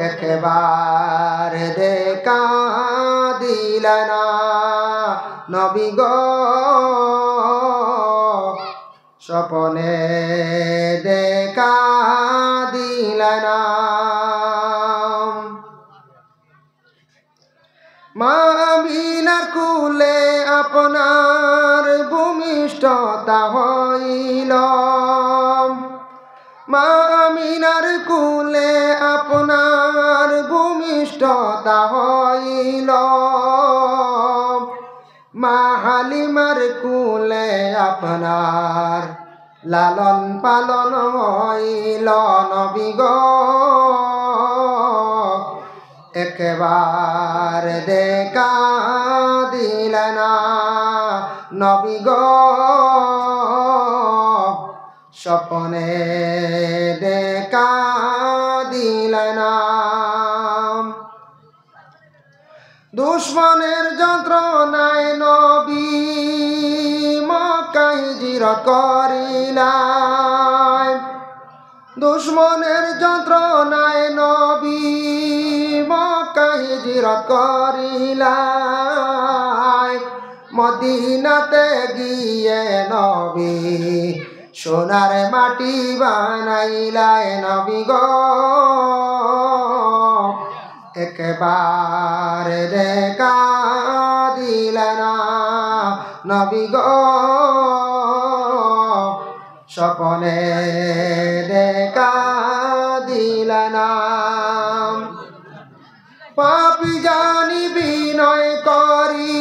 Speaker 1: একেবারে দেখা দিলা না, নবী গো স্বপনে দেখা দিলা না। মা আমিনার কুলে আপনার ভূমিষ্ঠতা হইল, মা আমিনার কুলে আপনার ভূমিষ্ঠতা হইল, মা হালিমার কুলে আপনার লালন পালন হইল, নবী গো একেবারে দেখা দিলা না, নবী গো স্বপনে দেখা দিলা না। দুশ্মনের যন্ত্রণায় নবী মক্কায় হিজরত করিলাই, দুশ্মনের যন্ত্রণায় নবী মক্কায় হিজরত করিলাই, মদিনাতে গিয়ে নবী সোনার মাটি বানাইলাই, নবী গো একেবারে দেখা দিলা না, নবী গো স্বপনে দেখা দিলা না। পাপী জানি বিনয় করি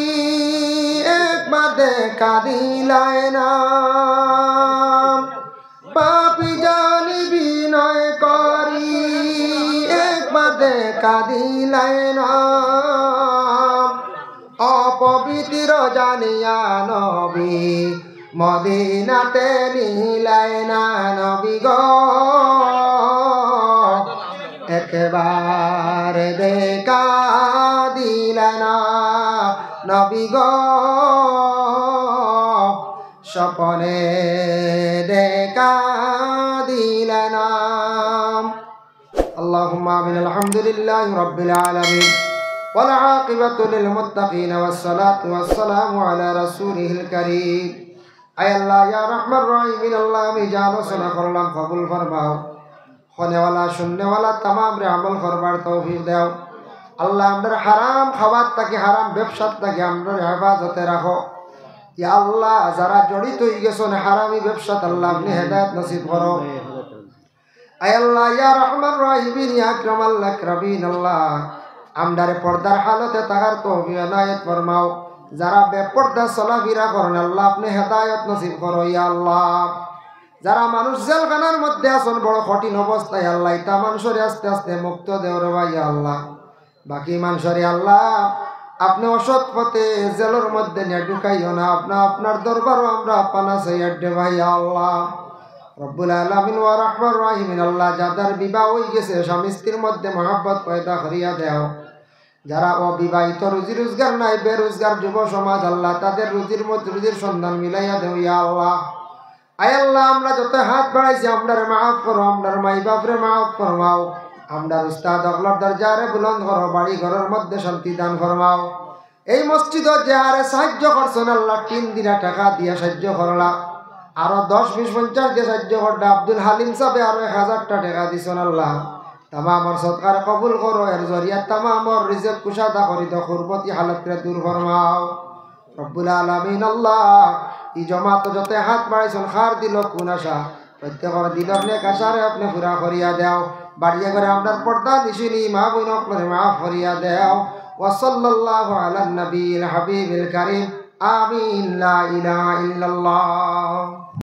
Speaker 1: একবার দেখা দিলাই না, পাপী জানি বিনয় করি একবার দেখা দিলাই না, অপবিত্র জানিয়া নবী মদিনাতে নিলাই না, নবী গো একেবারে দেখা দিলা না, নবী গো স্বপনে দেখা দিলা না। আল্লাহুম্মা আমিন। আলহামদুলিল্লাহি রাব্বিল আলামিন ওয়াল আকিবাতু লিল মুত্তাকিন ওয়াস সালাতু ওয়াস সালামু আলা রাসূলিল কারীম। আয় আল্লাহ ইয়া রাহমান রহিম, আল্লাহ আমি জানো শোনা করলাম কবুল ফরমাও, হনেওয়ালা শুননেওয়ালা তামাম রে আমল করবার তৌফিক দাও। আল্লাহ আমাদের হারাম খাবার তাকে হারাম ব্যবসার তাকে আমরা হেফাজতে রাখো। ইয়া আল্লাহ যারা জড়িত হয়ে গেছেন হারামি ব্যবসাত আল্লাহ আপনি হেদায়েত নসিব করো। আয় আল্লাহ ইয়া রাহমান রহিম ইয়া আকরামাল আকরামিন, আল্লাহ আমদারে পর্দার হালতে তাহার তৌফিক এনায়েত ফরমাও। যারা বেপর্দা চলাফেরা করেন আল্লাহ আপনি হেদায়েত নসিব করো। ইয়া আল্লাহ যারা মানুষ জেলখানার মধ্যে আছেন বড় কঠিন অবস্থায় আল্লাহ ইতা মানুষের আস্তে আস্তে মুক্ত দেওয়ার ভাই আল্লাহ, বাকি মানুষের আল্লাহ আপনি অসৎ পথে জেলের মধ্যে নিয়ে ঢুকাইও না, আপনার দরবারও আমরা পানা চাইয়াডে ভাই আল্লাহ। রব্বুল আলামিন ওয়া রাহমান রহিম, আল্লাহ যাদের বিবাহ হয়ে গেছে স্বামী স্ত্রীর মধ্যে মহব্বত পয়দা করিয়া দেও। যারা অবিবাহিত রুজি রোজগার নাই বেরোজগার যুব সমাজ আল্লাহ তাদের রুজির সন্ধান মিলাইয়া দেও। ইয়া আল্লাহ আয় আল্লাহ আমরা যত হাত বাড়াইছি আমরার মাফ করো, আমরার মাই বাপরে মাফ ফরমাও, আমরার উস্তাদ অগলার দরজারে বুলন্দ করো, বাড়ি ঘরের মধ্যে শান্তি দান ফরমাও। এই মসজিদ যে হারে সাহায্য করছেন আল্লাহ 3 দিনা টাকা দিয়ে সাহায্য করলা, আরো 10, 20, 50 দিয়ে সাহায্য করলা। আব্দুল হালিম সাহেব আরো 1000টা টাকা দিছেন আল্লাহ তামামর সৎকার কবুল করো, এর জরিয়া তামামর রিজিক কুশাদা করি তো কুরবতি হালতরে দূর ফরমাও। রব্বুল আলামিন আল্লাহ এই জমাত যত হাত বাড়াইছেন খার দিল কোন আশা প্রত্যেকের দিল আপনি কাশারে আপনি পুরা করিয়া দেও। বাড়িয়ে করে আপনার পর্দা দিছিনি মা বোন আপনার মাফ করিয়া দেও। ওয়া সাল্লাল্লাহু আলা নবিয়িল হাবিবিল কারীম আমিন লা ইলাহা ইল্লাল্লাহ।